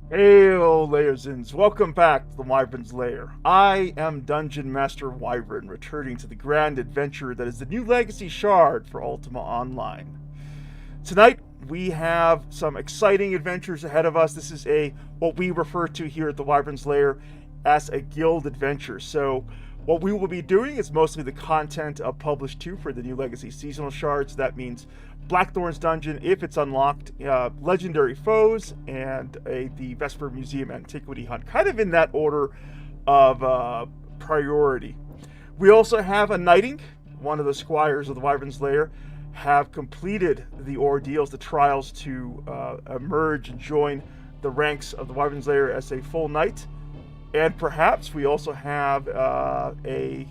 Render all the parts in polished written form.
Hail, Layerzins! Welcome back to the Wyvern's Lair. I am Dungeon Master Wyvern, returning to the grand adventure that is the new Legacy Shard for Ultima Online. Tonight, we have some exciting adventures ahead of us. This is what we refer to here at the Wyvern's Lair as a guild adventure. So, what we will be doing is mostly the content of Published 2 for the new Legacy Seasonal Shards. That means Blackthorn's Dungeon, if it's unlocked, Legendary Foes, and the Vesper Museum Antiquity Hunt, kind of in that order of priority. We also have a Knighting. One of the squires of the Wyvern's Lair have completed the ordeals, the trials to emerge and join the ranks of the Wyvern's Lair as a full knight. And perhaps we also have a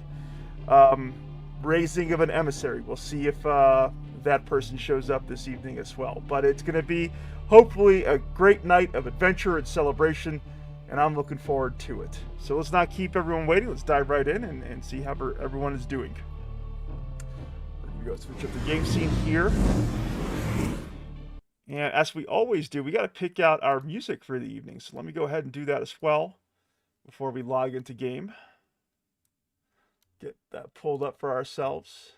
raising of an emissary. We'll see if that person shows up this evening as well. But it's going to be, hopefully, a great night of adventure and celebration, and I'm looking forward to it. So let's not keep everyone waiting. Let's dive right in and see how everyone is doing. We're going to go switch up the game scene here. And as we always do, we got to pick out our music for the evening. So let me go ahead and do that as well before we log into game. Get that pulled up for ourselves.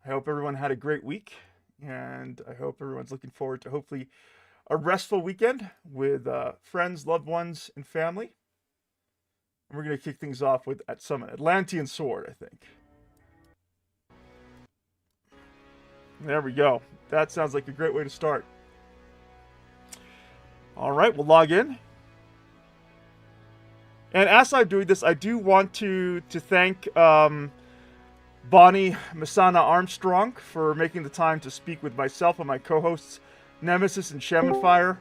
I hope everyone had a great week, and I hope everyone's looking forward to hopefully a restful weekend with friends, loved ones, and family. And we're going to kick things off with some Atlantean Sword, I think. There we go. That sounds like a great way to start. All right, we'll log in. And as I'm doing this, I do want to thank Bonnie Masana Armstrong for making the time to speak with myself and my co-hosts, Nemesis and Shamanfire,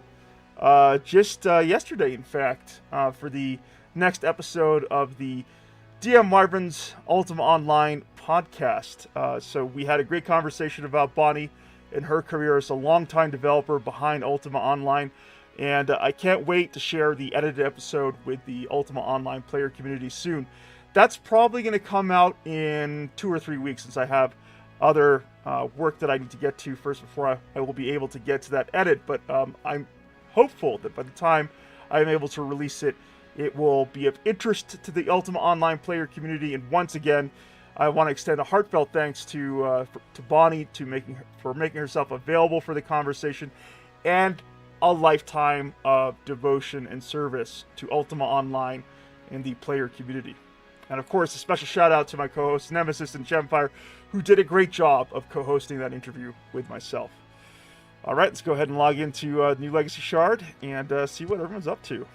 just yesterday, in fact, for the next episode of the DM Wyvern's Ultima Online podcast. So we had a great conversation about Bonnie and her career as a longtime developer behind Ultima Online. And I can't wait to share the edited episode with the Ultima Online player community soon. That's probably going to come out in 2 or 3 weeks, since I have other work that I need to get to first before I will be able to get to that edit. But I'm hopeful that by the time I'm able to release it, it will be of interest to the Ultima Online player community. And once again, I want to extend a heartfelt thanks to Bonnie for making herself available for the conversation, and a lifetime of devotion and service to Ultima Online and the player community. And of course, a special shout out to my co-hosts Nemesis and Gemfire, who did a great job of co-hosting that interview with myself. All right, let's go ahead and log into New Legacy Shard and see what everyone's up to.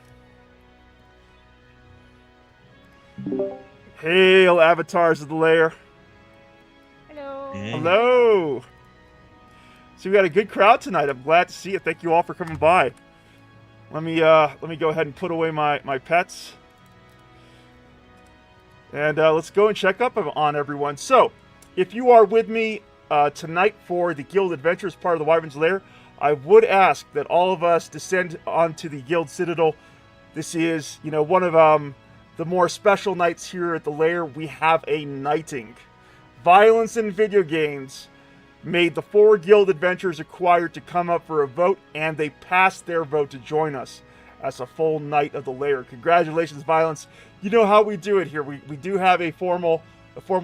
Hail, avatars of the lair. Hello. Hey. Hello. So we got a good crowd tonight. I'm glad to see it. Thank you all for coming by. Let me go ahead and put away my pets. And let's go and check up on everyone. So, if you are with me tonight for the Guild Adventures part of the Wyvern's Lair, I would ask that all of us descend onto the Guild Citadel. This is, one of the more special nights here at the Lair. We have a knighting. Violence in video games made the 4 Guild Adventurers required to come up for a vote, and they passed their vote to join us as a full Knight of the Lair. Congratulations, Violence. You know how we do it here. We do have a formal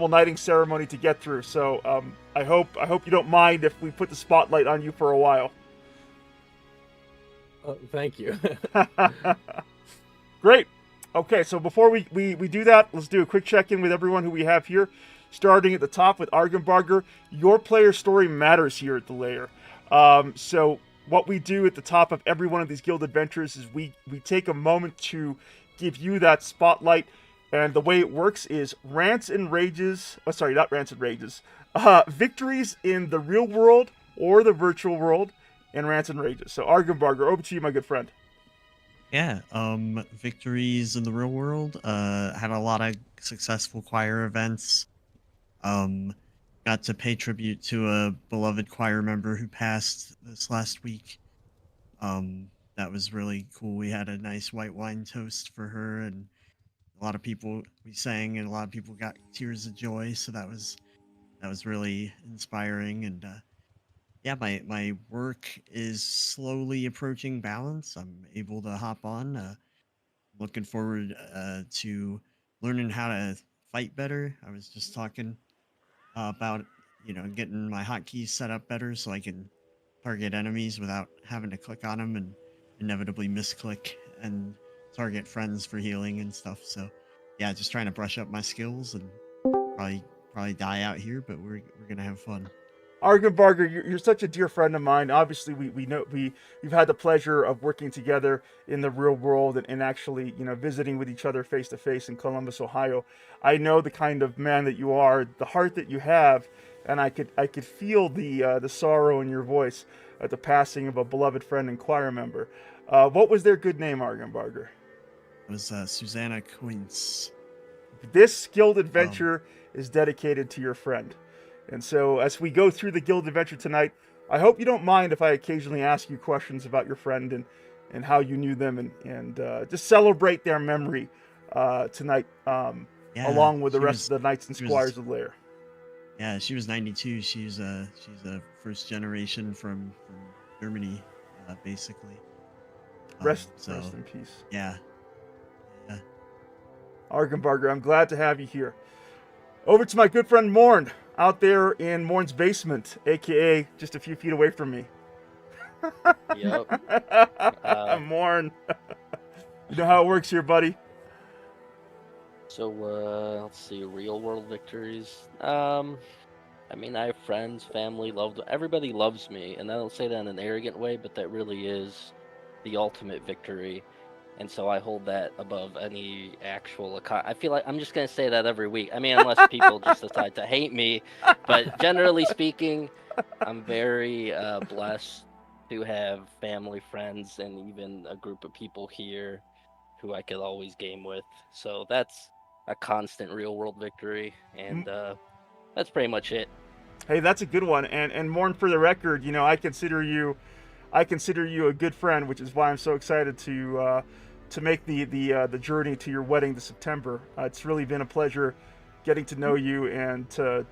knighting ceremony to get through. So I hope you don't mind if we put the spotlight on you for a while. Thank you. Great. Okay, so before we do that, let's do a quick check-in with everyone who we have here. Starting at the top with Argenbarger. Your player story matters here at the Lair. So what we do at the top of every one of these Guild Adventures is we take a moment to give you that spotlight. And the way it works is rants and rages. Oh, sorry, not rants and rages. Victories in the real world or the virtual world, and rants and rages. So Argenbarger, over to you, my good friend. Yeah, victories in the real world. Had a lot of successful choir events. Got to pay tribute to a beloved choir member who passed this last week. That was really cool. We had a nice white wine toast for her, and a lot of people, we sang, and a lot of people got tears of joy. So that was really inspiring. And yeah, my work is slowly approaching balance. I'm able to hop on. Looking forward to learning how to fight better. I was just talking about getting my hotkeys set up better so I can target enemies without having to click on them and inevitably misclick and target friends for healing and stuff. So yeah, just trying to brush up my skills and probably die out here, but we're gonna have fun. Argenbarger, you're such a dear friend of mine. Obviously, we know we've had the pleasure of working together in the real world and actually, visiting with each other face to face in Columbus, Ohio. I know the kind of man that you are, the heart that you have, and I could feel the sorrow in your voice at the passing of a beloved friend and choir member. What was their good name, Argenbarger? It was Susanna Quince. This Guild Adventure is dedicated to your friend. And so as we go through the Guild Adventure tonight, I hope you don't mind if I occasionally ask you questions about your friend and how you knew them and just celebrate their memory tonight along with the rest of the Knights and Squires of the Lair. Yeah, she was 92. She's a first generation from Germany, basically. Rest in peace. Yeah. Argenbarger, I'm glad to have you here. Over to my good friend Morn, out there in Morn's basement, aka just a few feet away from me. Yep. Morn. You know how it works here, buddy. So, let's see, real world victories. I have friends, family, everybody loves me, and I don't say that in an arrogant way, but that really is the ultimate victory. And so I hold that above any actual... I feel like I'm just going to say that every week. Unless people just decide to hate me. But generally speaking, I'm very blessed to have family, friends, and even a group of people here who I could always game with. So that's a constant real-world victory. And that's pretty much it. Hey, that's a good one. And Morn, for the record, I consider you a good friend, which is why I'm so excited to make the journey to your wedding this September. It's really been a pleasure getting to know you and to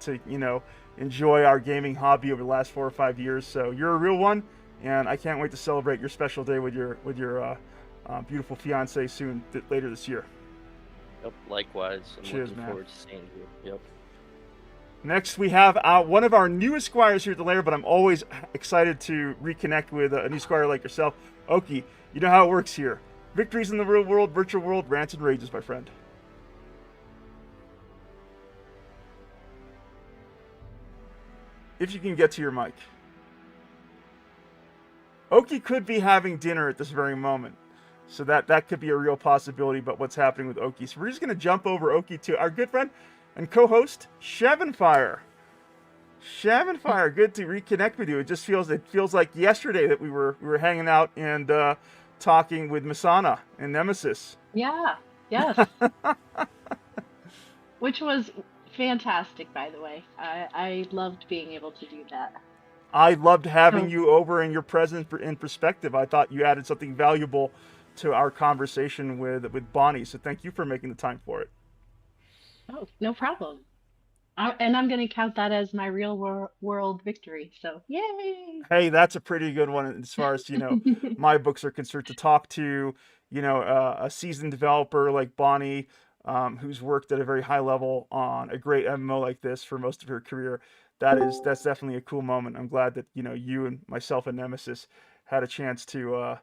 enjoy our gaming hobby over the last 4 or 5 years. So you're a real one, and I can't wait to celebrate your special day with your beautiful fiance soon, later this year. Yep, likewise. I'm Cheers, looking man. forward to seeing you. Yep. Next, we have one of our newest squires here at the lair, but I'm always excited to reconnect with a new squire like yourself. Oki, you know how it works here. Victories in the real world, virtual world, rants and rages, my friend. If you can get to your mic. Oki could be having dinner at this very moment. So that could be a real possibility about what's happening with Oki. So we're just going to jump over Oki to our good friend and co-host, Shavenfire. Shavenfire, good to reconnect with you. It feels like yesterday that we were hanging out and talking with Masana and Nemesis. Yeah, yes. Which was fantastic, by the way. I loved being able to do that. I loved having you over and your presence in perspective. I thought you added something valuable to our conversation with Bonnie. So thank you for making the time for it. Oh, no problem. And I'm going to count that as my real world victory. So, yay! Hey, that's a pretty good one as far as, my books are concerned. To talk to, a seasoned developer like Bonnie, who's worked at a very high level on a great MMO like this for most of her career. That's definitely a cool moment. I'm glad that, you and myself and Nemesis had a chance to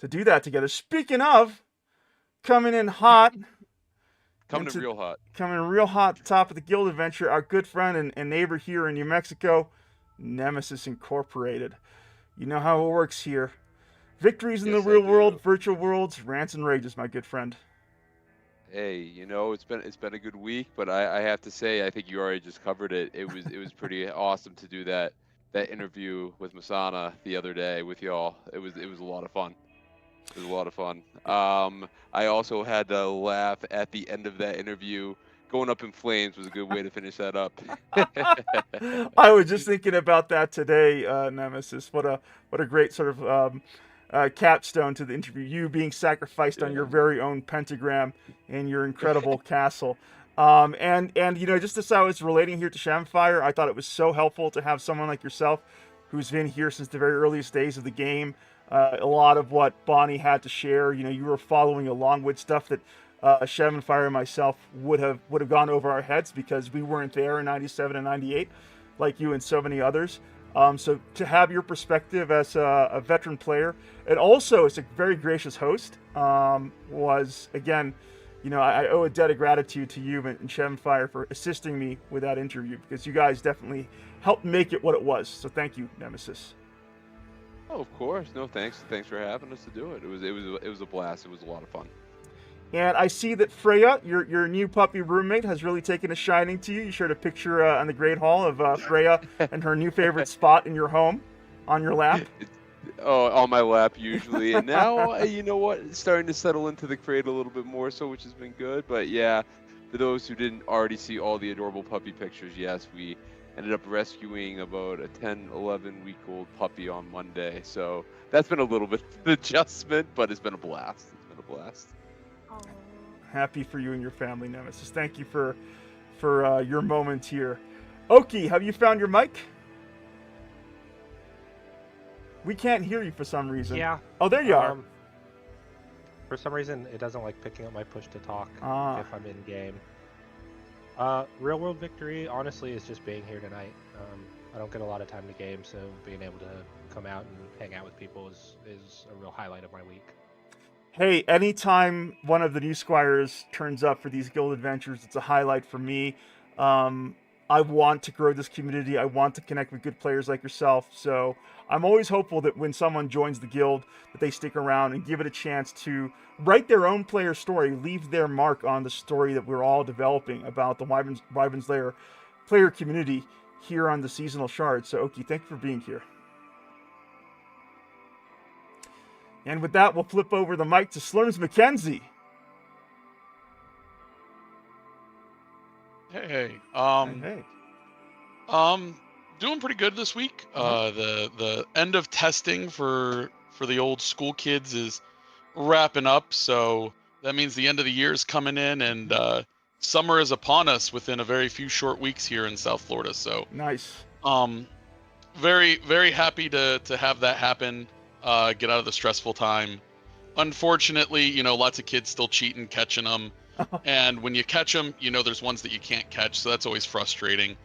do that together. Speaking of coming in hot. Coming in real hot at the top of the guild adventure, our good friend and neighbor here in New Mexico, Nemesis Incorporated. You know how it works here. Victories in the real world, virtual worlds, rants and rages, my good friend. Hey, it's been a good week, but I have to say, I think you already just covered it. It was pretty awesome to do that interview with Masana the other day with y'all. It was a lot of fun. It was a lot of fun. I also had to laugh at the end of that interview. Going up in flames was a good way to finish that up. I was just thinking about that today, Nemesis. What a great sort of capstone to the interview. You being sacrificed on your very own pentagram in your incredible castle. And just as I was relating here to Shamfire, I thought it was so helpful to have someone like yourself who's been here since the very earliest days of the game. A lot of what Bonnie had to share, you were following along with stuff that Shavenfire and myself would have gone over our heads because we weren't there in 97 and 98 like you and so many others. So to have your perspective as a veteran player and also as a very gracious host was, again, I owe a debt of gratitude to you and Shavenfire for assisting me with that interview because you guys definitely helped make it what it was. So thank you, Nemesis. Oh, of course. No, thanks for having us to do it. It was a blast. It was a lot of fun. And I see that Freya, your new puppy roommate, has really taken a shining to you. You shared a picture on the Great Hall of Freya and her new favorite spot in your home, on your lap. On my lap usually. And now, you know what? It's starting to settle into the crate a little bit more so, which has been good. But yeah, for those who didn't already see all the adorable puppy pictures, yes, we ended up rescuing about a 10, 11-week-old puppy on Monday. So that's been a little bit of an adjustment, but it's been a blast. Happy for you and your family, Nemesis. Thank you for your moment here. Oki, have you found your mic? We can't hear you for some reason. Yeah. Oh, there you are. For some reason, it doesn't like picking up my push to talk if I'm in game. Real world victory, honestly, is just being here tonight. I don't get a lot of time to game, so being able to come out and hang out with people is a real highlight of my week. Hey, anytime one of the new squires turns up for these guild adventures, it's a highlight for me. I want to grow this community. I want to connect with good players like yourself. So I'm always hopeful that when someone joins the guild, that they stick around and give it a chance to write their own player story, leave their mark on the story that we're all developing about the Wyvern's Lair player community here on the Seasonal Shard. So, Oki, thank you for being here. And with that, we'll flip over the mic to Slurms McKenzie. Hey. Hey. Doing pretty good this week. The end of testing for the old school kids is wrapping up, so that means the end of the year is coming in, and summer is upon us within a very few short weeks here in South Florida. So nice. Very, very happy to have that happen. Get out of the stressful time. unfortunately, lots of kids still cheating, catching them. And when you catch them, there's ones that you can't catch, so that's always frustrating.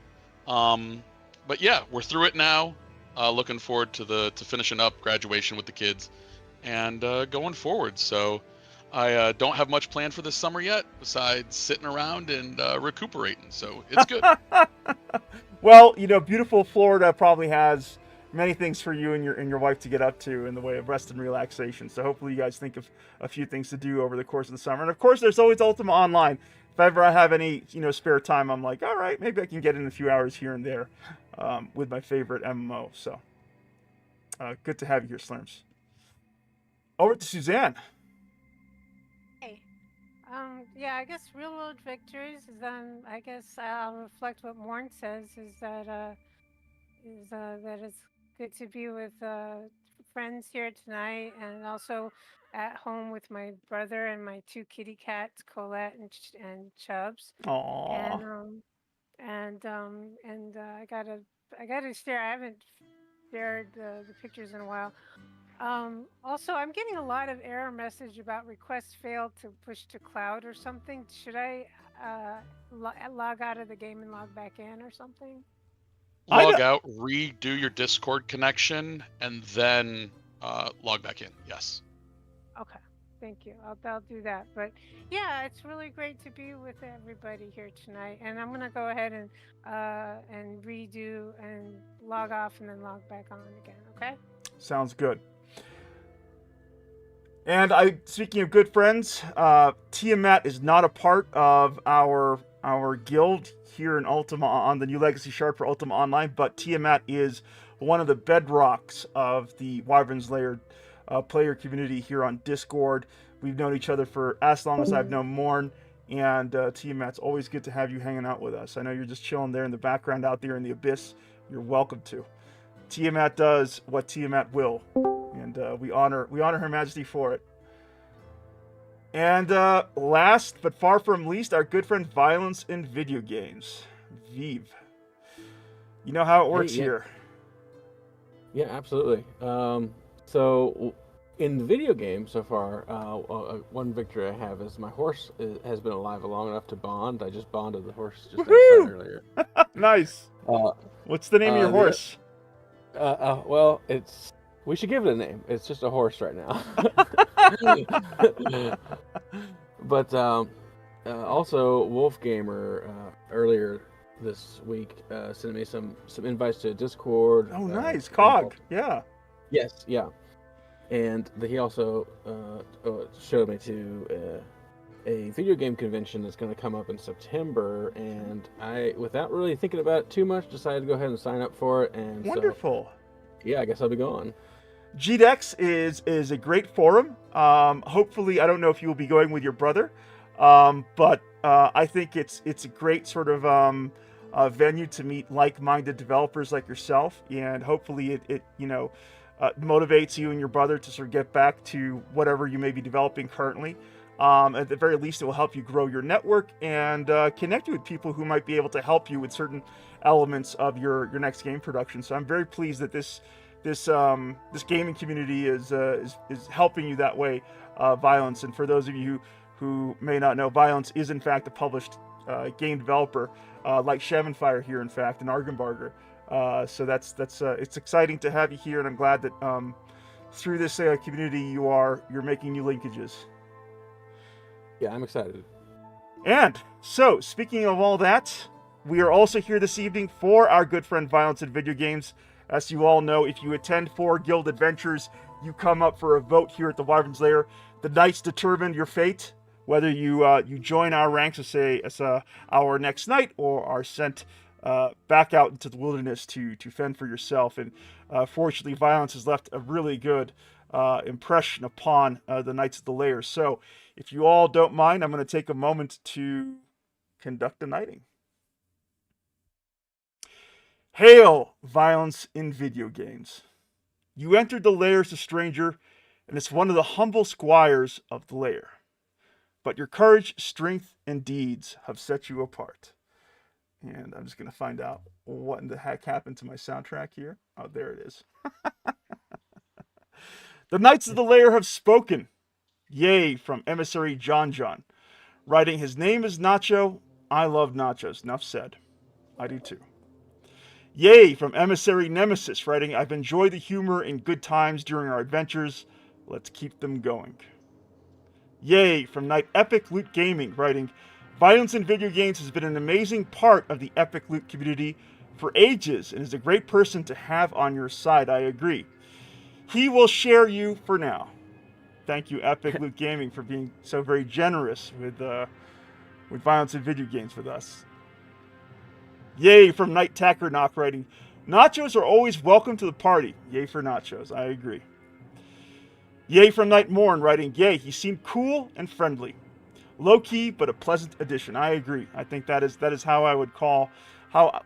But yeah, we're through it now. Looking forward to finishing up graduation with the kids and going forward. So I don't have much planned for this summer yet, besides sitting around and recuperating. So it's good. Well, beautiful Florida probably has many things for you and your wife to get up to in the way of rest and relaxation. So hopefully you guys think of a few things to do over the course of the summer. And of course, there's always Ultima Online. If ever I have any spare time, I'm like, all right, maybe I can get in a few hours here and there with my favorite MMO. So good to have you here, Slurms. Over to Suzanne. Hey. Yeah, I guess real world victories is I guess I'll reflect what Morn says is that it's good to be with friends here tonight, and also at home with my brother and my two kitty cats, Colette and Chubbs. Aww. And I gotta share. I haven't shared the pictures in a while. Also, I'm getting a lot of error message about request failed to push to cloud or something. Should I log out of the game and log back in or something? Log out, redo your Discord connection, and then log back in. Yes. Okay. Thank you. I'll do that. But yeah, it's really great to be with everybody here tonight. And I'm gonna go ahead and redo and log off and then log back on again. Okay. Sounds good. And speaking of good friends, Tiamat is not a part of our guild here in Ultima on the New Legacy Shard for Ultima Online, but Tiamat is one of the bedrocks of the Wyvern's Lair player community here on Discord. We've known each other for as long as I've known Morn, and Tiamat's always good to have you hanging out with us. I know you're just chilling there in the background out there in the abyss. You're welcome to. Tiamat does what Tiamat will, and we honor Her Majesty for it. And last but far from least, our good friend Violence in Video Games, Vive. You know how it works here. Yeah, absolutely. So in the video game so far, one victory I have is my horse has been alive long enough to bond. I just bonded the horse just outside earlier. Nice. What's the name of your horse? Well, we should give it a name. It's just a horse right now. But also Wolf Gamer earlier this week sent me some invites to Discord. Oh, nice. COG. Yeah. Yes. Yeah. And he also showed me to a video game convention that's going to come up in September, and I, without really thinking about it too much, decided to go ahead and sign up for it. And wonderful. So, yeah, I guess I'll be going. GDEX is a great forum. Hopefully, I don't know if you will be going with your brother, but I think it's a great sort of venue to meet like-minded developers like yourself, and hopefully it motivates you and your brother to sort of get back to whatever you may be developing currently. At the very least, it will help you grow your network and connect you with people who might be able to help you with certain elements of your next game production. So I'm very pleased that this gaming community is helping you that way, Violence. And for those of you who may not know, Violence is in fact a published game developer, like Shevenfire here, in fact, and Argenbarger. So that's it's exciting to have you here, and I'm glad that through this community you're making new linkages. Yeah, I'm excited. And so, speaking of all that, we are also here this evening for our good friend Violence in Video Games. As you all know, if you attend 4 Guild Adventures, you come up for a vote here at the Wyvern's Lair. The knights determine your fate, whether you join our ranks as our next knight, or are sent back out into the wilderness to fend for yourself. And fortunately, Violence has left a really good impression upon the Knights of the Lair. So, if you all don't mind, I'm going to take a moment to conduct a knighting. Hail, Violence in Video Games. You entered the lair as a stranger, and as one of the humble squires of the lair. But your courage, strength, and deeds have set you apart. And I'm just going to find out what in the heck happened to my soundtrack here. Oh, there it is. The Knights of the Lair have spoken. Yay from Emissary John John, writing, his name is Nacho. I love nachos. Enough said. I do too. Yay from Emissary Nemesis, writing, I've enjoyed the humor and good times during our adventures. Let's keep them going. Yay from Night Epic Loot Gaming, writing, violence in video games has been an amazing part of the Epic Loot community for ages and is a great person to have on your side. I agree. He will share you for now. Thank you, Epic Loot Gaming, for being so very generous with violence in video games with us. Yay from Night Tacker Knock, writing, nachos are always welcome to the party. Yay for nachos. I agree. Yay from Night Morn, writing, yay, he seemed cool and friendly. Low-key, but a pleasant addition. I agree. I think that is how I would call,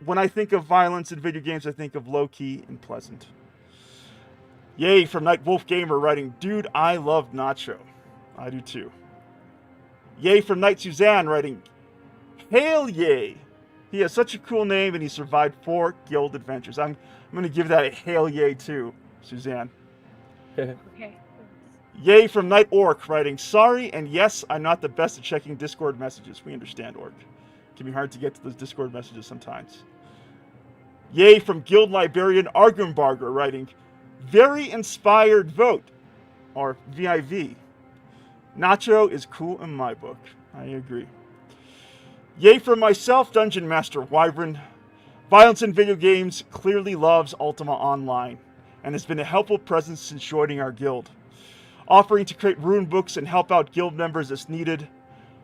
when I think of violence in video games, I think of low-key and pleasant. Yay from Night Wolf Gamer, writing, dude, I love Nacho. I do too. Yay from Night Suzanne, writing, hail yay. He has such a cool name and he survived 4 guild adventures. I'm going to give that a hail yay too, Suzanne. Okay. Yay from Night Orc, writing, sorry, and yes, I'm not the best at checking Discord messages. We understand, Orc. It can be hard to get to those Discord messages sometimes. Yay from Guild Librarian Argumbarger, writing, very inspired vote, or VIV. Nacho is cool in my book. I agree. Yay from myself, Dungeon Master Wyvern. Violence in video games clearly loves Ultima Online, and has been a helpful presence since joining our guild, offering to create rune books and help out guild members as needed.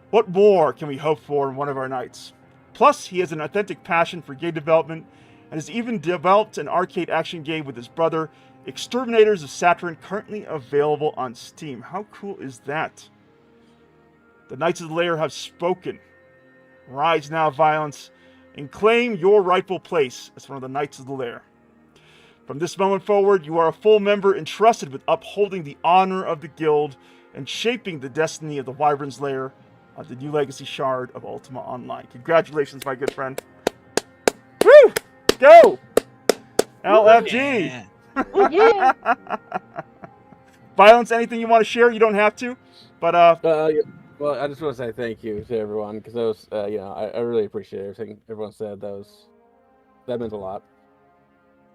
What more can we hope for in one of our knights? Plus, he has an authentic passion for game development, and has even developed an arcade action game with his brother, Exterminators of Saturn, currently available on Steam. How cool is that? The Knights of the Lair have spoken. Rise now, violence, and claim your rightful place as one of the Knights of the Lair. From this moment forward, you are a full member entrusted with upholding the honor of the guild and shaping the destiny of the Wyvern's Lair of the new legacy shard of Ultima Online. Congratulations, my good friend. Woo! Go! LFG! Yeah. Yeah. Violence, anything you want to share? You don't have to, but Yeah. Well, I just want to say thank you to everyone because those, I really appreciate everything everyone said. That meant a lot.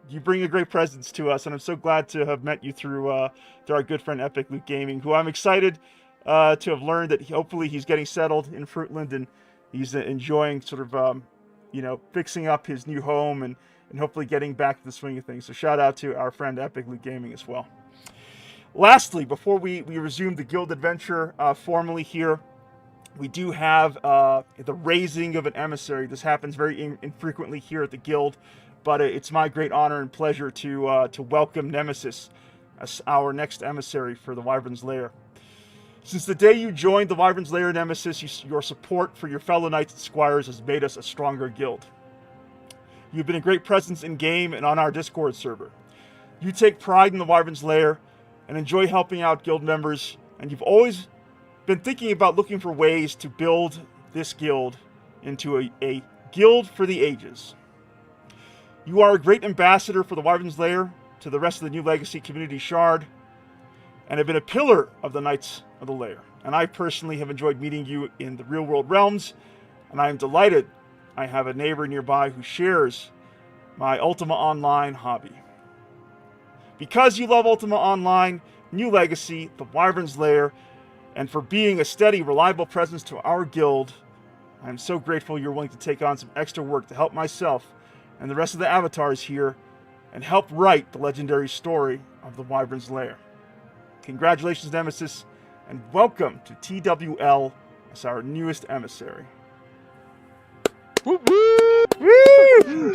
You bring a great presence to us, and I'm so glad to have met you through our good friend Epic Loot Gaming, who I'm excited to have learned that hopefully he's getting settled in Fruitland and he's enjoying sort of, fixing up his new home and hopefully getting back to the swing of things. So shout out to our friend Epic Loot Gaming as well. Lastly, before we resume the guild adventure formally here, we do have the raising of an emissary. This happens very infrequently here at the guild, but it's my great honor and pleasure to welcome Nemesis as our next emissary for the Wyvern's Lair. Since the day you joined the Wyvern's Lair, Nemesis, your support for your fellow knights and squires has made us a stronger guild. You've been a great presence in game and on our Discord server. You take pride in the Wyvern's Lair and enjoy helping out guild members, and you've always been thinking about looking for ways to build this guild into a guild for the ages. You are a great ambassador for the Wyvern's Lair to the rest of the New Legacy Community Shard, and have been a pillar of the Knights of the Lair. And I personally have enjoyed meeting you in the real-world realms, and I am delighted I have a neighbor nearby who shares my Ultima Online hobby. Because you love Ultima Online, New Legacy, the Wyvern's Lair, and for being a steady, reliable presence to our guild, I am so grateful you're willing to take on some extra work to help myself and the rest of the avatars here and help write the legendary story of the Wyvern's Lair. Congratulations, Nemesis, and welcome to TWL as our newest emissary. Woo woo!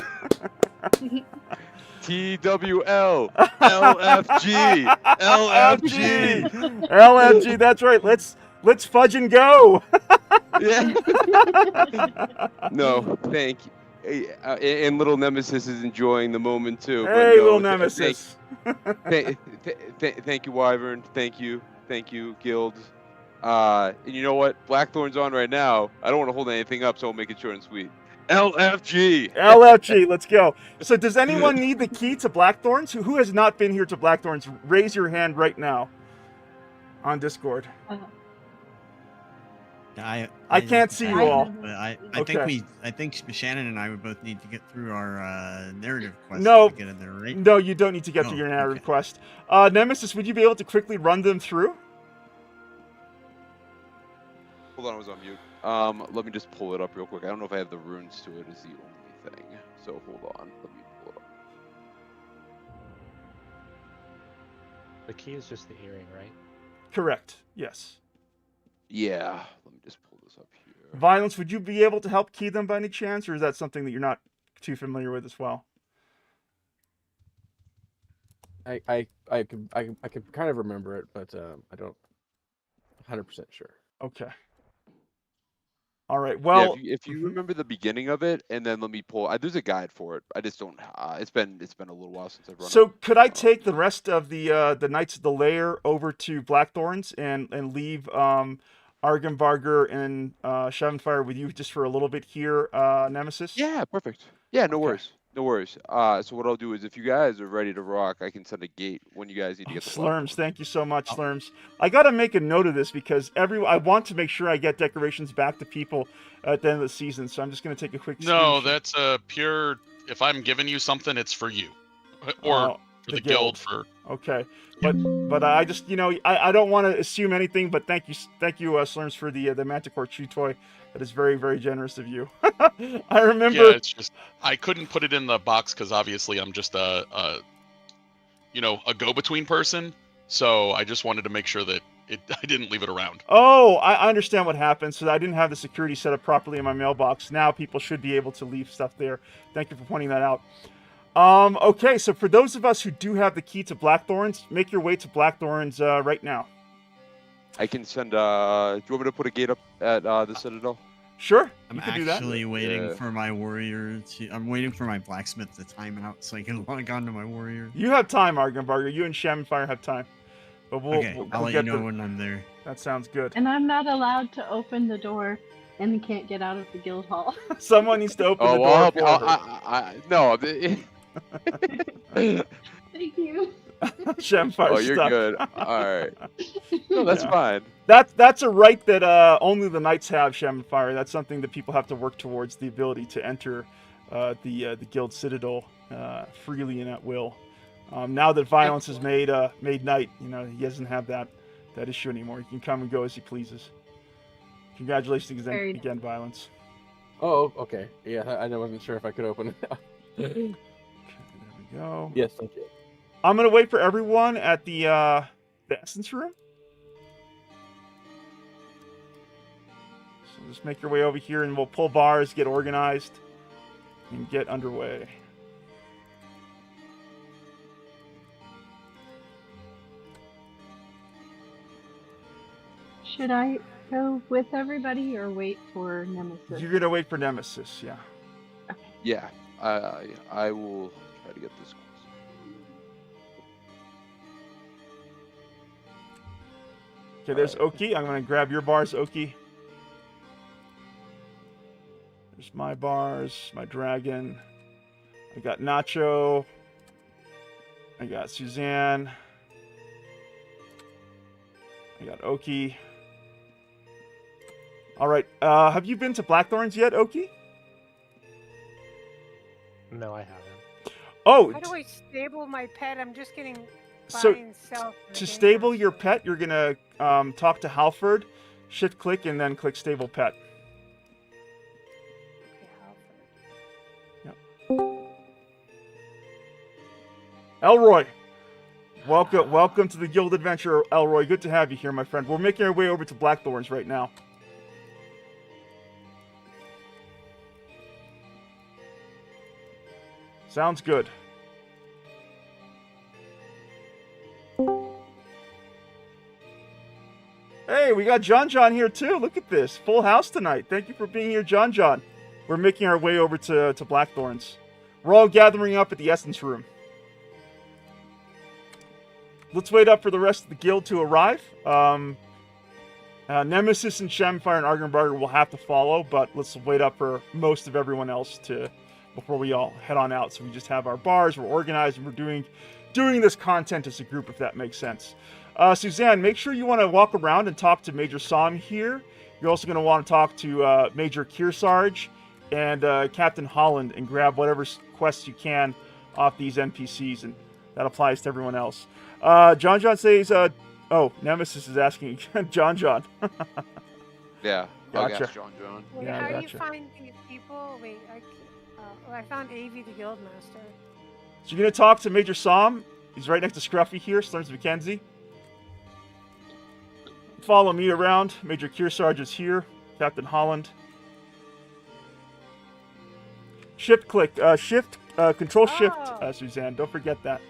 TWL, LFG, LFG. LFG, that's right. Let's fudge and go. Yeah. No, thank you. And little Nemesis is enjoying the moment too. Hey, no, little Nemesis. Thank you, Wyvern. Thank you, Guild. And you know what? Blackthorn's on right now. I don't want to hold anything up, so I'll make it short and sweet. LFG. LFG, let's go. So does anyone need the key to Blackthorns? Who has not been here to Blackthorns? Raise your hand right now. On Discord. I can't see you all. But I Okay. think Shannon and I would both need to get through our narrative quest No. to get in there, right? No, you don't need to get to Oh, your narrative okay. quest. Nemesis, would you be able to quickly run them through? Hold on, I was on mute. Let me just pull it up real quick. I don't know if I have the runes to it is the only thing. So hold on, let me pull it up. The key is just the earring, right? Correct. Yes. Yeah, let me just pull this up here. Violence, would you be able to help key them by any chance, or is that something that you're not too familiar with as well? I could kind of remember it, but I don't 100% sure. Okay. All right. Well, yeah, if you remember the beginning of it, and then let me pull. There's a guide for it. I just don't. It's been a little while since I've run it. So could I take the rest of the Knights of the Lair over to Blackthorns and leave Argenbarger and Shavenfire with you just for a little bit here, Nemesis? Yeah, perfect. Yeah, no Okay. worries. No worries. So what I'll do is, if you guys are ready to rock, I can send a gate when you guys need to get the Slurms, thank you so much, Slurms. I gotta make a note of this because I want to make sure I get decorations back to people at the end of the season. So I'm just gonna take a quick. No, screenshot. that's pure. If I'm giving you something, it's for you, or for the guild. For Okay, but I just I don't want to assume anything. But thank you, Slurms, for the Manticore Chew toy. That is very, very generous of you. I remember. Yeah, it's just I couldn't put it in the box because obviously I'm just a go-between person. So I just wanted to make sure that I didn't leave it around. Oh, I understand what happened. So I didn't have the security set up properly in my mailbox. Now people should be able to leave stuff there. Thank you for pointing that out. Okay, so for those of us who do have the key to Blackthorns, make your way to Blackthorns right now. I can send. Do you want me to put a gate up at the Citadel? Sure. I'm actually waiting for my warrior to. I'm waiting for my blacksmith to time out so I can log on to my warrior. You have time, Argenbarger. You and Shamanfire have time. But I'll let you know when I'm there. That sounds good. And I'm not allowed to open the door and can't get out of the guild hall. Someone needs to open the door. Well, no. Thank you. Shamanfire. Oh, you're good. All right. No, that's fine. That's a right that only the knights have, Shamanfire. That's something that people have to work towards, the ability to enter the guild citadel freely and at will. Now that Violence has made knight, he doesn't have that issue anymore. He can come and go as he pleases. Congratulations again, Violence. Oh, okay. Yeah, I wasn't sure if I could open it. Okay, there we go. Yes, thank you. I'm gonna wait for everyone at the essence room. So just make your way over here, and we'll pull bars, get organized, and get underway. Should I go with everybody or wait for Nemesis? You're gonna wait for Nemesis, yeah. Okay. Yeah, I will try to get this. Okay, there's Oki. I'm gonna grab your bars, Oki. There's my bars, my dragon. I got Nacho. I got Suzanne. I got Oki. All right. Have you been to Blackthorns yet, Oki? No, I haven't. Oh. How do I stable my pet? I'm just getting So by and self. to stable your pet, you're gonna talk to Halford, shift click, and then click stable pet. Yep. Elroy, welcome to the guild adventure, Elroy. Good to have you here, my friend. We're making our way over to Blackthorns right now. Sounds good. Hey, we got John here too. Look at this. Full house tonight. Thank you for being here, John. We're making our way over to Blackthorns. We're all gathering up at the Essence Room. Let's wait up for the rest of the guild to arrive. Nemesis and Shamanfire and Argenbarger will have to follow, but let's wait up for most of everyone else before we all head on out. So we just have our bars, we're organized, and we're doing this content as a group, if that makes sense. Suzanne, make sure you want to walk around and talk to Major Som here. You're also going to want to talk to Major Kearsarge and Captain Holland and grab whatever quests you can off these NPCs, and that applies to everyone else. John says, oh, Nemesis is asking John. Yeah, Gotcha. John. Wait, Yeah, how gotcha. do you find these people? Wait, I found AV the Guildmaster. So you're going to talk to Major Som. He's right next to Scruffy here, Slurms McKenzie. Follow me around. Major Kearsarge is here. Captain Holland. Shift click. Control Shift, Suzanne. Don't forget that.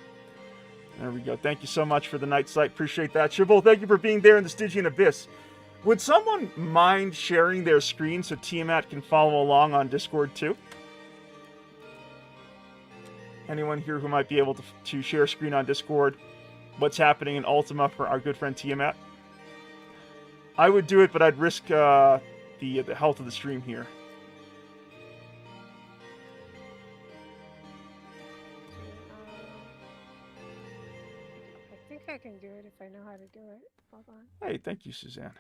There we go. Thank you so much for the night sight. Appreciate that. Shibble, thank you for being there in the Stygian Abyss. Would someone mind sharing their screen so Tiamat can follow along on Discord too? Anyone here who might be able to share screen on Discord? What's happening in Ultima for our good friend Tiamat? I would do it, but I'd risk the health of the stream here. I think I can do it if I know how to do it. Hold on. Hey, thank you, Suzanne.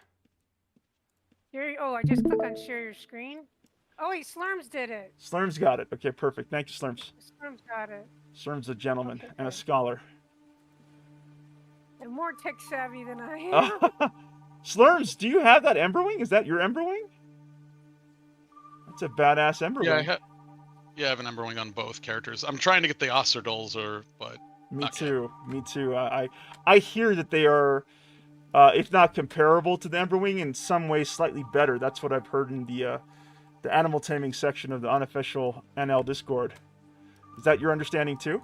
I just click on share your screen. Oh wait, Slurms did it. Slurms got it. Okay, perfect. Thank you, Slurms. Slurms got it. Slurms a gentleman Okay, and a good. scholar. And more tech savvy than I am. Slurms, do you have that Emberwing? Is that your Emberwing? That's a badass Emberwing. Yeah, I have an Emberwing on both characters. I'm trying to get the Osserdals, but Me not too. Me too. I hear that they are, if not comparable to the Emberwing, in some ways slightly better. That's what I've heard in the animal taming section of the unofficial NL Discord. Is that your understanding too?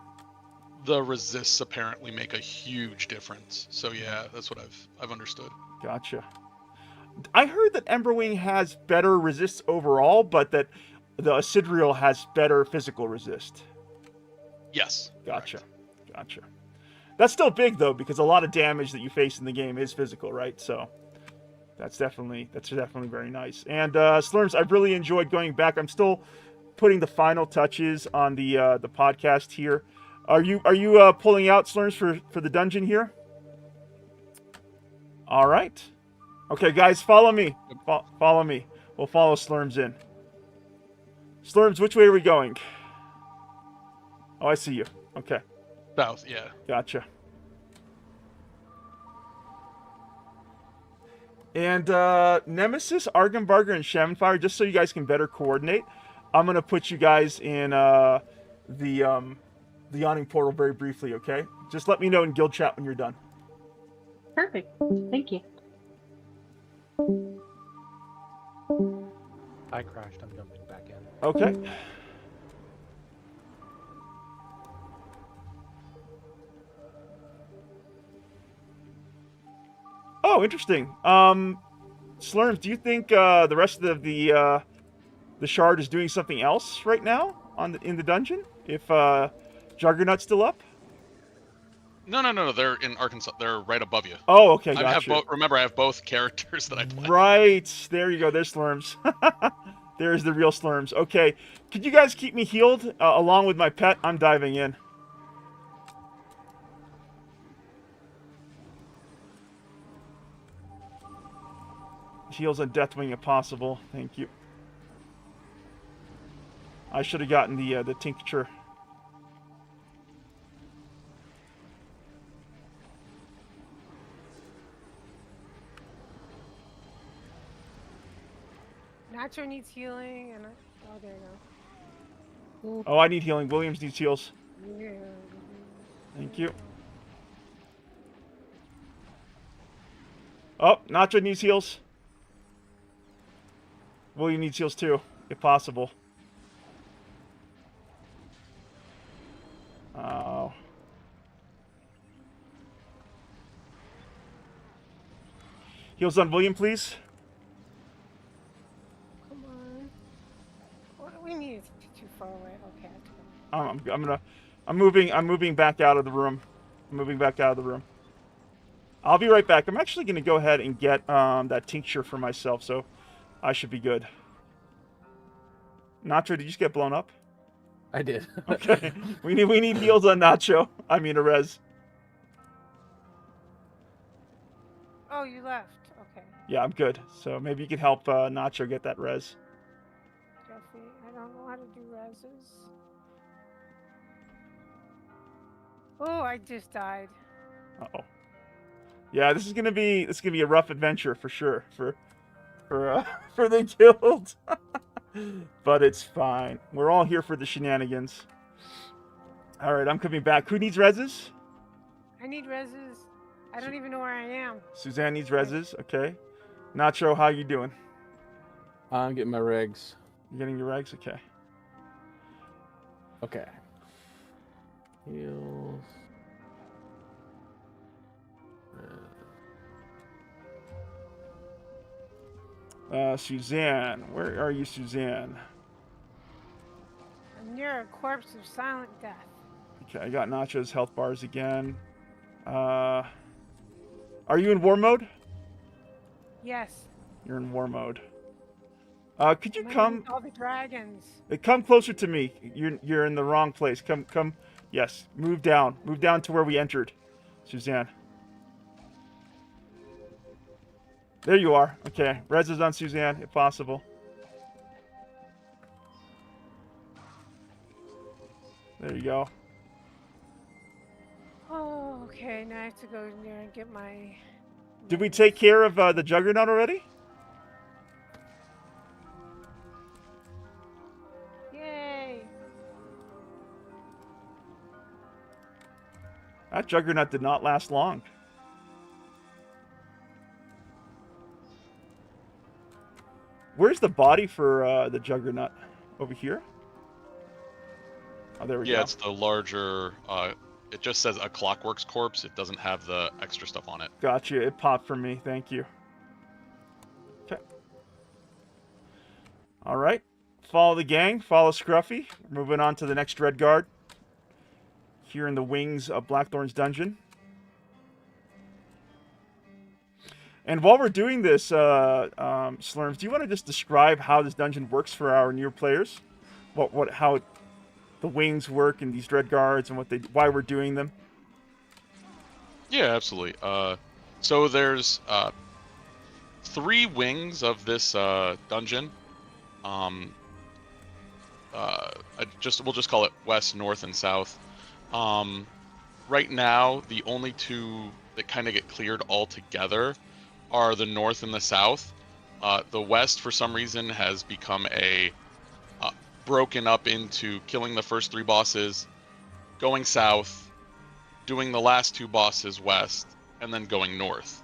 The resists apparently make a huge difference. So yeah, that's what I've understood. Gotcha. I heard that Emberwing has better resist overall, but that the Acidrial has better physical resist. Yes. Gotcha. Gotcha. That's still big though, because a lot of damage that you face in the game is physical, right? So that's definitely very nice. And Slurms, I've really enjoyed going back. I'm still putting the final touches on the podcast here. Are you pulling out, Slurms, for the dungeon here? All right. Okay, guys, follow me. Follow me. We'll follow Slurms in. Slurms, which way are we going? Oh, I see you. Okay. South, yeah. Gotcha. And Nemesis, Argenbarger, and Shamanfire, just so you guys can better coordinate, I'm going to put you guys in the Yawning Portal very briefly, okay? Just let me know in guild chat when you're done. Perfect. Thank you. I crashed. I'm jumping back in. Okay. Oh, interesting. Slurms, do you think the rest of the shard is doing something else right now in the dungeon? If Juggernaut's still up? No. They're in Arkansas. They're right above you. Oh, okay, gotcha. Remember, I have both characters that I play. Right. There you go. There's Slurms. There's the real Slurms. Okay. Could you guys keep me healed along with my pet? I'm diving in. Heals on Deathwing if possible. Thank you. I should have gotten the tincture. Nacho needs healing, and oh, there you go. Oh, I need healing. Williams needs heals. Yeah. Thank you. Oh, Nacho needs heals. William needs heals too, if possible. Oh. Heals on William, please. Come on. What, we need it too far away. Okay. I'm moving back out of the room. I'm moving back out of the room. I'll be right back. I'm actually going to go ahead and get that tincture for myself, so I should be good. Nacho, did you just get blown up? I did. Okay. We need heals on Nacho. I mean, Arez. Oh, you left. Okay. Yeah, I'm good. So maybe you could help Nacho get that res. Jeffy, I don't know how to do reses. Oh, I just died. Uh-oh. Yeah, this is gonna be a rough adventure for sure for for the guild. But it's fine. We're all here for the shenanigans. All right, I'm coming back. Who needs reses? I need reses. I don't even know where I am. Suzanne needs reses. Okay. Nacho, how you doing? I'm getting my regs. You getting your regs? Okay. Okay. Heals. Suzanne, where are you, Suzanne? I'm near a corpse of silent death. Okay, I got Nacho's health bars again. Are you in war mode? Yes. You're in war mode. Could you I'm come? underneath all the dragons. Come closer to me. You're in the wrong place. Come. Yes, move down. Move down to where we entered, Suzanne. There you are. Okay, res is on Suzanne, if possible. There you go. Oh, okay. Now I have to go in there and get my... Did we take care of the Juggernaut already? Yay! That Juggernaut did not last long. Where's the body for the Juggernaut? Over here? Oh, there we go. Yeah, it's the larger. It just says a Clockwork's corpse. It doesn't have the extra stuff on it. Gotcha. It popped for me. Thank you. Okay. All right. Follow the gang. Follow Scruffy. We're moving on to the next Dreadguard. Here in the wings of Blackthorn's dungeon. And while we're doing this, Slurms, do you want to just describe how this dungeon works for our new players? How the wings work and these Dreadguards and why we're doing them? Yeah, absolutely. So there's 3 wings of this dungeon. We'll just call it west, north, and south. Right now, the only 2 that kind of get cleared all together are the north and the south. The west, for some reason, has become broken up into killing the first 3 bosses, going south, doing the last 2 bosses west, and then going north.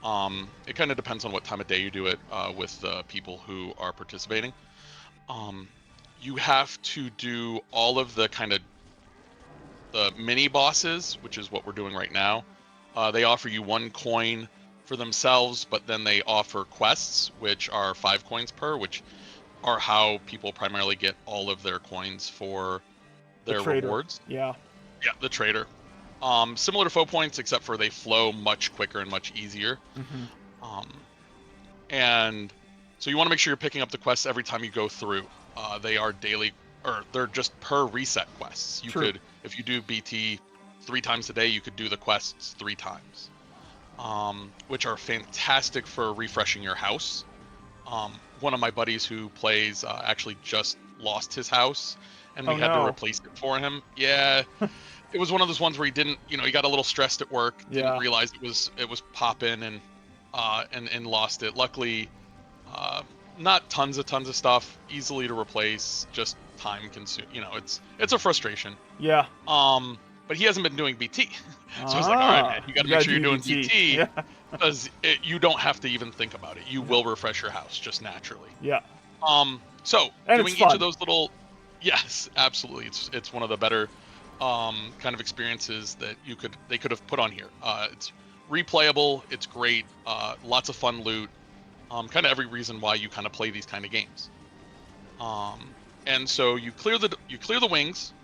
It kind of depends on what time of day you do it with the people who are participating. You have to do all of the kind of the mini bosses, which is what we're doing right now. They offer you 1 coin for themselves, but then they offer quests, which are 5 coins per, which are how people primarily get all of their coins for their rewards. Yeah. Yeah, the trader. Similar to foe points, except for they flow much quicker and much easier. Mm-hmm. And so you want to make sure you're picking up the quests every time you go through. They are daily, or they're just per reset quests. You could, if you do BT 3 times a day, you could do the quests 3 times. Which are fantastic for refreshing your house. One of my buddies who plays actually just lost his house, and we had to replace it for him. Yeah, it was one of those ones where he didn't, he got a little stressed at work, didn't realize it was popping, and lost it. Luckily, not tons of stuff, easily to replace, just time consume. It's a frustration. Yeah. But he hasn't been doing BT. So I was like, all right, man, you got to make sure you're doing BT because you don't have to even think about it. You will refresh your house just naturally. Yeah. So and doing each of those little, yes, absolutely. It's one of the better kind of experiences that they could have put on here. It's replayable. It's great. Lots of fun loot. Kind of every reason why you kind of play these kind of games. And so you clear the wings.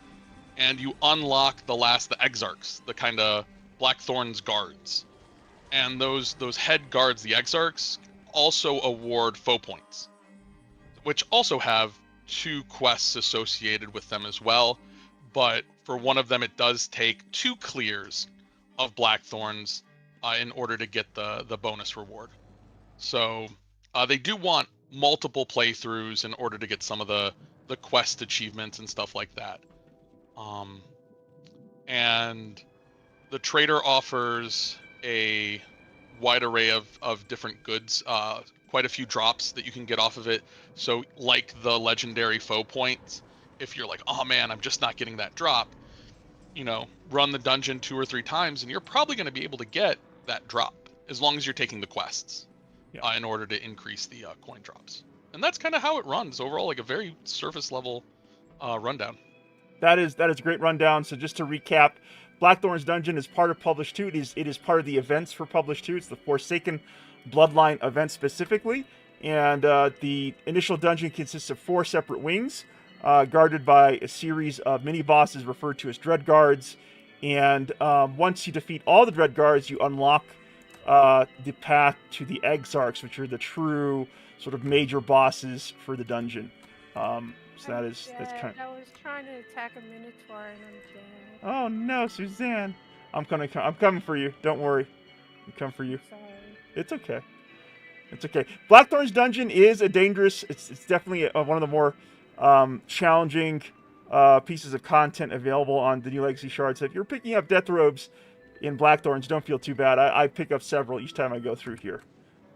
And you unlock the Exarchs, the kind of Blackthorn's guards. And those head guards, the Exarchs, also award foe points, which also have 2 quests associated with them as well. But for one of them, it does take 2 clears of Blackthorns in order to get the bonus reward. So they do want multiple playthroughs in order to get some of the quest achievements and stuff like that. And the trader offers a wide array of different goods, quite a few drops that you can get off of it. So like the legendary foe points, if you're like, oh man, I'm just not getting that drop, run the dungeon 2 or 3 times and you're probably going to be able to get that drop as long as you're taking the quests in order to increase the coin drops. And that's kind of how it runs overall, like a very surface level rundown. That is a great rundown. So just to recap, Blackthorn's Dungeon is part of Publish 2. It is part of the events for Publish 2. It's the Forsaken Bloodline event specifically. And the initial dungeon consists of 4 separate wings, guarded by a series of mini-bosses referred to as Dread Guards. And once you defeat all the Dread Guards, you unlock the path to the Exarchs, which are the true sort of major bosses for the dungeon. So that's kind of... I was trying to attack a Minotaur and I'm dead. Oh no, Suzanne! I'm coming for you. Don't worry, I'm coming for you. Sorry. It's okay. It's okay. Blackthorn's Dungeon is a dangerous. It's definitely one of the more challenging pieces of content available on the New Legacy Shard. So if you're picking up death robes in Blackthorns, don't feel too bad. I pick up several each time I go through here,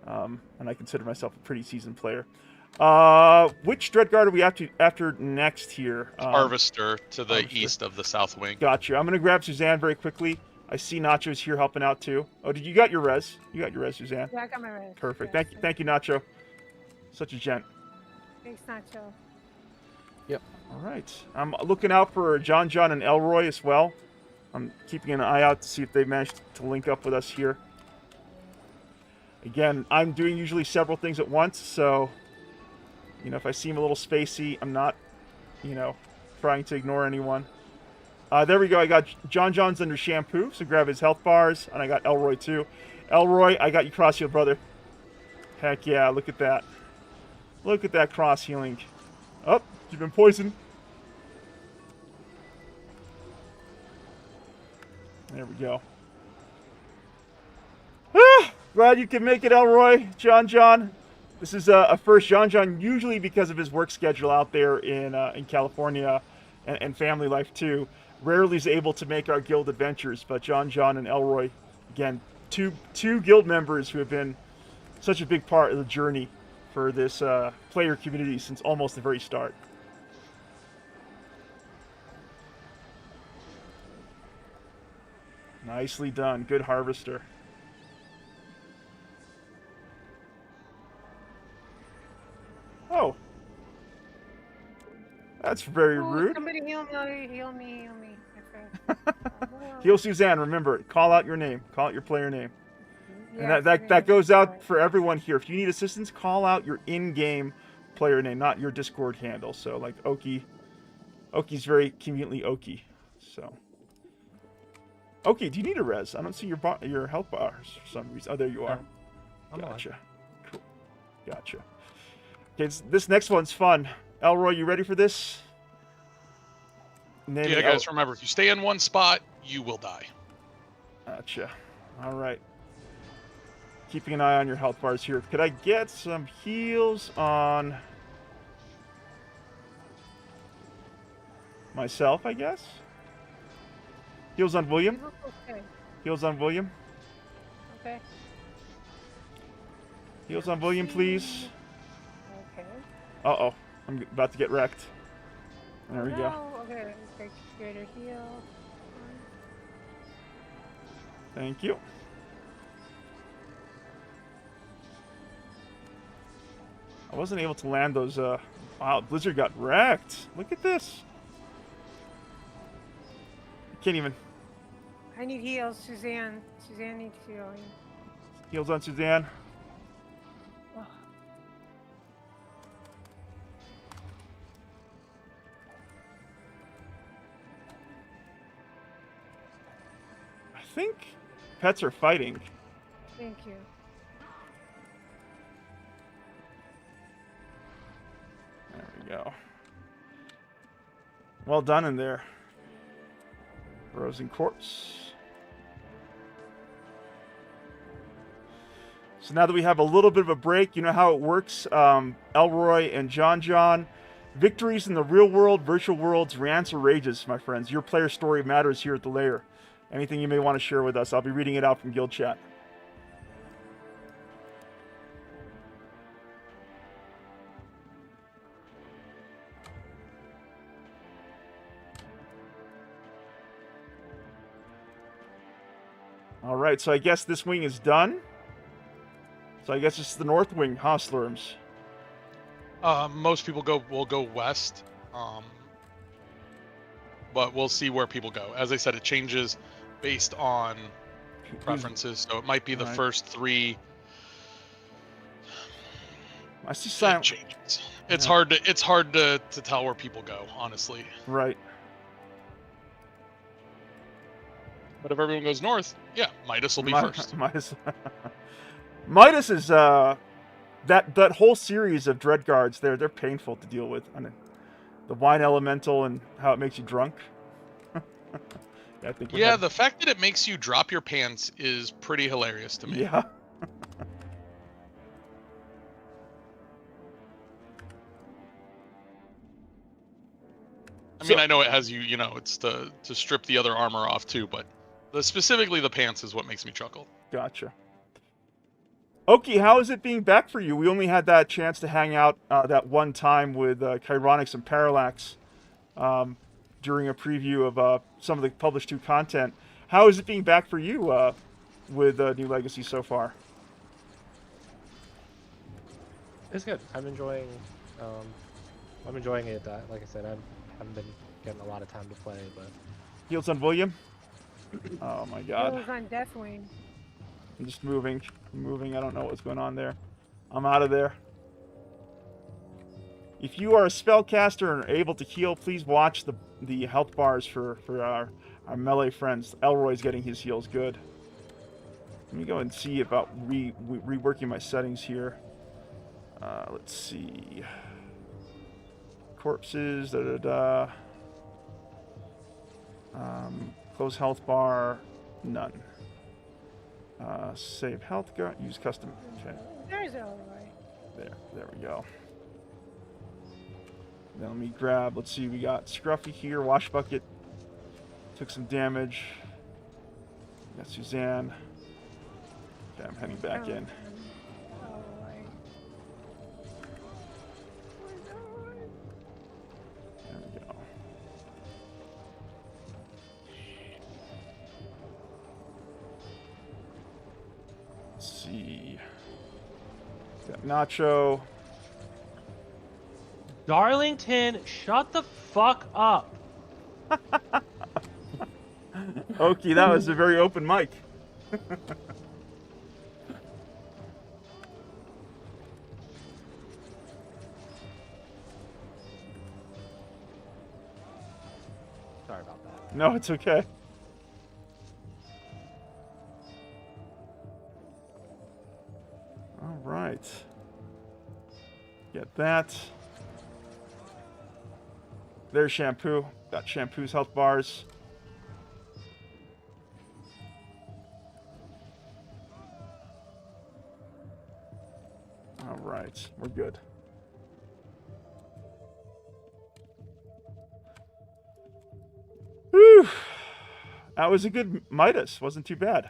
and I consider myself a pretty seasoned player. Which Dreadguard are we after next here? Harvester to the east of the south wing. Gotcha. I'm gonna grab Suzanne very quickly. I see Nacho's here helping out too. Oh, you got your res? You got your res, Suzanne? Yeah, I got my res. Perfect. Yes, Thank you, Nacho. Such a gent. Thanks, Nacho. Yep. All right. I'm looking out for John and Elroy as well. I'm keeping an eye out to see if they managed to link up with us here. Again, I'm doing usually several things at once, so if I seem a little spacey, I'm not, trying to ignore anyone. There we go. I got John's under shampoo, so grab his health bars, and I got Elroy too. Elroy, I got you cross healed, brother. Heck yeah, look at that. Look at that cross healing. Oh, you've been poisoned. There we go. Glad you can make it, Elroy. John. This is a first. John, usually because of his work schedule out there in California and family life too, rarely is able to make our guild adventures. But John and Elroy, again, two guild members who have been such a big part of the journey for this player community since almost the very start. Nicely done. Good harvester. Oh. That's very rude. Somebody heal me. Okay. Heal Suzanne, remember, call out your name. Call out your player name. Yes, And that goes out for everyone here. If you need assistance, call out your in-game player name, not your Discord handle. So, like Oki. Oki's very conveniently Oki. So. Oki, do you need a res? I don't see your health bars for some reason. Oh, there you are. Gotcha. Cool. Gotcha. Okay, this next one's fun. Elroy, you ready for this? Yeah, guys, remember, if you stay in one spot, you will die. Gotcha. All right. Keeping an eye on your health bars here. Could I get some heals on myself, I guess? Heals on William? Okay. Heals on William? Okay. Heals on William, please. Okay. Uh-oh. I'm about to get wrecked. There we go. Okay. Greater heal. Thank you. I wasn't able to land those, wow, Blizzard got wrecked. Look at this. I can't even. I need heals, Suzanne. Suzanne needs healing. Heals on Suzanne. Oh. I think pets are fighting. Thank you. There we go. Well done in there. Frozen Corpse. So now that we have a little bit of a break, you know how it works. Elroy and John. Victories in the real world, virtual worlds, rants or rages, my friends. Your player story matters here at the Lair. Anything you may want to share with us, I'll be reading it out from Guild Chat. All right, so I guess this wing is done. So I guess it's the north wing, huh, Slurms? Most people will go west, but we'll see where people go. As I said, it changes based on preferences, so it might be the first 3. I see silent changes. It's hard to tell where people go, honestly. Right. But if everyone goes north, yeah, Midas will be first. Midas is that whole series of dread guards. They're painful to deal with. I mean, the wine elemental and how it makes you drunk. Yeah, the fact that it makes you drop your pants is pretty hilarious to me. Yeah. I mean, I know it has you, it's to strip the other armor off too, but specifically the pants is what makes me chuckle. Gotcha. Oki, how is it being back for you? We only had that chance to hang out that one time with Chironics and Parallax during a preview of some of the published 2 content. How is it being back for you with New Legacy so far? It's good. I'm enjoying it. Like I said, I haven't been getting a lot of time to play, but... Heals on William? Oh my god. Heals on Deathwing. I'm just moving. I don't know what's going on there. I'm out of there. If you are a spellcaster and are able to heal, please watch the health bars for our melee friends. Elroy's getting his heals good. Let me go and see about reworking my settings here. Let's see. Corpses, close health bar, none. Save health, use custom. Okay. There's Elroy. There we go. Then let me grab, let's see, we got Scruffy here, Wash Bucket. Took some damage. We got Suzanne. Okay, I'm heading back in. There we go. Let's see. Got Nacho. Darlington, shut the fuck up. Okie, that was a very open mic. Sorry about that. No, it's okay. All right. Get that. There's Shampoo. Got Shampoo's health bars. All right, we're good. Whew. That was a good Midas. Wasn't too bad.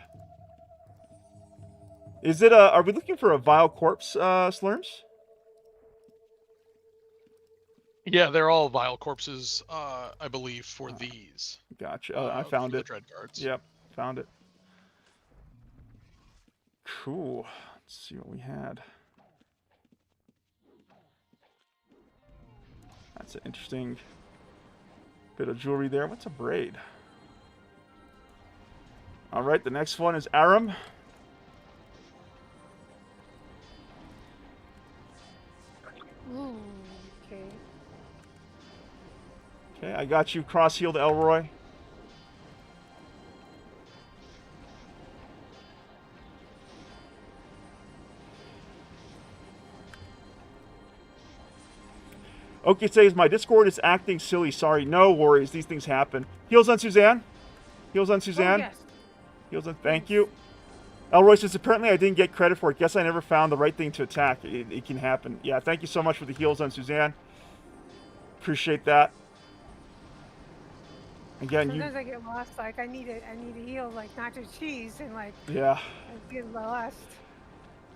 Is it are we looking for a vile corpse, Slurms? Yeah, they're all vile corpses, I believe, for these. Gotcha. I found it. The Dread Guards. Yep, found it. Cool. Let's see what we had. That's an interesting bit of jewelry there. What's a braid? All right, the next one is Aram. Ooh, okay. Okay, I got you cross-healed, Elroy. Okay, says my Discord is acting silly. Sorry, no worries. These things happen. Heals on Suzanne. Heals on Suzanne. Oh, yes. Heals on. Thank you. Elroy says, apparently I didn't get credit for it. Guess I never found the right thing to attack. It can happen. Yeah, thank you so much for the heals on Suzanne. Appreciate that. Again, sometimes I get lost. Like I need a heal, like nacho cheese, and like yeah, I get lost.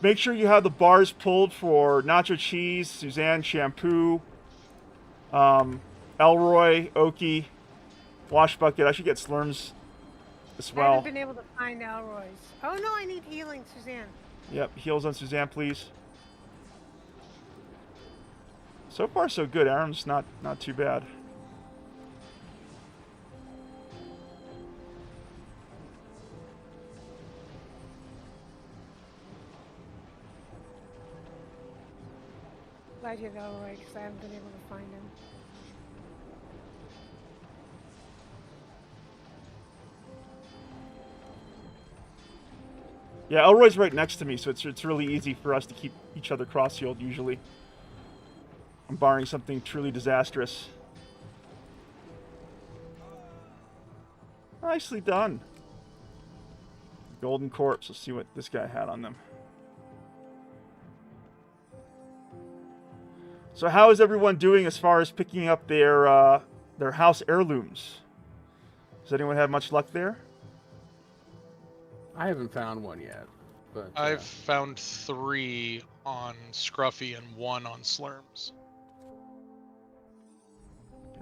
Make sure you have the bars pulled for nacho cheese, Suzanne, shampoo, Elroy, Oki, wash bucket. I should get Slurms as well. I haven't been able to find Elroy's. Oh no, I need healing, Suzanne. Yep, heals on Suzanne, please. So far, so good. Aram's not too bad. Glad you have Elroy, because I haven't been able to find him. Yeah, Elroy's right next to me, so it's really easy for us to keep each other cross-healed, usually. I'm barring something truly disastrous. Nicely done. Golden Corpse. Let's see what this guy had on them. So how is everyone doing as far as picking up their house heirlooms? Does anyone have much luck there? I haven't found one yet, but I've found 3 on Scruffy and 1 on Slurms.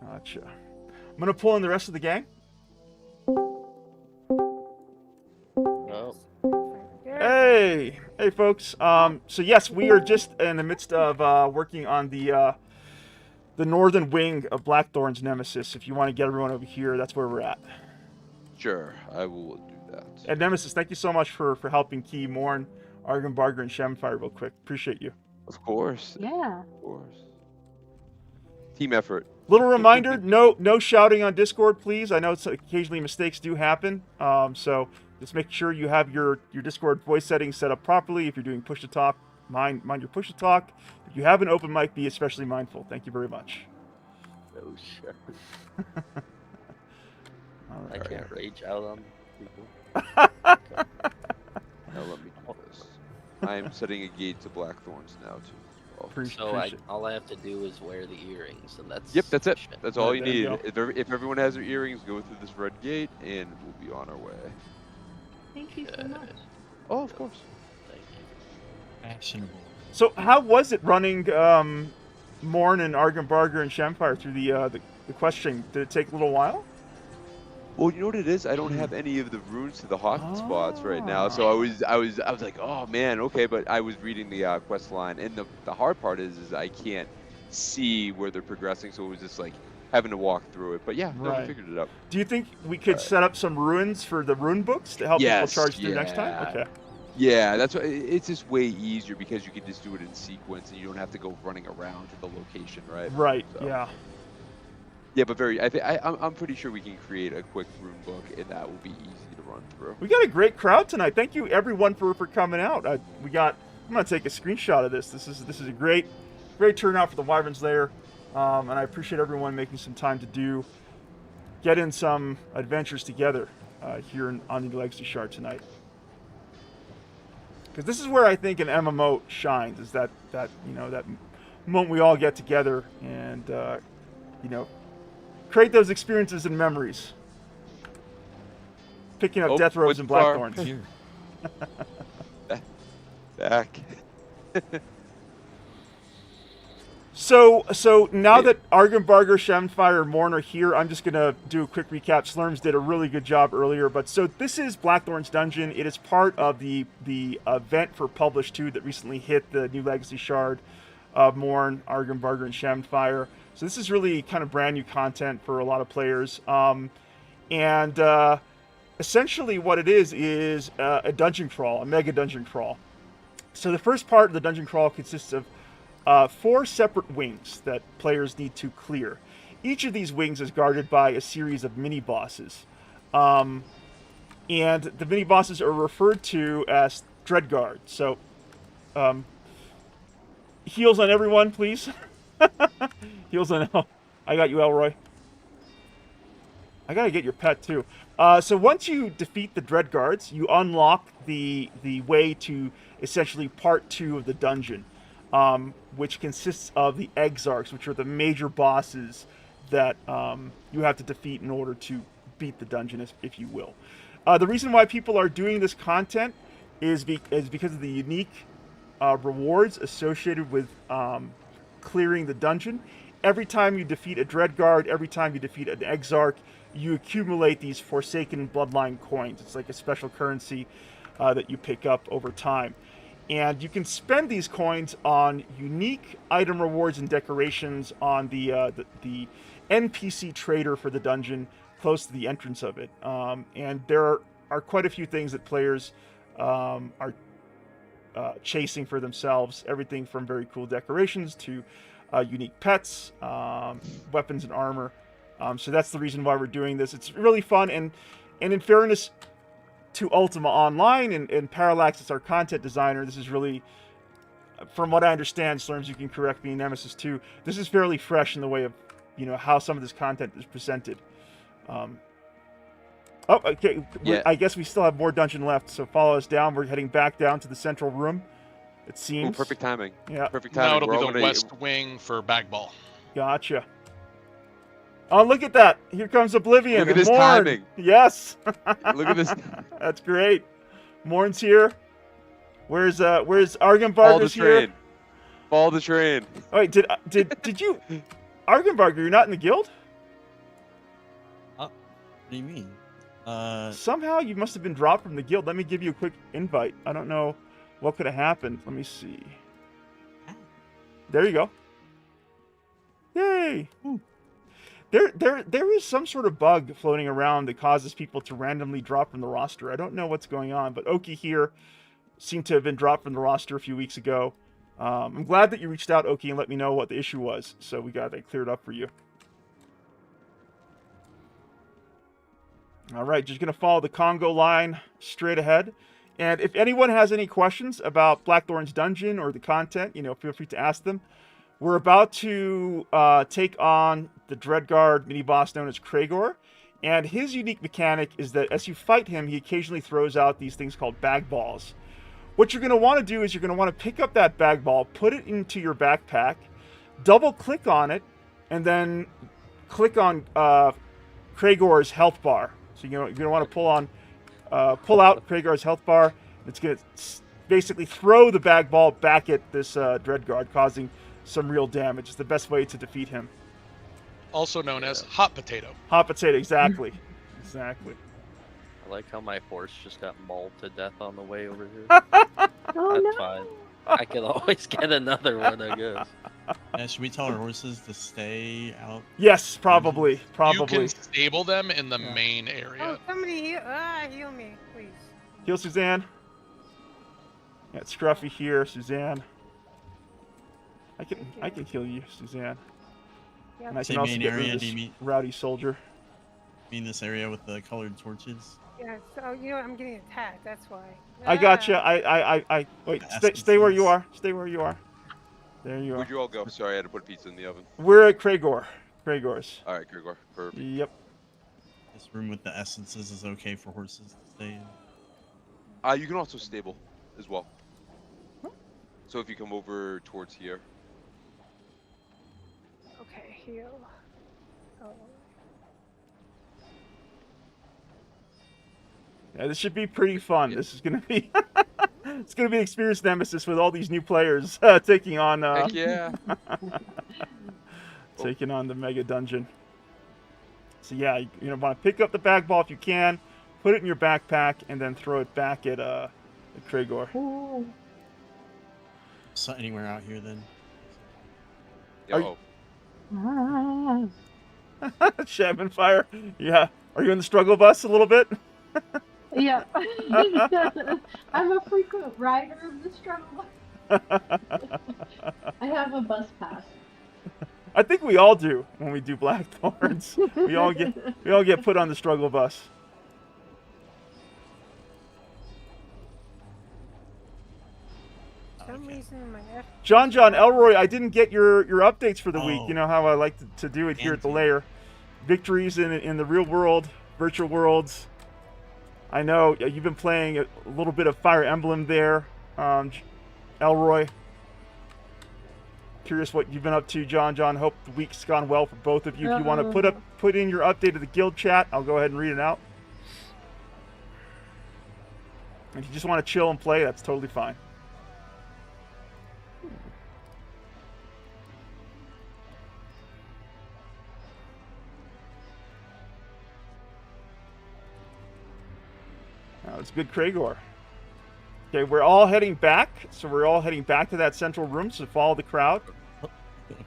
Gotcha. I'm gonna pull in the rest of the gang. Oh. Hey, folks. So yes, we are just in the midst of working on the northern wing of Blackthorn's Nemesis. If you want to get everyone over here, that's where we're at. Sure, I will do that. And Nemesis, thank you so much for helping Key, Morn, Argon Barger, and Shemfire real quick. Appreciate you. Of course. Yeah. Of course. Team effort. Little reminder, no shouting on Discord, please. I know occasionally mistakes do happen, so just make sure you have your Discord voice settings set up properly. If you're doing push-to-talk, mind your push-to-talk. If you have an open mic, be especially mindful. Thank you very much. Oh, sure. Right. I can't rage out on people. Now let me do this. I am setting a gate to Blackthorns now, too. So all I have to do is wear the earrings, and that's... Yep, that's it. shit. That's all you There you need. If everyone has their earrings, go through this red gate, and we'll be on our way. Thank you so much. Oh, of course. Thank you. Fashionable. So how was it running Morn and Argon Barger and Shemfire through the quest chain? Did it take a little while? Well, you know what it is? I don't have any of the runes to the hot spots right now, so I was like, oh man, okay. But I was reading the quest line, and the hard part is I can't see where they're progressing, so it was just like having to walk through it. But yeah, no, we figured it out. Do you think we could set up some runes for the rune books to help people charge through next time? Okay. Yeah, that's what, it's just way easier because you can just do it in sequence, and you don't have to go running around to the location, right? Right. So. Yeah. Yeah, but I'm pretty sure we can create a quick rune book, and that will be easy to run through. We got a great crowd tonight. Thank you everyone for coming out. I'm gonna take a screenshot of this. This is a great turnout for the Wyvern's Lair, and I appreciate everyone making some time to get in some adventures together here on the Legacy Shard tonight. Because this is where I think an MMO shines, is that moment we all get together and create those experiences and memories. Picking up death robes and blackthorns. Back. So now that Argon Barger, Shemfire, and Morn are here, I'm just gonna do a quick recap. Slurms did a really good job earlier, but so this is Blackthorn's Dungeon. It is part of the event for Publish 2 that recently hit the new Legacy Shard of Morn, Argon Barger, and Shemfire. So this is really kind of brand new content for a lot of players. Essentially what it is a dungeon crawl, a mega dungeon crawl. So the first part of the dungeon crawl consists of 4 separate wings that players need to clear. Each of these wings is guarded by a series of mini-bosses. And the mini-bosses are referred to as Dreadguard. So, heals on everyone, please. Heals on... Oh, I got you, Elroy. I gotta get your pet too. So once you defeat the Dread Guards, you unlock the way to essentially part 2 of the dungeon, which consists of the Exarchs, which are the major bosses that you have to defeat in order to beat the dungeon, if you will. The reason why people are doing this content is because of the unique rewards associated with clearing the dungeon. Every time you defeat a Dread Guard, every time you defeat an Exarch, you accumulate these Forsaken Bloodline coins. It's like a special currency that you pick up over time. And you can spend these coins on unique item rewards and decorations on the NPC trader for the dungeon close to the entrance of it. And there are quite a few things that players are chasing for themselves. Everything from very cool decorations to unique pets, weapons and armor. So that's the reason why we're doing this. It's really fun, and in fairness to Ultima Online and Parallax, it's our content designer. This is really, from what I understand, Slurms, you can correct me, Nemesis too. This is fairly fresh in the way of, how some of this content is presented. Oh, okay. Yeah. I guess we still have more dungeon left, so follow us down. We're heading back down to the central room. It seems. Ooh, perfect timing. Yeah. Perfect timing. Now it'll We're be all the gonna- west wing for Bagball. Gotcha. Oh, look at that! Here comes Oblivion. Look at and this Morn. timing. Yes. Look at this. That's great. Morn's here. Where's Follow Argenbarger's the here? train. Follow the train. Oh, wait, did you Argenbarger? You're not in the guild? What do you mean? Somehow you must have been dropped from the guild. Let me give you a quick invite. I don't know what could have happened. Let me see. There you go. Yay! There is some sort of bug floating around that causes people to randomly drop from the roster. I don't know what's going on, but Oki here seemed to have been dropped from the roster a few weeks ago. I'm glad that you reached out, Oki, and let me know what the issue was, so we got that cleared up for you. All right, just going to follow the Congo line straight ahead. And if anyone has any questions about Blackthorn's dungeon or the content, feel free to ask them. We're about to take on the Dreadguard mini-boss known as Kragor. And his unique mechanic is that as you fight him, he occasionally throws out these things called bag balls. What you're going to want to do is you're going to want to pick up that bag ball, put it into your backpack, double-click on it, and then click on Kragor's health bar. So you're going to want to pull out Kragor's health bar. It's going to basically throw the bag ball back at this Dreadguard, causing some real damage. It's the best way to defeat him. Also known as hot potato. Hot potato, exactly. Exactly. I like how my horse just got mauled to death on the way over here. Oh, That's no. fine. I can always get another one, I guess. Yeah, should we tell our horses to stay out? Yes, probably. You Probably. can stable them in the main Oh, area. somebody heal me, please. Heal Suzanne. Yeah, it's Scruffy here, Suzanne. I can heal you, Suzanne. Yep. And I Say can also main get rid area, of do you this mean? rowdy soldier. Mean this area with the colored torches? Yeah, so you know I'm getting attacked, that's why. I gotcha. I wait. Stay where you are. Stay where you are. There you are. Where'd you all go? Sorry, I had to put pizza in the oven. We're at Kragor. Kragor's. All right, Gregor. Perfect. Yep. This room with the essences is okay for horses to stay in. You can also stable as well. So if you come over towards here. Okay, heal. Oh. Yeah, this should be pretty fun. This is gonna be. It's gonna be an experience Nemesis with all these new players taking on. Heck yeah. Taking on the mega dungeon. So yeah, you want to pick up the bag ball if you can, put it in your backpack, and then throw it back at Kragor. So anywhere out here then? Yo. Shaman Fire. Yeah. Are you in the struggle bus a little bit? Yeah. I'm a frequent rider of the struggle. I have a bus pass. I think we all do when we do Blackthorns. we all get put on the struggle bus. For some reason my F. John Elroy, I didn't get your updates for the week. Oh. You know how I like to do it here at the lair. victories in the real world, virtual worlds. I know you've been playing a little bit of Fire Emblem there, Elroy. Curious what you've been up to, John. Hope the week's gone well for both of you. If you want to put in your update to the guild chat, I'll go ahead and read it out. And if you just want to chill and play, that's totally fine. That was good, Kragor. Okay, we're all heading back. So we're all heading back to that central room, so follow the crowd.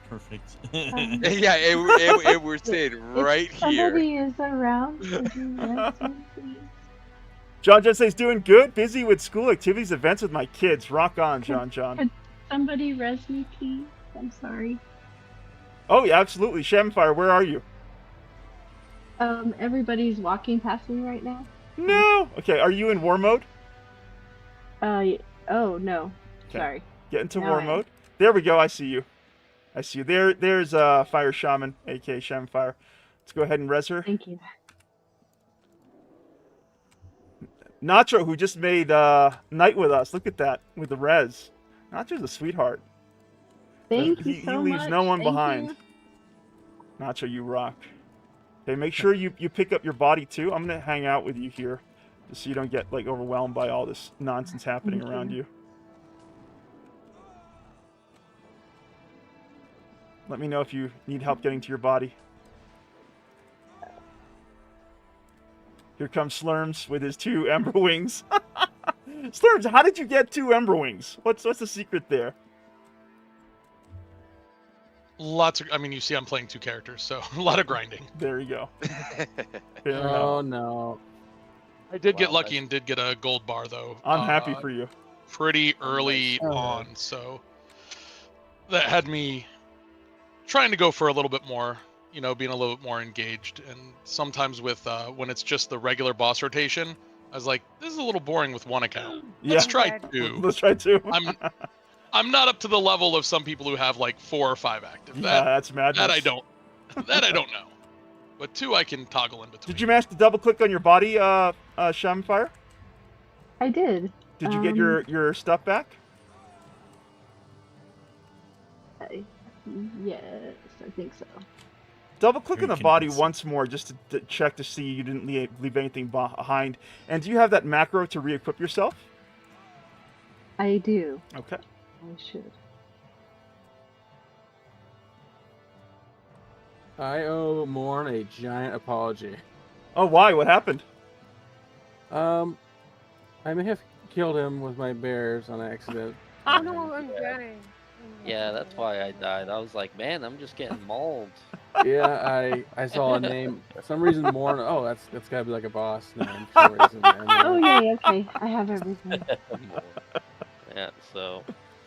Perfect. Yeah, and we're staying right here. Somebody is around. Could you let me, please? John says, doing good. Busy with school activities, events with my kids. Rock on, John. Could somebody res me, please? I'm sorry. Oh, yeah, absolutely. Shamfire, where are you? Everybody's walking past me right now. No. Okay, are you in war mode? Oh, no. Okay. Sorry. Get into Now war mode. There we go. I see you. There's Fire Shaman, aka Shamfire. Let's go ahead and res her. Thank you. Nacho, who just made night with us. Look at that, with the res. Nacho's a sweetheart. Thank you He so leaves much. no one Thank behind. you. Nacho, you rock. Okay, make sure you pick up your body too. I'm gonna hang out with you here, just so you don't get like overwhelmed by all this nonsense happening Thank around you. you. Let me know if you need help getting to your body. Here comes Slurms with his 2 Ember Wings. Slurms, how did you get 2 Ember Wings? What's the secret there? Lots of, I mean, you see I'm playing 2 characters, so a lot of grinding. There you go. Oh no. I did get lucky and did get a gold bar, though. I'm happy for you. Pretty early on, so that had me trying to go for a little bit more, you know, being a little bit more engaged. And sometimes with when it's just the regular boss rotation, I was like, this is a little boring with 1 account. Let's try 2. Let's try 2. I'm not up to the level of some people who have like 4 or 5 active. Yeah, that's madness. That I don't know. But 2 I can toggle in between. Did you manage to double click on your body, Shamfire? I did. Did you get your stuff back? Yes, I think so. Double click on the body once more just to check to see you didn't leave anything behind. And do you have that macro to re-equip yourself? I do. Okay. I should. I owe Morn a giant apology. Oh, why? What happened? I may have killed him with my bears on accident. Oh no, I'm dying. Yeah, that's why I died. I was like, man, I'm just getting mauled. Yeah, I saw a name. For some reason, Morn. Oh, that's gotta be like a boss name for some reason. Oh yeah, okay. I have everything. Yeah, so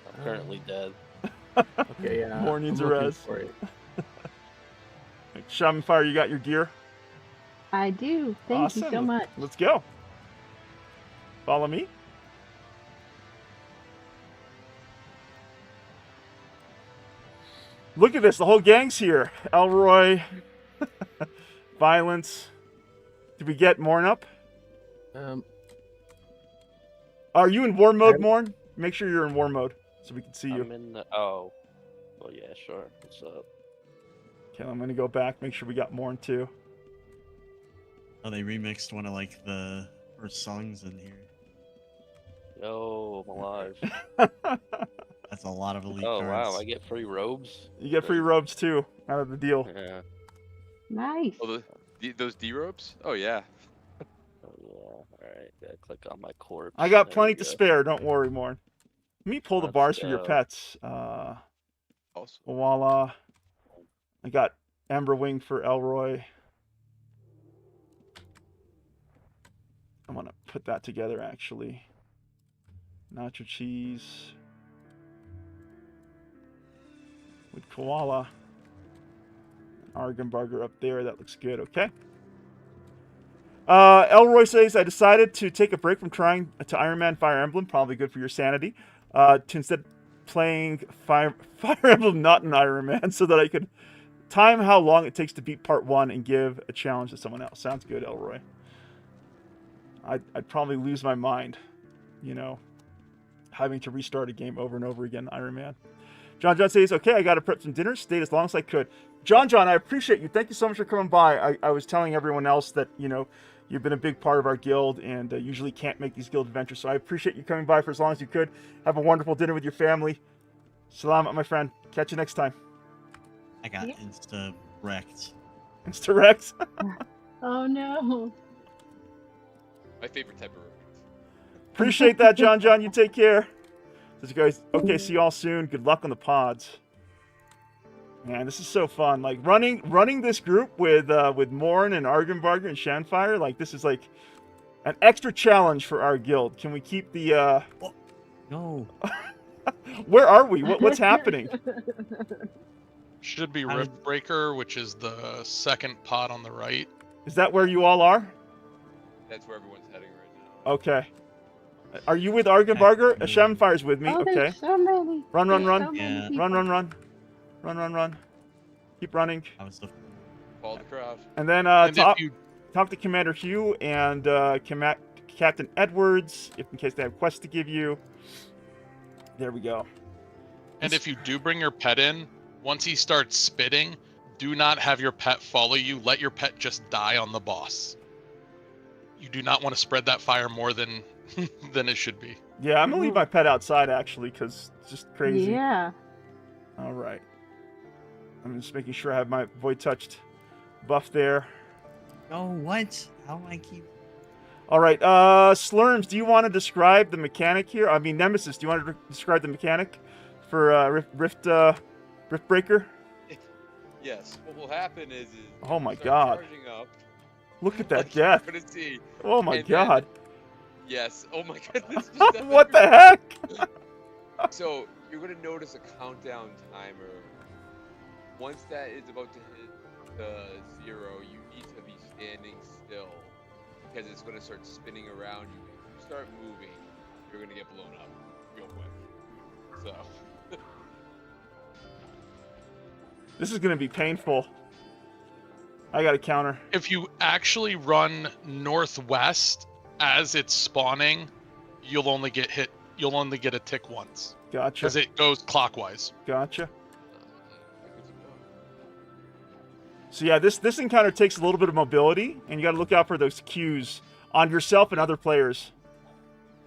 I'm currently dead. Okay, yeah. More needs a I'm looking res. for it. Shamfire, you got your gear? I do. Thank you so much. Let's go. Follow me. Look at this. The whole gang's here. Elroy. Violence. Did we get Morn up? Are you in war mode, Morn? Make sure you're in war mode so we can see you. I'm in the... Oh. Well, yeah, sure. What's up? Okay, I'm going to go back. Make sure we got Morn, too. Oh, they remixed one of, like, the first songs in here. Yo, I'm alive. That's a lot of elite Oh, cards. wow. I get free robes? You get free robes, too, out of the deal. Yeah. Nice. Oh, those D robes? Oh, yeah. Oh, yeah. Alright, gotta click on my corpse. I got There plenty we to go. spare. Don't worry, Morn. Let me pull the Let's bars for your go. pets. Voila. I got Ember Wing for Elroy. I'm going to put that together, actually. Nacho cheese. With koala. Argon burger up there. That looks good. Okay. Elroy says, I decided to take a break from trying to Iron Man Fire Emblem. Probably good for your sanity. To instead playing Fire Emblem not in Iron Man so that I could time how long it takes to beat part 1 and give a challenge to someone else. Sounds good, Elroy. I'd probably lose my mind, you know, having to restart a game over and over again, Iron Man. John says, okay, I got to prep some dinner, stayed as long as I could. John, I appreciate you. Thank you so much for coming by. I was telling everyone else that, you know, you've been a big part of our guild and usually can't make these guild adventures. So I appreciate you coming by for as long as you could. Have a wonderful dinner with your family. Salamat, my friend. Catch you next time. I got insta-wrecked. Insta-wrecked? Oh, no. My favorite type of wrecked. Appreciate that, John. You take care. You guys, okay, see y'all soon. Good luck on the pods. Man, this is so fun. Like running this group with Morn and Argenbarger and Shanfire. Like this is like an extra challenge for our guild. Can we keep the? No. Where are we? What's happening? Should be Rift Breaker, which is the second pod on the right. Is that where you all are? That's where everyone's heading right now. Okay. Are you with Argenbarger? Shanfire's with me. Oh, Okay. there's so many. Run. There's so many people. Run. Keep running. Follow the crowd. And then talk to Commander Hugh and Captain Edwards, in case they have quests to give you. There we go. And if you do bring your pet in, once he starts spitting, do not have your pet follow you. Let your pet just die on the boss. You do not want to spread that fire more than it should be. Yeah, I'm gonna leave my pet outside actually, because it's just crazy. Yeah. All right. I'm just making sure I have my void touched buff there. Oh, what? How do I keep? All right, Slurms, do you want to describe the mechanic here? I mean, Nemesis, do you want to describe the mechanic for Rift Breaker? Yes. What will happen is oh my god! Charging up, look at that like death! you're gonna see. Oh my And god! Yes. Oh my goodness. What the heck? So you're gonna notice a countdown timer. Once that is about to hit the 0, you need to be standing still because it's gonna start spinning around you. If you start moving, you're gonna get blown up real quick. So. This is gonna be painful. I got a counter. If you actually run northwest as it's spawning, you'll only get hit. You'll only get a tick once. Gotcha. Because it goes clockwise. Gotcha. So yeah, this encounter takes a little bit of mobility, and you got to look out for those cues on yourself and other players.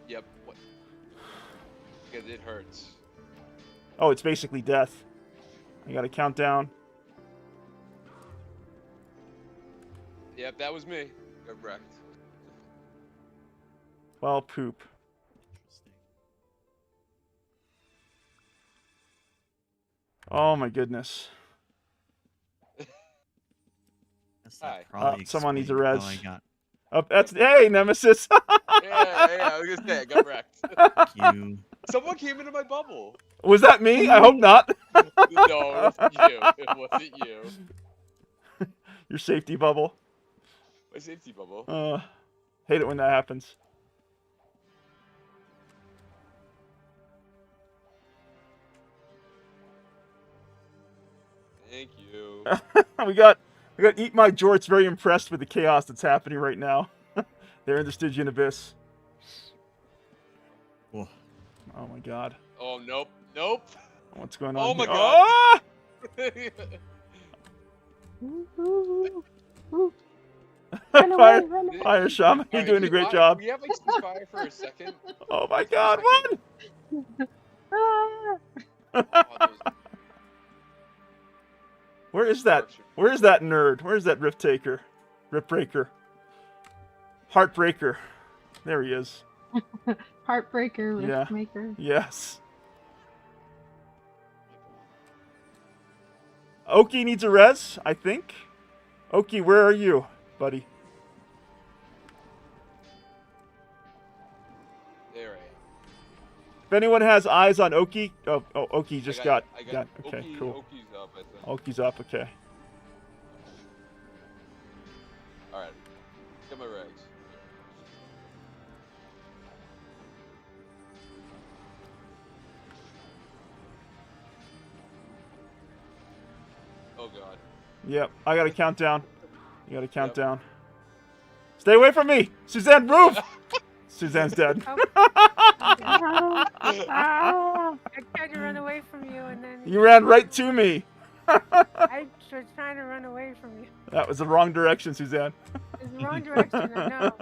Yep. Because it hurts. Oh, it's basically death. I got to count down. Yep, that was me. Got wrecked. Well, poop. Oh my goodness. Someone needs a res. Oh, that's hey Nemesis. yeah, I was gonna say I got wrecked. You. Someone came into my bubble. Was that me? I hope not. No, it wasn't you. It wasn't you. Your safety bubble. My safety bubble. Hate it when that happens. Thank you. we got Eat My Jorts very impressed with the chaos that's happening right now. They're in the Stygian Abyss. Oh. Oh my god. Oh nope. What's going on? Oh my here? god. Oh! Fire Shaman, you're doing a great job. We have like ceasefire for a second. Oh my god, run! Where is that? Where is that nerd? Where is that Rift Taker? Rift Breaker. Heartbreaker. There he is. Heartbreaker, Rift Maker. Yes. Oki needs a res, I think. Oki, where are you, buddy? There I am. If anyone has eyes on Oki, Oki just got. Okay, Oki, cool. Oki's up, I think. Oki's up, okay. Alright. Get my regs. Oh god. Yep, I got a countdown. You got a countdown. Stay away from me! Suzanne, move! Suzanne's dead. I tried to run away from you, and then You ran right to me. I was trying to run away from you. That was the wrong direction, Suzanne. It's the wrong direction, I know.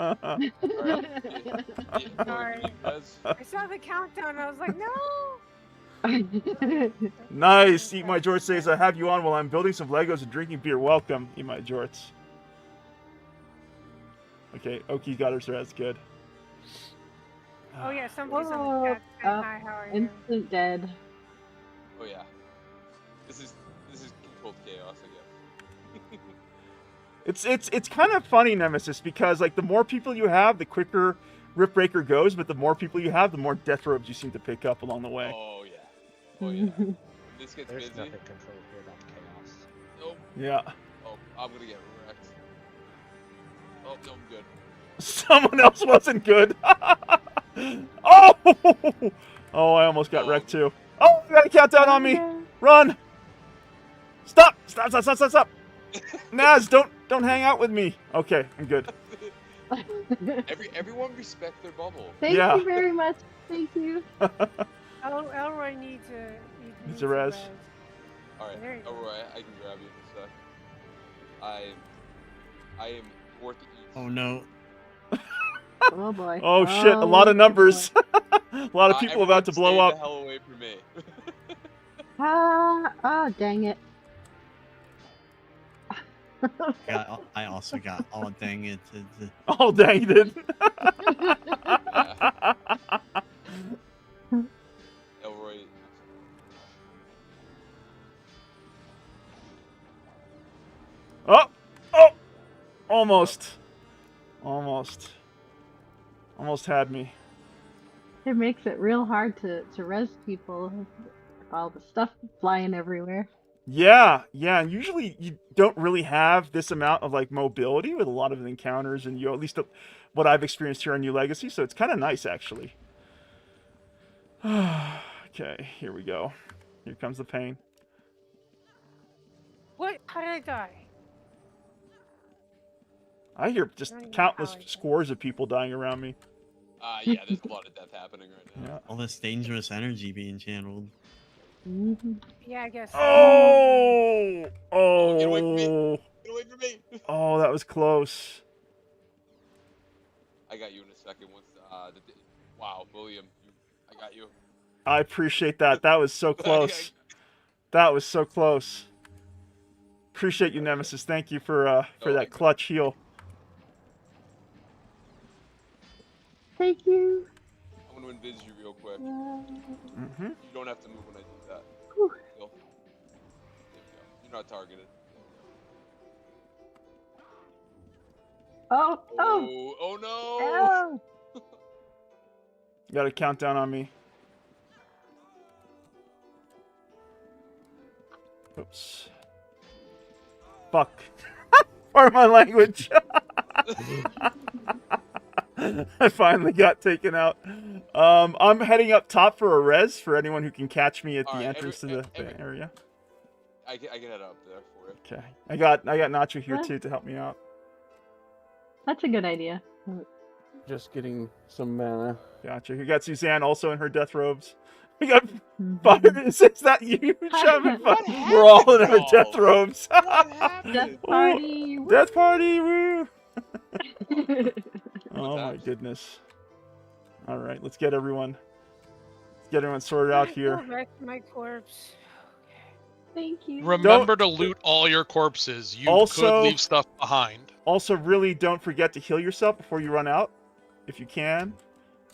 Alright. Sorry. I saw the countdown, I was like, no! Nice. Eat My Jorts says, I have you on while I'm building some Legos and drinking beer. Welcome, Eat My Jorts. Okay, Oki got her, so that's good. Oh yeah, somebody's on the chat. Hi, how are you? Instant dead. Oh yeah. This is controlled chaos, I guess. It's kind of funny, Nemesis, because like the more people you have, the quicker Rip Breaker goes, but the more people you have, the more death robes you seem to pick up along the way. Oh yeah. Oh yeah. This gets There's busy. nothing controlled here about chaos. Nope. Yeah. Oh, I'm gonna get wrecked. Oh, no, I'm good. Someone else wasn't good. Oh! Oh, I almost got wrecked too. Oh, you got a countdown on me. Run! Stop! Stop! Stop! Stop! Stop! Stop! Naz, don't hang out with me. Okay, I'm good. Everyone respect their bubble. Thank you very much. Thank you. Elroy needs a res. Alright, Elroy, I can grab you in a sec. I am worth it. Oh no. Oh boy. Oh shit, a lot of numbers. A lot of people about to blow up. Stay the hell away from me. Oh, dang it. I also got all dang it. Oh dang it. Elroy. Oh! Oh! Almost. Almost had me. It makes it real hard to res people with all the stuff flying everywhere. Yeah, and usually you don't really have this amount of like mobility with a lot of the encounters, and at least what I've experienced here on New Legacy, so it's kind of nice actually. Okay, here we go. Here comes the pain. What? How did I die? I hear just countless scores of people dying around me. Yeah, there's a lot of death happening right now. Yeah. All this dangerous energy being channeled. Yeah, I guess. Oh! Oh! Get away from me! Get away from me! Oh, that was close. I got you in a second. Once wow, William, I got you. I appreciate that. That was so close. That was so close. Appreciate you, Nemesis. Thank you for that clutch heal. Thank you. I'm gonna invis you real quick. Mm-hmm. You don't have to move when I do that. You're not targeted. Oh no! Oh. You got a countdown on me. Oops. Fuck. Pardon my language. I finally got taken out. I'm heading up top for a res for anyone who can catch me at the entrance to the area. I can head up there for you. Okay. I got Nacho here too to help me out. That's a good idea. Just getting some mana. Gotcha. You got Suzanne also in her death robes. We got fire. Is that you, Shaman? We're all in our death robes. Death party. Woo. Death party. Woo. Oh my goodness. All right, let's get everyone sorted out here. Go back to my corpse. Thank you. Remember to loot all your corpses. You could leave stuff behind. Also, really don't forget to heal yourself before you run out, if you can.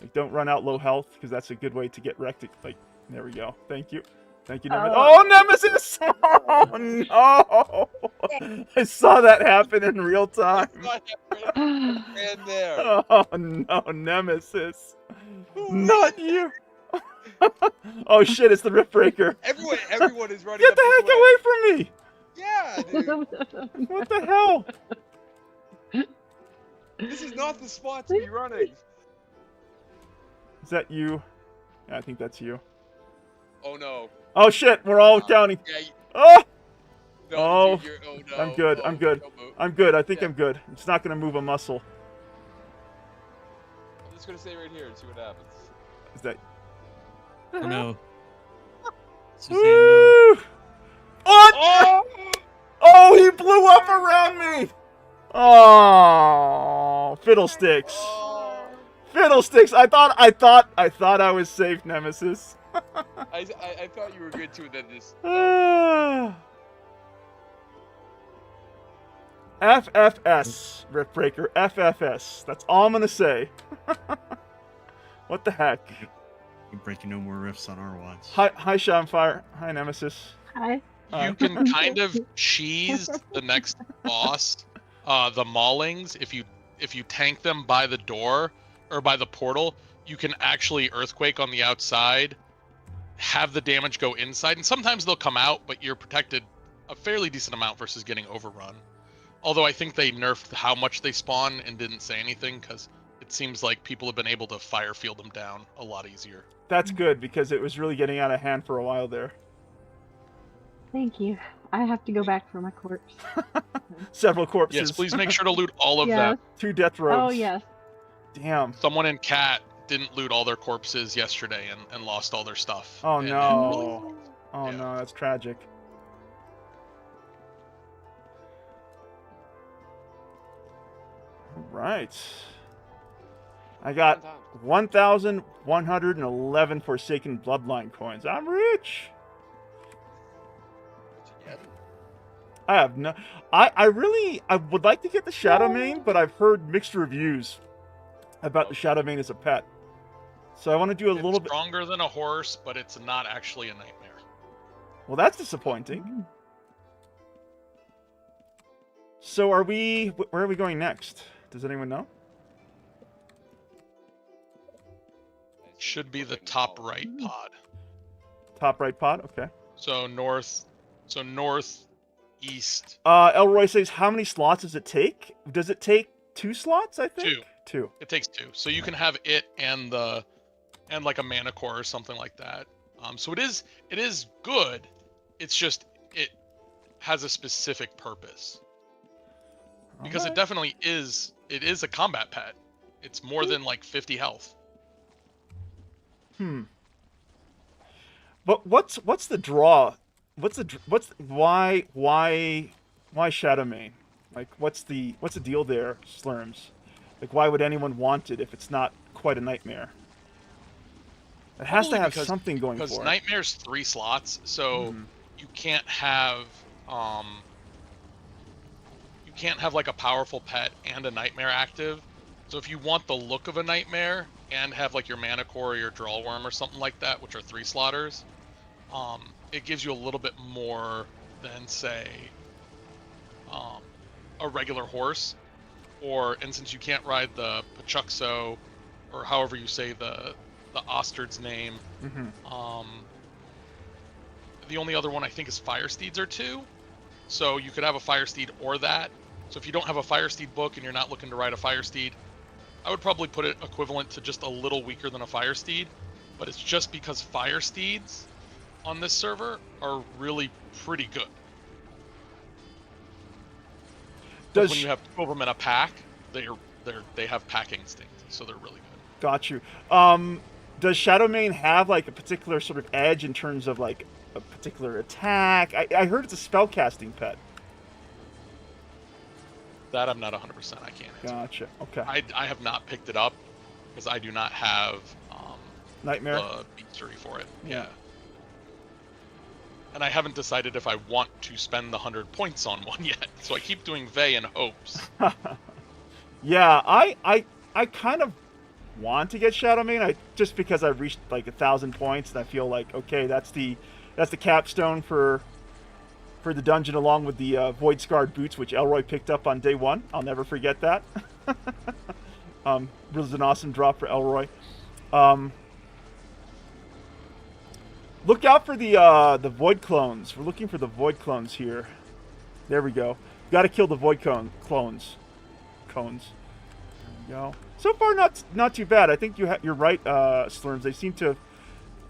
Like, don't run out low health, because that's a good way to get wrecked. Like, there we go. Thank you. Thank you, Nemesis. Oh, Nemesis! Oh, no! I saw that happen in real time. Ran there. Oh, no, Nemesis. Not you. Oh, shit, it's the Rift Breaker. Everyone is running. Get the heck away from me! Yeah, dude. What the hell? This is not the spot to be running. Is that you? Yeah, I think that's you. Oh no. Oh shit, we're all counting. Yeah, Oh! No, Oh, oh no. I'm good. Oh, I'm good. don't move. I'm good. I think Yeah. I'm good. It's not going to move a muscle. I'm just gonna stay right here and see what happens. Is that? Oh no. Suzanne, no. Woo! Oh! Oh, he blew up around me. Oh, fiddlesticks. Oh. Fiddlesticks. I thought I was safe, Nemesis. I thought you were good too, and then just. FFS, Riftbreaker. FFS. That's all I'm gonna say. What the heck? You're breaking no more rifts on our watch. Hi, Seanfire. Hi, Nemesis. Hi. You can kind of cheese the next boss, the Maulings. If you tank them by the door or by the portal, you can actually earthquake on the outside, have the damage go inside, and sometimes they'll come out, but you're protected a fairly decent amount versus getting overrun. Although I think they nerfed how much they spawn and didn't say anything because it seems like people have been able to fire field them down a lot easier. That's good because it was really getting out of hand for a while there. Thank you. I have to go back for my corpse. Several corpses. Yes, please make sure to loot all of Yes. them. 2 death rogues. Oh, yes. Damn. Someone in Cat didn't loot all their corpses yesterday and lost all their stuff. Oh, And it no. really- Oh Yeah. no, that's tragic. All right. I got 1,111 Forsaken Bloodline coins. I'm rich. I have no. I would like to get the Shadowmane, but I've heard mixed reviews about the Shadowmane as a pet. So I want to do a It's little bit. stronger than a horse, but it's not actually a nightmare. Well, that's disappointing. So where are we going next? Does anyone know? Should be the top right pod. Top right pod? Okay. So north, east. Elroy says, how many slots does it take? Does it take 2 slots, I think? 2. 2. It takes 2. So you can have it and like a mana core or something like that. So it is good. It's just it has a specific purpose. Because it definitely is a combat pet. It's more than like 50 health. But what's the draw? Why Shadowmane? Like what's the deal there, Slurms? Like why would anyone want it if it's not quite a nightmare? It has to have something going for it. Because Nightmare's 3 slots, so you can't have like a powerful pet and a Nightmare active. So if you want the look of a Nightmare and have like your Mana Core or your Drawworm or something like that, which are 3 slotters, it gives you a little bit more than say a regular horse. And since you can't ride the Pachuxo or however you say the Ostard's name, the only other one I think is Fire Steeds are 2. So you could have a Fire Steed or that. So if you don't have a Fire Steed book and you're not looking to ride a Fire Steed, I would probably put it equivalent to just a little weaker than a Fire Steed. But it's just because Fire Steeds on this server are really pretty good. When you have 2 of them in a pack, they have pack instinct, so they're really good. Got you. Does Shadowmane have like a particular sort of edge in terms of like a particular attack? I heard it's a spellcasting pet. That I'm not 100%. I can't answer. Gotcha. Okay. I have not picked it up because I do not have Nightmare the beastery for it. Yeah. And I haven't decided if I want to spend the 100 points on one yet. So I keep doing Vey in hopes. Yeah, I kind of want to get Shadowmane, just because I've reached like 1,000 points, and I feel like okay, that's the capstone for the dungeon, along with the Void Scarred boots, which Elroy picked up on day 1. I'll never forget that. Was an awesome drop for Elroy. Look out for the Void clones. We're looking for the Void clones here. There we go. Got to kill the Void clones. There we go. So far, not too bad. I think you're right, Slurms. They seem to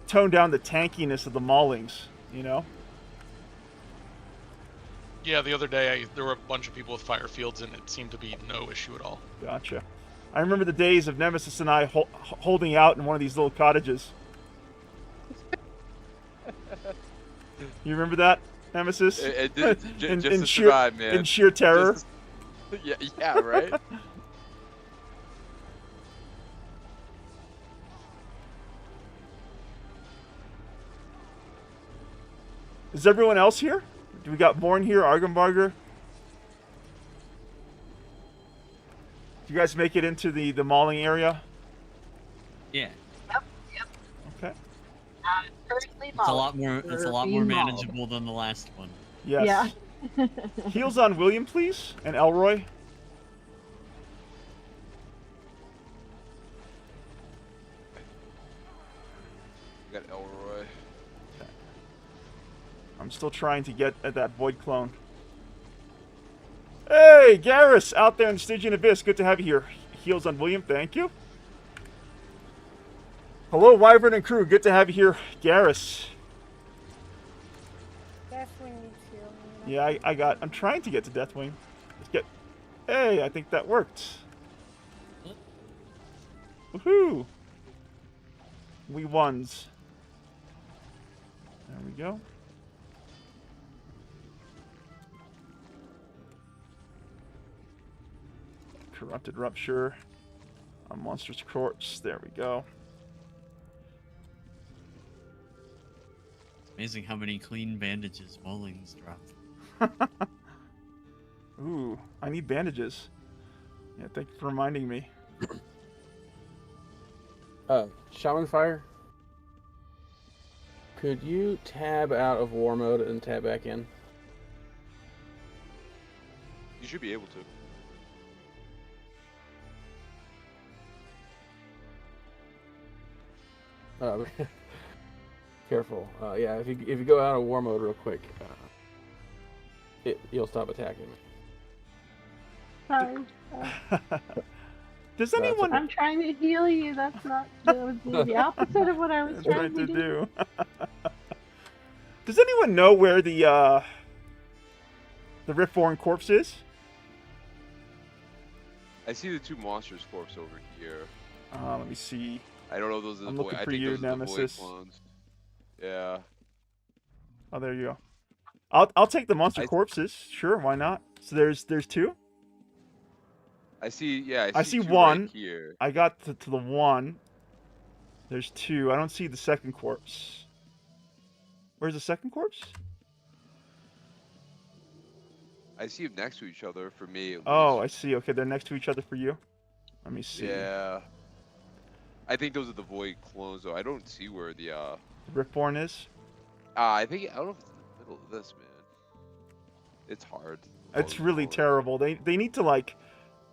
tone down the tankiness of the Maulings. You know. Yeah, the other day there were a bunch of people with fire fields, and it seemed to be no issue at all. Gotcha. I remember the days of Nemesis and I holding out in one of these little cottages. You remember that, Nemesis? Just in to sheer, survive, man. in sheer terror. Yeah, right? Is everyone else here? Do we got Morn here, Argenbarger? Do you guys make it into the mauling area? Yeah. Yep. Okay. Currently It's a lot more. It's a lot more manageable than the last one. Yes. Yeah. Heals on William, please, and Elroy. We got Elroy. Okay. I'm still trying to get at that Void clone. Hey, Garrus, out there in the Stygian Abyss. Good to have you here. Heals on William, thank you. Hello, Wyvern and crew. Good to have you here, Garrus. Definitely need to. Yeah, I'm trying to get to Deathwing. Let's get. Hey, I think that worked. Woohoo! We ones. There we go. Corrupted Rupture. A Monstrous Corpse. There we go. Amazing how many clean bandages Mullings dropped. Ooh, I need bandages. Yeah, thank you for reminding me. Shaman Fire. Could you tab out of war mode and tab back in? You should be able to. Careful. Yeah, if you go out of war mode real quick, you'll stop attacking me. Sorry. Does anyone? I'm trying to heal you. That's not the opposite of what I was trying to do. Does anyone know where the Riftborn corpse is? I see the two monsters corpse over here. Let me see. I don't know if those are the I'm Void. looking I for think you, those are the Void Nemesis. clones. Yeah. Oh, there you go. I'll take the monster corpses. Sure, why not? So there's two. I see. Yeah, I see two one. right here. I got to the one. There's two. I don't see the second corpse. Where's the second corpse? I see them next to each other for me. At Oh, least. I see. Okay, they're next to each other for you. Let me see. Yeah. I think those are the Void clones, though. I don't see where the Riftborn is. I don't know if it's in the middle of this, man. It's hard. It's really terrible. They need to like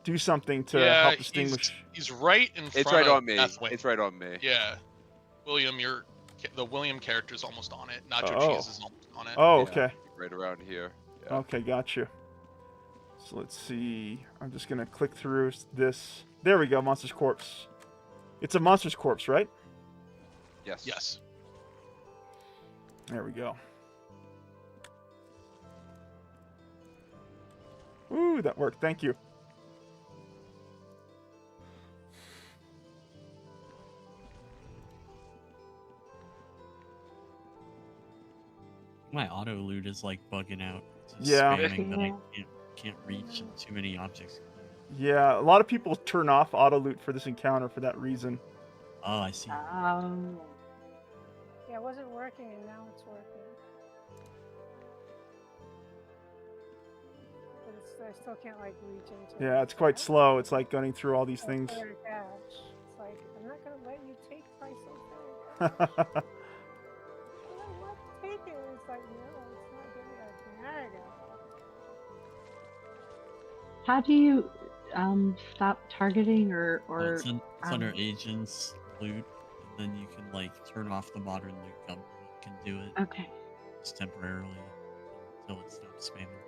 do something to help distinguish. He's right in front. It's right of on me. Deathwing. It's right on me. Yeah, William, the William character is almost on it. Nacho Cheese is almost on it. Oh, Yeah, okay. right around here. Yeah. Okay, gotcha. So let's see. I'm just gonna click through this. There we go. Monster's corpse. It's a monster's corpse, right? Yes. Yes. There we go. Ooh, that worked. Thank you. My auto loot is like bugging out. It's Yeah. spamming that I can't reach and too many objects. Yeah, a lot of people turn off auto loot for this encounter for that reason. Oh, I see. Yeah, it wasn't working and now it's working. But I still can't like reach into it. Yeah, it's quite slow. It's like going through all these things. It's like, I'm not gonna let you take my soul. Take it. It's like, no, it's not giving it. There you go. How do you stop targeting or It's under agents loot, and then you can like turn off the modern loot gun. You can do it. Okay. Just temporarily until it stops spamming.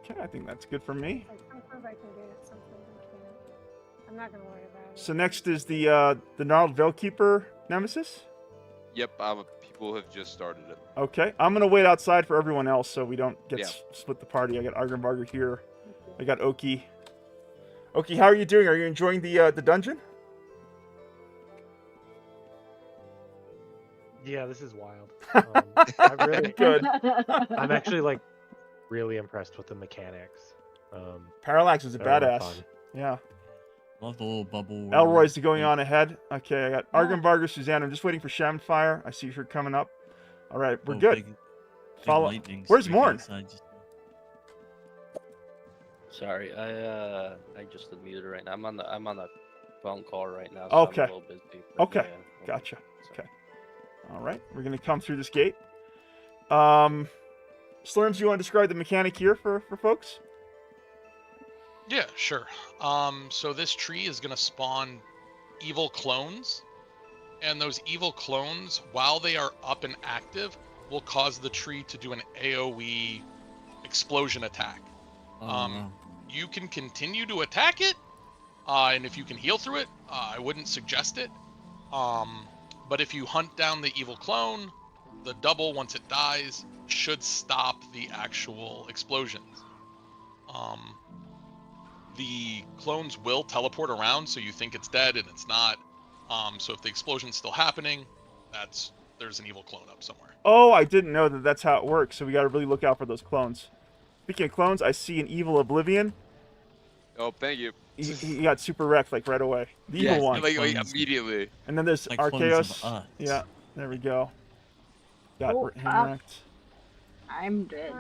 Okay, I think that's good for me. Like sometimes I can get it, sometimes I can't. I'm not gonna worry about it. So next is the Gnarled Veilkeeper Nemesis. Yep, I'm a people have just started it. Okay, I'm gonna wait outside for everyone else so we don't get Yeah. split the party. I got Argenbarger here. I got Oki. Oki, how are you doing? Are you enjoying the dungeon? Yeah, this is wild. I really, Good. I'm actually like really impressed with the mechanics. Parallax is a They're a lot of badass. fun. Yeah. Love the little bubble. Elroy's going on ahead. Okay, I got Argenbarger, Suzanne. I'm just waiting for Shamfire. I see her coming up. All right, we're good. Big Follow. lightning Where's strike Morn? outside just- Sorry, I just unmuted right now. I'm on a phone call right now. So Okay. I'm a little busy. But Okay, yeah, gotcha. sorry. Okay. All right, we're gonna come through this gate. Slurms, you want to describe the mechanic here for folks? Yeah, sure. So this tree is gonna spawn evil clones, and those evil clones, while they are up and active, will cause the tree to do an AoE explosion attack. no. You can continue to attack it, and if you can heal through it, I wouldn't suggest it. But if you hunt down the evil clone, the double, once it dies, should stop the actual explosions. The clones will teleport around, so you think it's dead and it's not. So if the explosion's still happening, there's an evil clone up somewhere. Oh, I didn't know that that's how it works. So we got to really look out for those clones. Speaking of clones, I see an evil Oblivion. Oh, thank you. He got super wrecked like right away. The evil one. Like Clones. immediately. And then there's Like clones of Arceus. us. Yeah, there we go. Got Oh, him wrecked. I'm dead.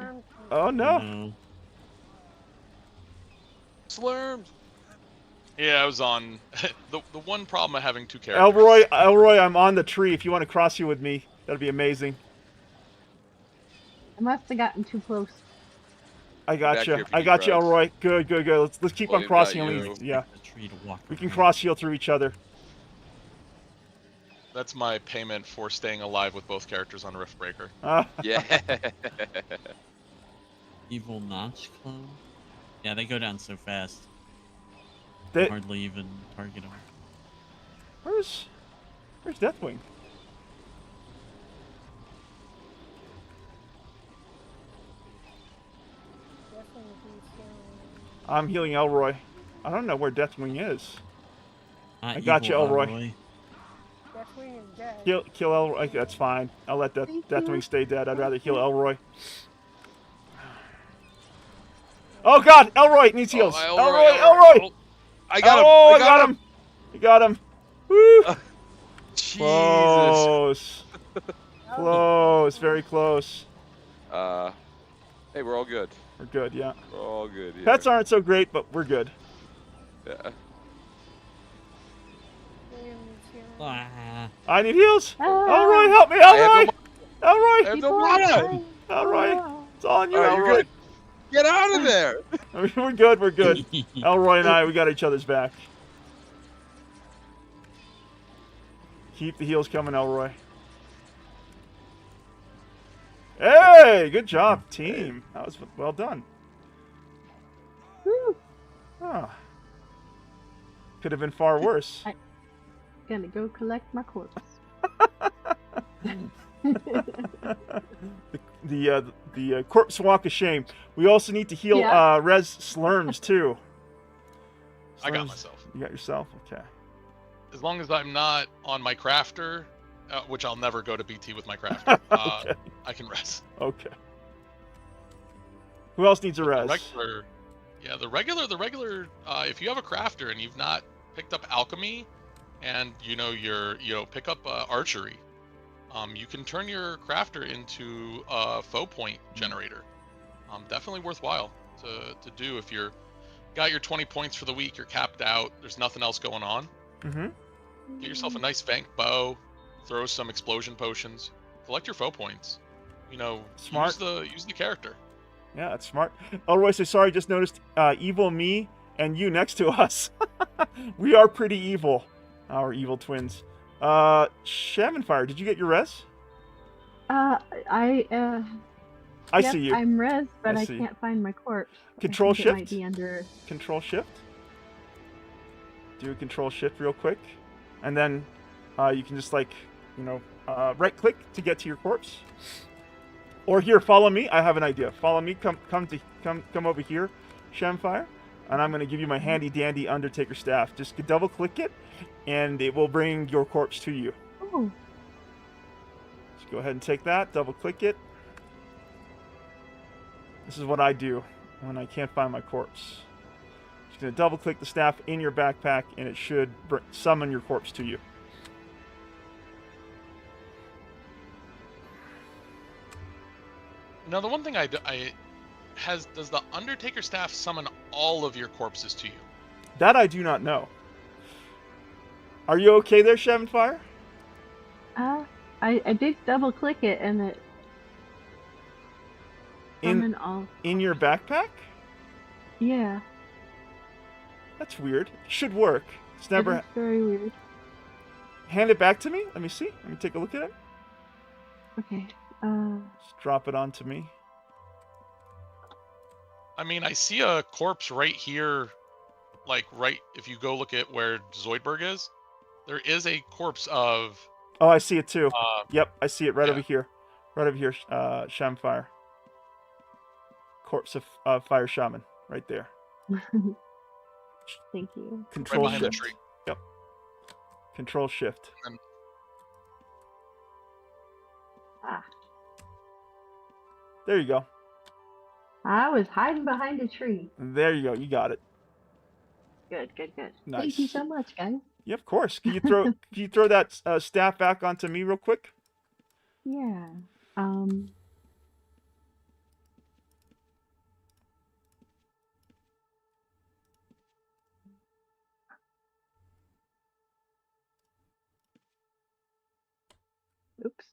Oh no. No. Slurms. Yeah, I was on the one problem of having two characters. Elroy, I'm on the tree. If you want to cross you with me, that'd be amazing. I must have gotten too close. I got Back you. here if I you got need you, drugs. Elroy. Good, good, good. Let's keep Well, on you've got crossing. you. Yeah, The tree to walk we can around. cross heal through each other. That's my payment for staying alive with both characters on Riftbreaker. Yeah. Evil Notch clone? Yeah, they go down so fast. They- Hardly even target them. Where's Deathwing? Definitely beats healing. I'm healing Elroy. I don't know where Deathwing is. Not I got you, evil Elroy. Deathwing is dead. Kill Elroy. That's fine. I'll let Thank you. Deathwing stay dead. I'd rather heal Elroy. Oh God, Elroy needs heals. Elroy! Oh, I got him. Oh, I got him. You got him. Woo! Jesus. Close. Close. Very close. Hey, we're all good. We're good. Yeah. We're all good. Here. Pets aren't so great, but we're good. Yeah. William needs healing. Ah, I need heals. Ah. Elroy, help me. I have Elroy. I Elroy. have People no are mana. dying. Elroy. It's all on you, All right, you're Elroy. good. Get out of there. I mean, we're good. We're good. Elroy and I, we got each other's back. Keep the heals coming, Elroy. Hey, good job, team. That was well done. Woo. Ah. Could have been far worse. Gonna go collect my corpse. the corpse walk of shame. We also need to heal Yeah. res Slurms too. I got Slurms, myself. You got yourself? Okay. As long as I'm not on my crafter, which I'll never go to BT with my crafter, Okay. I can rest. Okay. Who else needs a The res? regular, the regular. If you have a crafter and you've not picked up alchemy, and pick up archery, you can turn your crafter into a foe point generator. Definitely worthwhile to do if you're got your 20 points for the week. You're capped out. There's nothing else going on. Mm-hmm. Get yourself a nice Vank bow. Throw some explosion potions. Collect your foe points. Smart. Use the character. Yeah, that's smart. Elroy says, sorry, just noticed evil me and you next to us. We are pretty evil. Our evil twins. Shamanfire, did you get your res? I I see you. I'm res, but I I see. can't find my corpse. Control I think it might shift? be under. Control shift. Do a control shift real quick. And then you can just right-click to get to your corpse. Or here, follow me. I have an idea. Follow me. Come over here, Shamfire, and I'm going to give you my handy-dandy Undertaker staff. Just double-click it, and it will bring your corpse to you. Oh. Just go ahead and take that. Double-click it. This is what I do when I can't find my corpse. Just going to double-click the staff in your backpack, and it should summon your corpse to you. Now, the one thing does the Undertaker staff summon all of your corpses to you? That I do not know. Are you okay there, Shavenfire? I did double click it and it summoned all. In your backpack? Yeah. That's weird. It should work. It's never. It's very weird. Hand it back to me. Let me see. Let me take a look at it. Okay. Just drop it onto me. I mean, I see a corpse right here, like right. If you go look at where Zoidberg is, there is a corpse of. Oh, I see it too. Yep, I see it right over here. Right over here, Shamfire. Corpse of Fire Shaman, right there. Thank you. Control right behind Shift. the tree. Yep. Control Shift. And there you go. I was hiding behind a tree. There you go. You got it. Good. Nice. Thank you so much, guys. Yeah, of course. Can you throw that staff back onto me real quick? Yeah. Oops.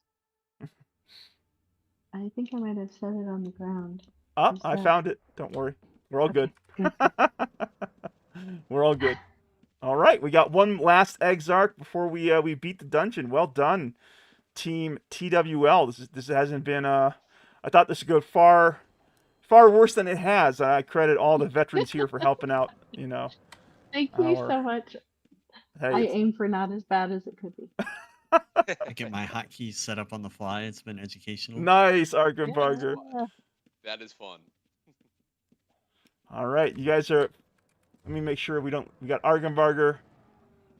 I think I might have set it on the ground. Oh, I found it. Don't worry. We're all good. We're all good. All right, we got one last Exarch before we beat the dungeon. Well done, Team TWL. This hasn't been I thought this would go far worse than it has. I credit all the veterans here for helping out. You know. Thank you so much. Hey, I aim for not as bad as it could be. I get my hotkeys set up on the fly. It's been educational. Nice, Argenbarger. Yeah. That is fun. All right, you guys are. Let me make sure we got Argenbarger,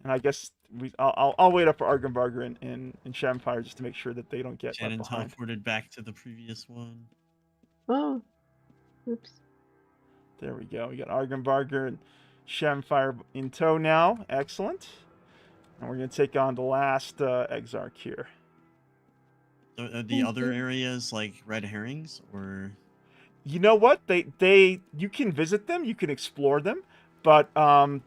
and I guess I'll wait up for Argenbarger and Shamfire just to make sure that they don't get left Shannon behind. teleported back to the previous one. Oh, oops. There we go. We got Argenbarger and Shamfire in tow now. Excellent. And we're going to take on the last Exarch here. So are the other areas like red herrings, or? You know what? You can visit them, you can explore them, but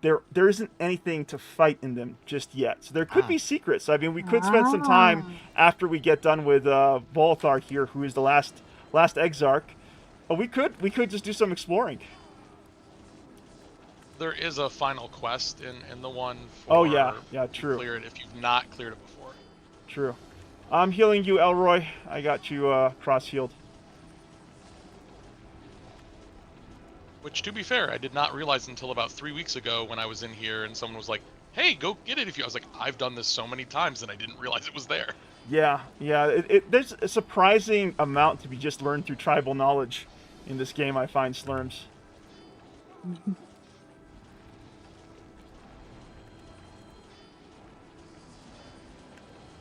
there isn't anything to fight in them just yet. So there could be secrets. I mean, we could spend some time after we get done with Volthar here, who is the last Exarch. We could just do some exploring. there is a final quest in the one. Oh yeah, true. Clear it if you've not cleared it before. True. I'm healing you, Elroy. I got you cross-healed. Which, to be fair, I did not realize until about 3 weeks ago when I was in here and someone was like, hey, go get it if you... I was like, I've done this so many times and I didn't realize it was there. Yeah. There's a surprising amount to be just learned through tribal knowledge in this game, I find, Slurms.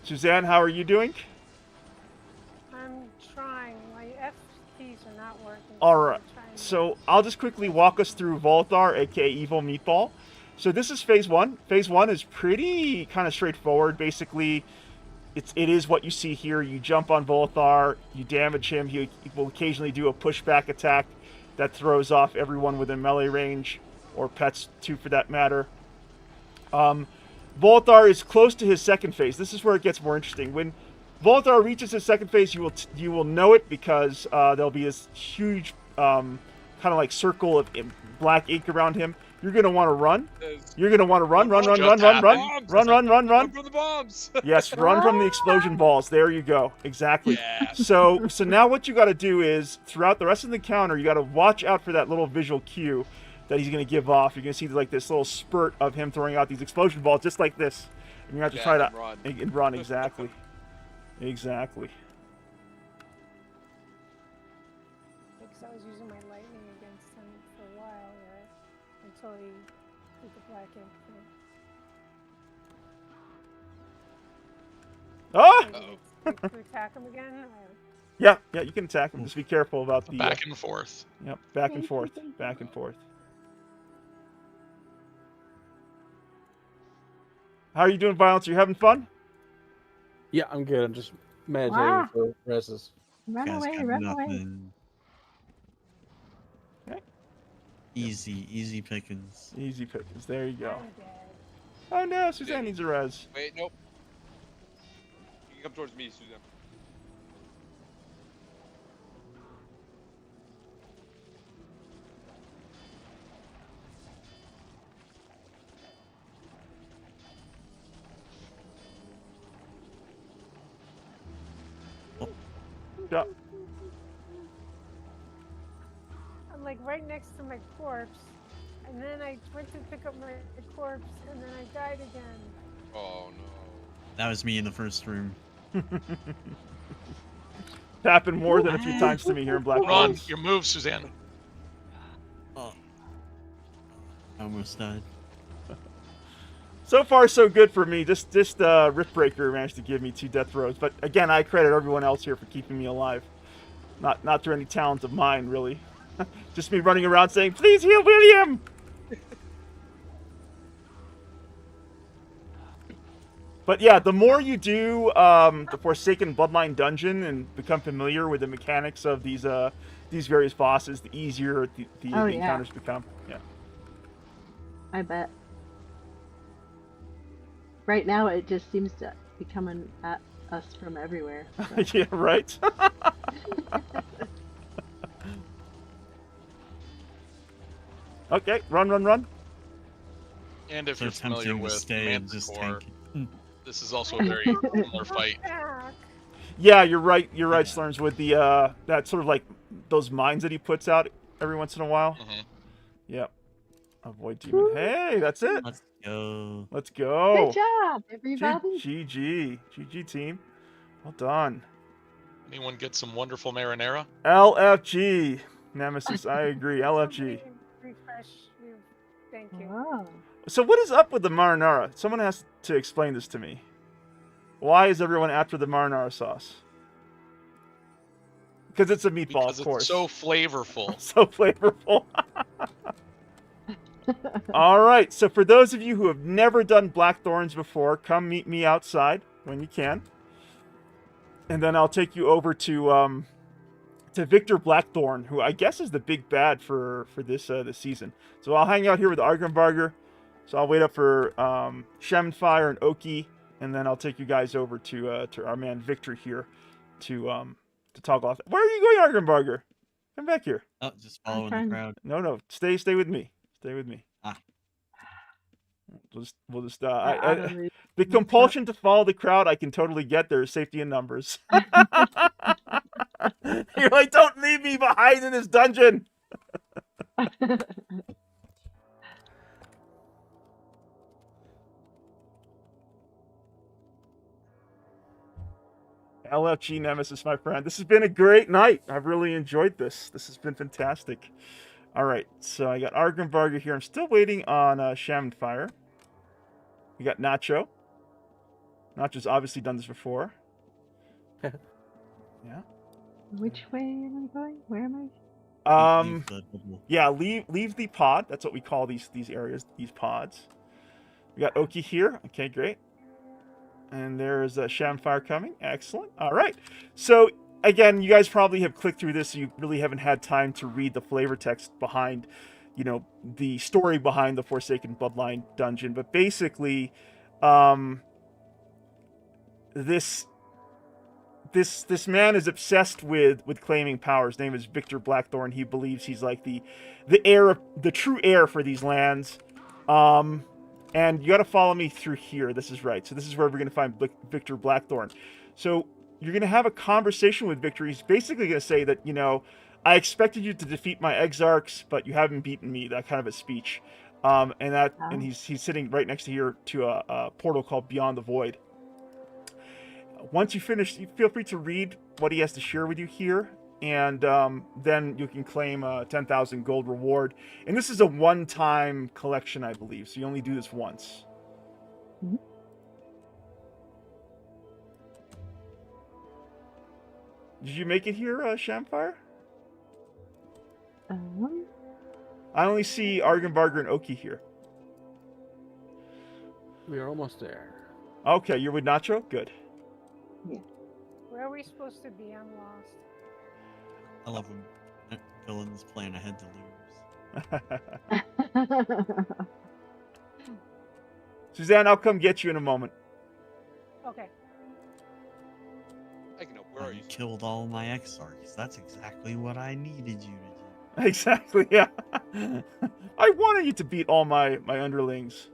Suzanne, how are you doing? I'm trying. My F keys are not working. All right. So I'll just quickly walk us through Volthar, aka Evil Meatball. So this is phase one. Phase one is pretty kind of straightforward. Basically, it is what you see here. You jump on Volthar, you damage him. He will occasionally do a pushback attack that throws off everyone within melee range, or pets too for that matter. Volthar is close to his second phase. This is where it gets more interesting. When Volthar reaches his second phase, you will know it because there'll be this huge kind of like circle of black ink around him. You're gonna want to run. You're gonna want to run from the bombs. Yes, run from the explosion balls. There you go. Exactly. Yeah. So now what you got to do is throughout the rest of the encounter, you got to watch out for that little visual cue that he's gonna give off. You're gonna see like this little spurt of him throwing out these explosion balls, just like this, and you have to try to run exactly. Exactly. Because I was using my lightning against him for a while there, until he did the black ink thing. Ah! To attack him again? Yeah, you can attack him. Just be careful about the... Back and forth. Yep, back and forth. Back and forth. How are you doing, Violence? Are you having fun? Yeah, I'm good. I'm just meditating for rests. Run away, run away. Okay. Easy pickings. Easy pickings. There you go. Oh no, Suzanne needs a res. Wait, nope. You can come towards me, Suzanne. Yeah. I'm like right next to my corpse, and then I went to pick up my corpse, and then I died again. Oh no. That was me in the first room. Happened more than a few times to me here in Black Run, Hills. your move, Suzanne. Oh. I almost died. So far, so good for me. Just Riftbreaker managed to give me 2 death throws. But again, I credit everyone else here for keeping me alive. Not through any talent of mine, really. Just me running around saying, "Please heal William!" But yeah, the more you do the Forsaken Bloodline dungeon and become familiar with the mechanics of these various bosses, the easier the encounters become. Yeah. I bet. Right now, it just seems to be coming at us from everywhere. So. Yeah, right? Okay, run. And if So you're familiar tempting to with stay and just Manticore, tank. this is also a very similar fight. Yeah, you're right, Slurms, with the that sort of like those mines that he puts out every once in a while. Mm-hmm. Yep. Avoid demon. Hey, that's it. Let's go. Let's go. Good job, everybody. GG team. Well done. Anyone get some wonderful marinara? LFG. Nemesis, I agree. LFG. Refresh you. Thank you. Oh. So what is up with the marinara? Someone has to explain this to me. Why is everyone after the marinara sauce? Because it's a meatball, Because of course. it's so flavorful. So flavorful. All right, so for those of you who have never done Blackthorns before, come meet me outside when you can. And then I'll take you over to Victor Blackthorn, who I guess is the big bad for this season. So I'll hang out here with Argrimbarger. So I'll wait up for Sheminfire and Oki, and then I'll take you guys over to our man Victor here to toggle off. Where are you going, Argrimbarger? Come back here. Oh, just following the crowd. No, stay with me. Stay with me. Ah. We'll just the compulsion to follow the crowd I can totally get. There's safety in numbers. You're like, don't leave me behind in this dungeon. LFG Nemesis, my friend. This has been a great night. I've really enjoyed this. This has been fantastic. All right, so I got Argrimbarger here. I'm still waiting on Sheminfire. We got Nacho. Nacho's obviously done this before. Yeah. Which way am I going? Where am I? Yeah, leave the pod. That's what we call these areas, these pods. We got Oki here. Okay, great. And there's Sheminfire coming. Excellent. All right. So again, you guys probably have clicked through this, so you really haven't had time to read the flavor text behind, the story behind the Forsaken Bloodline dungeon. But basically, this man is obsessed with claiming power. His name is Victor Blackthorn. He believes he's like the true heir for these lands. And you got to follow me through here. This is right. So this is where we're going to find Victor Blackthorn. So you're going to have a conversation with Victor. He's basically going to say that, I expected you to defeat my exarchs, but you haven't beaten me. That kind of a speech. And he's sitting right next to here to a portal called Beyond the Void. once you finish, you feel free to read what he has to share with you here, and then you can claim a 10,000 gold reward. And this is a one-time collection, I believe, so you only do this once. Mhm. Did you make it here, Shamfire? I only see Argenbarger and Oki here. We are almost there. Okay, you're with Nacho? Good. Yeah. Where are we supposed to be? I'm lost. I love when villains plan ahead to lose. Suzanne, I'll come get you in a moment. Okay. I can know. Where are you? Killed all my Exarchs. That's exactly what I needed you to do. Exactly, yeah. I wanted you to beat all my underlings.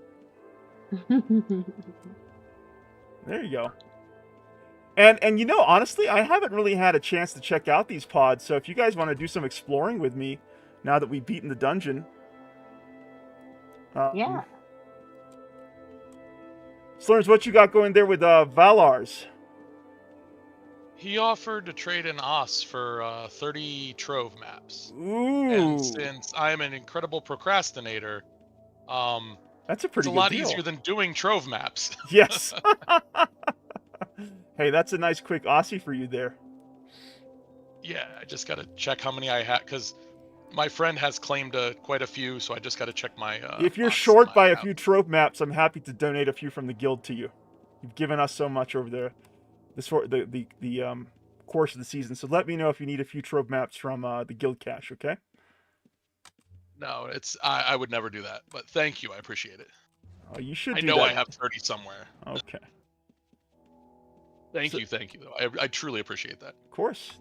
There you go. And you know, honestly, I haven't really had a chance to check out these pods, so if you guys want to do some exploring with me, now that we've beaten the dungeon. Yeah. Slurms, what you got going there with Valars? He offered to trade in Os for 30 Trove maps. Ooh. And since I'm an incredible procrastinator, that's a pretty it's a lot good deal. easier than doing Trove maps. Yes. Hey, that's a nice quick Aussie for you there. Yeah, I just got to check how many I had, because my friend has claimed quite a few, so I just got to check my... if you're short by a few Trove maps, I'm happy to donate a few from the guild to you. You've given us so much over there. The course of the season. So let me know if you need a few Trove maps from the guild cache, okay? No, I would never do that, but thank you, I appreciate it. Oh, you should. I know I have 30 somewhere. Okay. Thank you, though. I truly appreciate that. Of course.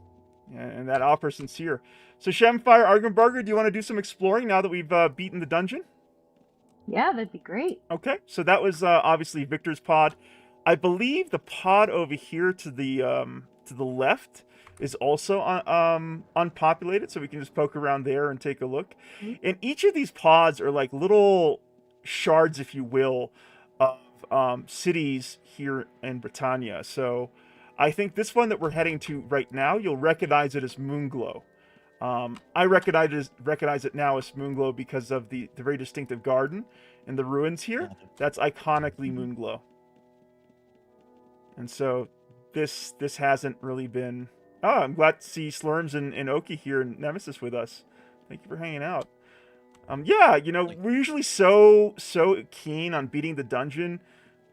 Yeah, and that offer sincere. So Shamfire, Argenbarger, do you want to do some exploring now that we've beaten the dungeon? Yeah, that'd be great. Okay, so that was obviously Victor's pod. I believe the pod over here to the left is also unpopulated, so we can just poke around there and take a look. And each of these pods are like little shards, if you will, of cities here in Britannia. So I think this one that we're heading to right now, you'll recognize it as Moonglow. I recognize it now as Moonglow because of the very distinctive garden and the ruins here. That's iconically Moonglow. And so this hasn't really been... Oh, I'm glad to see Slurms and Oki here in Nemesis with us. Thank you for hanging out. Yeah, you know, we're usually so keen on beating the dungeon.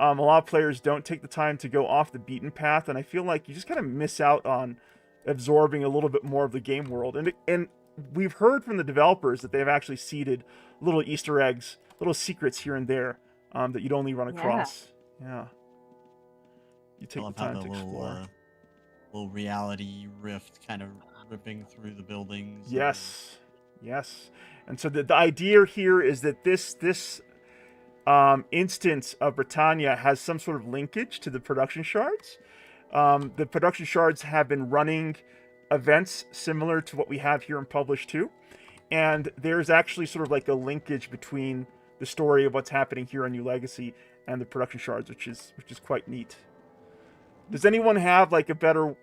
A lot of players don't take the time to go off the beaten path, and I feel like you just kind of miss out on absorbing a little bit more of the game world. And we've heard from the developers that they've actually seeded little Easter eggs, little secrets here and there that you'd only run across. Yeah. You take the time to explore. Little reality rift kind of ripping through the buildings. Yes. Yes. And so the idea here is that this instance of Britannia has some sort of linkage to the production shards. The production shards have been running events similar to what we have here in Publish 2. And there's actually sort of like a linkage between the story of what's happening here on New Legacy and the production shards, which is quite neat. Does anyone have like a better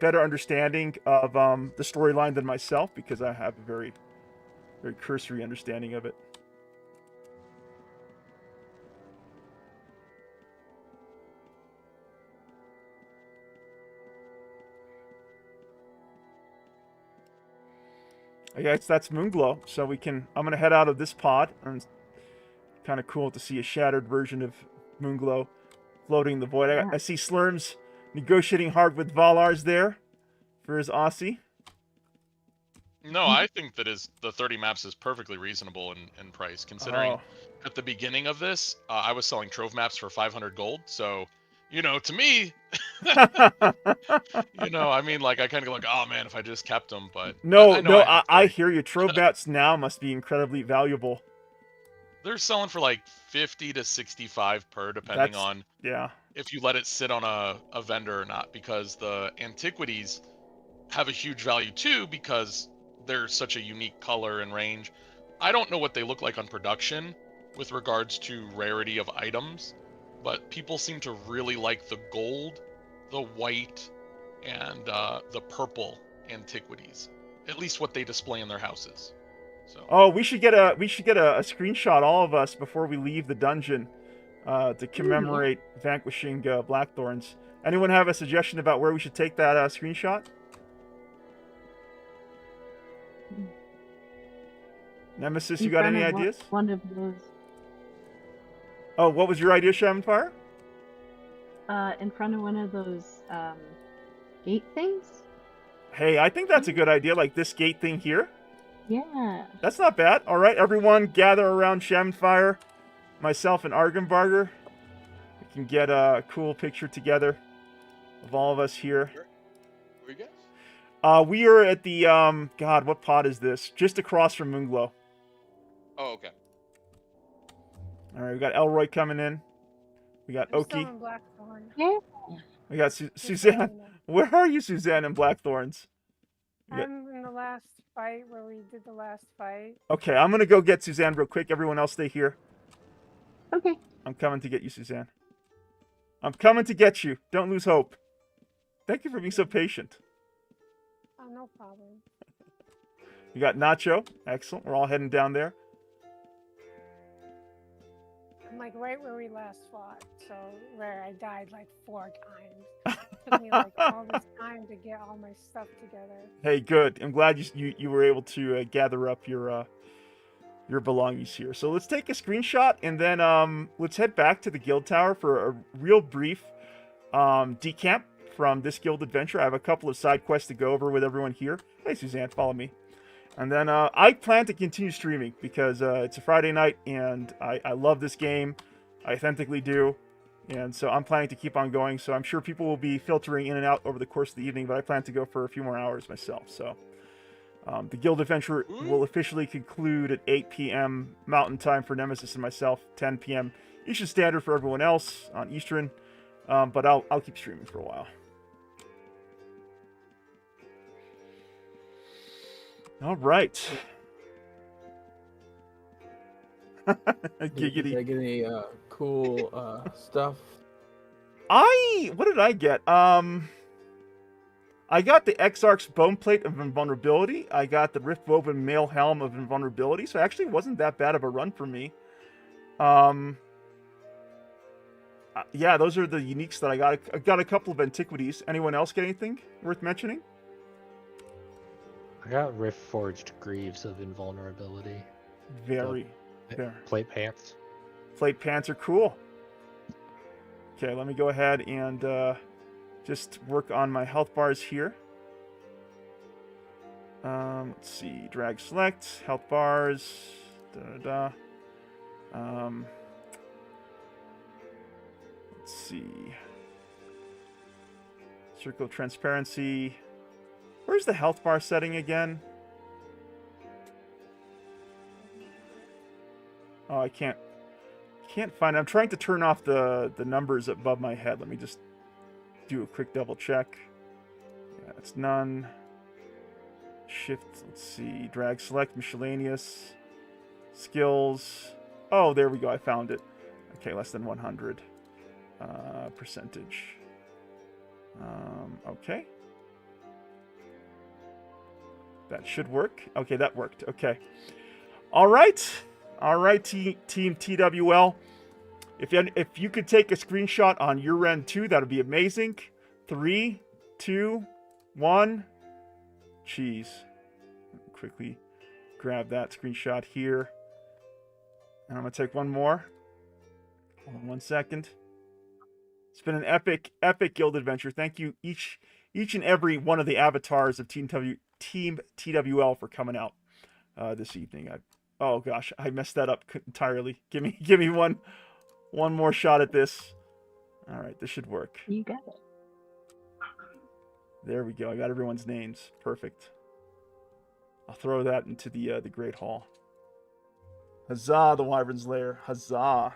understanding of the storyline than myself? Because I have a very cursory understanding of it. I guess that's Moonglow. So I'm gonna head out of this pod. And it's kind of cool to see a shattered version of Moonglow floating in the void. I see Slurms negotiating hard with Valars there for his Aussie. No, I think that the 30 maps is perfectly reasonable in price, considering at the beginning of this, I was selling Trove maps for 500 gold. So, you know, to me, you know, I mean, like, I kind of go like, oh man, if I just kept them, but I hear you. Trove maps now must be incredibly valuable. They're selling for like 50 to 65 per, depending on if you let it sit on a vendor or not, because the antiquities have a huge value too, because they're such a unique color and range. I don't know what they look like on production with regards to rarity of items, but people seem to really like the gold the white and the purple antiquities, at least what they display in their houses. So. Oh, we should get a screenshot, all of us, before we leave the dungeon, to commemorate vanquishing Blackthorns. Anyone have a suggestion about where we should take that screenshot? Nemesis, you got any ideas? One of those. Oh, what was your idea, Shamanfire? In front of one of those gate things. Hey, I think that's a good idea, like this gate thing here. Yeah. That's not bad. All right, everyone, gather around Shamanfire, myself and Argenbarger. We can get a cool picture together of all of us here. Where are you guys? We are at the God, what pod is this? Just across from Moonglow. Oh, okay. All right, we got Elroy coming in. We got I'm Oki. still in Blackthorn. Yeah. We got Suzanne. Where are you, Suzanne, in Blackthorns? I'm in the last fight where we did the last fight. Okay, I'm gonna go get Suzanne real quick. Everyone else stay here. Okay. I'm coming to get you, Suzanne. I'm coming to get you. Don't lose hope. Thank you for being so patient. Oh, no problem. We got Nacho. Excellent. We're all heading down there. I'm like right where we last fought, so where I died like 4 times. It took me like all this time to get all my stuff together. Hey, good. I'm glad you were able to gather up your belongings here. So let's take a screenshot and then let's head back to the guild tower for a real brief decamp from this guild adventure. I have a couple of side quests to go over with everyone here. Hey, Suzanne, follow me. And then I plan to continue streaming because it's a Friday night and I love this game. I authentically do. And so I'm planning to keep on going. So I'm sure people will be filtering in and out over the course of the evening, but I plan to go for a few more hours myself. So the guild adventure will officially conclude at 8 p.m. Mountain Time for Nemesis and myself, 10 p.m. Eastern Standard for everyone else on Eastern. But I'll keep streaming for a while. All right. Giggity. Did I get any cool stuff? What did I get? I got the Exarch's Bone Plate of Invulnerability. I got the Rift-Woven Mail Helm of Invulnerability, so it actually wasn't that bad of a run for me. Yeah, those are the uniques that I got. I got a couple of antiquities. Anyone else get anything worth mentioning? I got Rift Forged Greaves of Invulnerability. Very. Plate pants. Plate pants are cool. Okay, let me go ahead and just work on my health bars here. Let's see. Drag select. Health bars. Let's see. Circle of transparency. Where's the health bar setting again? Oh, I can't find it. I'm trying to turn off the numbers above my head. Let me just do a quick double check. Yeah, it's none. Shift, let's see. Drag select, miscellaneous. Skills. Oh, there we go. I found it. Okay, less than 100. Percentage. Okay. That should work. Okay, that worked. Okay. All right. All right, Team TWL. If you could take a screenshot on your end too, that would be amazing. 3, 2, 1. Jeez. Quickly grab that screenshot here. And I'm going to take one more. Hold on 1 second. It's been an epic guild adventure. Thank you each and every one of the avatars of Team TWL for coming out this evening. Oh gosh, I messed that up entirely. Give me one more shot at this. All right, this should work. You got it. There we go. I got everyone's names. Perfect. I'll throw that into the Great Hall. Huzzah, the Wyvern's Lair. Huzzah.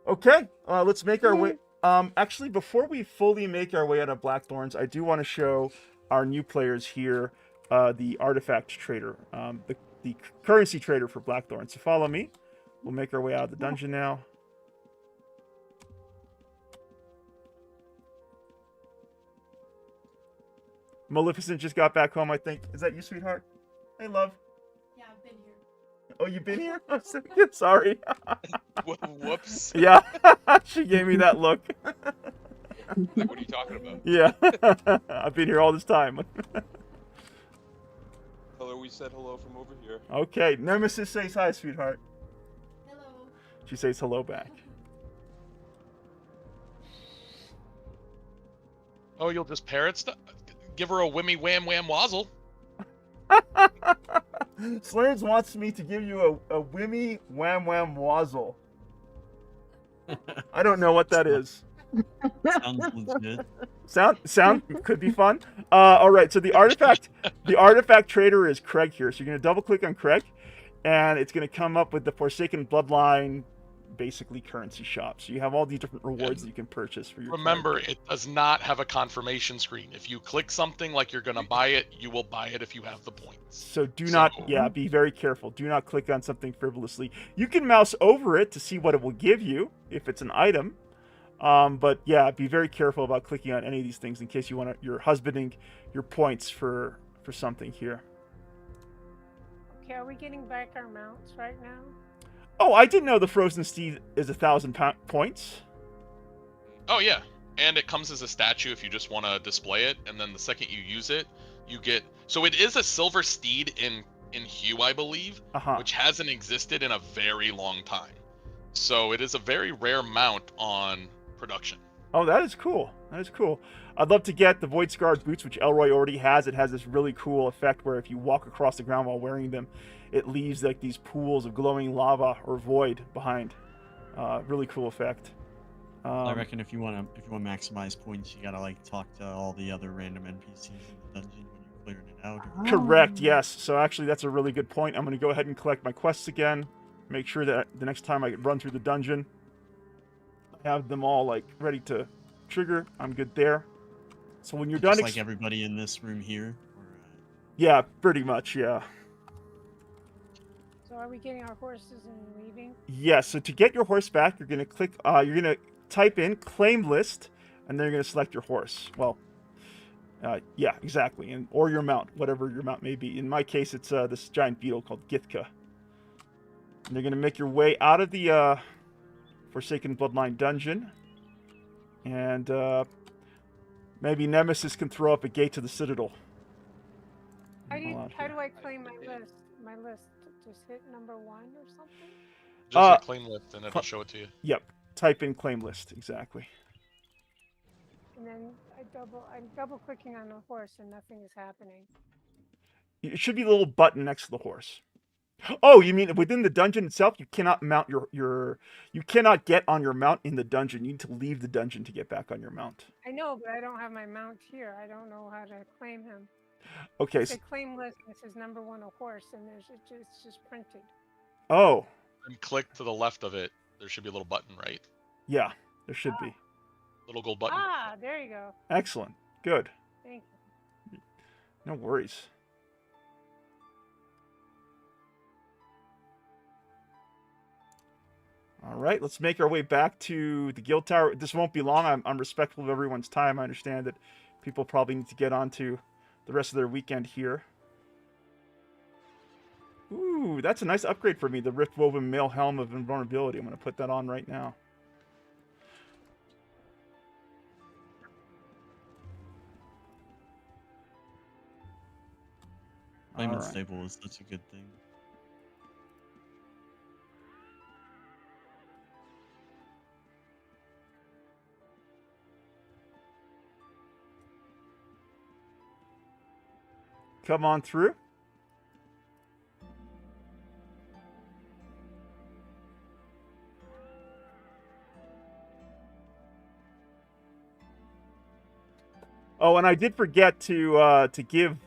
Okay, let's make our way. Actually, before we fully make our way out of Blackthorns, I do want to show our new players here the artifact trader, the currency trader for Blackthorn. So follow me. We'll make our way out of the dungeon now. Maleficent just got back home, I think. Is that you, sweetheart? Hey, love. Yeah, I've been here. Oh, you've been here? I'm sorry. Whoops. Yeah, she gave me that look. Like, what are you talking about? Yeah, I've been here all this time. Tell her we said hello from over here. Okay, Nemesis says hi, sweetheart. Hello. She says hello back. Oh, you'll just parrot stuff? Give her a whammy wham wham wazzle. Slurns wants me to give you a whammy wham wham wazzle. I don't know what that is. Sounds legit. Sound could be fun. All right, so the artifact trader is Craig here. So you're gonna double click on Craig, and it's gonna come up with the Forsaken Bloodline, basically currency shop. So you have all these different rewards that you can purchase for your. Remember, character. it does not have a confirmation screen. If you click something like you're gonna buy it, you will buy it if you have the points. So be very careful. Do not click on something frivolously. You can mouse over it to see what it will give you if it's an item. But yeah, be very careful about clicking on any of these things in case you're husbanding your points for something here. Okay, are we getting back our mounts right now? Oh, I didn't know the Frozen Steed is 1,000 points. Oh yeah, and it comes as a statue if you just want to display it, and then the second you use it, you get. So it is a silver steed in hue, I believe, which hasn't existed in a very long time. So it is a very rare mount on production. Oh, that is cool. That is cool. I'd love to get the Void Scarred boots, which Elroy already has. It has this really cool effect where if you walk across the ground while wearing them, it leaves like these pools of glowing lava or void behind. Really cool effect. I reckon if you want to maximize points, you gotta like talk to all the other random NPCs in the dungeon when you're clearing it out. Correct. Yes. So actually, that's a really good point. I'm going to go ahead and collect my quests again. Make sure that the next time I run through the dungeon, I have them all like ready to trigger. I'm good there. So when you're done, just like everybody in this room here. Or, yeah, pretty much. Yeah. So are we getting our horses and leaving? Yes. So to get your horse back, you're going to click. You're going to type in claim list, and then you're going to select your horse. Well, yeah, exactly, or your mount, whatever your mount may be. In my case, it's this giant beetle called Githka. And you're going to make your way out of the Forsaken Bloodline dungeon. And maybe Nemesis can throw up a gate to the Citadel. How do I claim my list? My list, just hit number 1 or something? Just a claim list and it'll show it to you. Yep, type in claim list, exactly. And then I'm double clicking on the horse and nothing is happening. It should be a little button next to the horse. Oh, you mean within the dungeon itself? You cannot mount you cannot get on your mount in the dungeon. You need to leave the dungeon to get back on your mount. I know, but I don't have my mount here. I don't know how to claim him. Okay. It's a claim list. It says number 1 a horse, and it's just printed. Oh. And click to the left of it. There should be a little button, right? Yeah, there should be. Little gold button. Ah, there you go. Excellent. Good. Thank you. No worries. All right, let's make our way back to the guild tower. This won't be long. I'm respectful of everyone's time. I understand that people probably need to get on to the rest of their weekend here. Ooh, that's a nice upgrade for me, the Rift Woven Mail Helm of Invulnerability. I'm going to put that on right now. Claimant stable is such a good thing. Come on through. Oh, and I did forget to give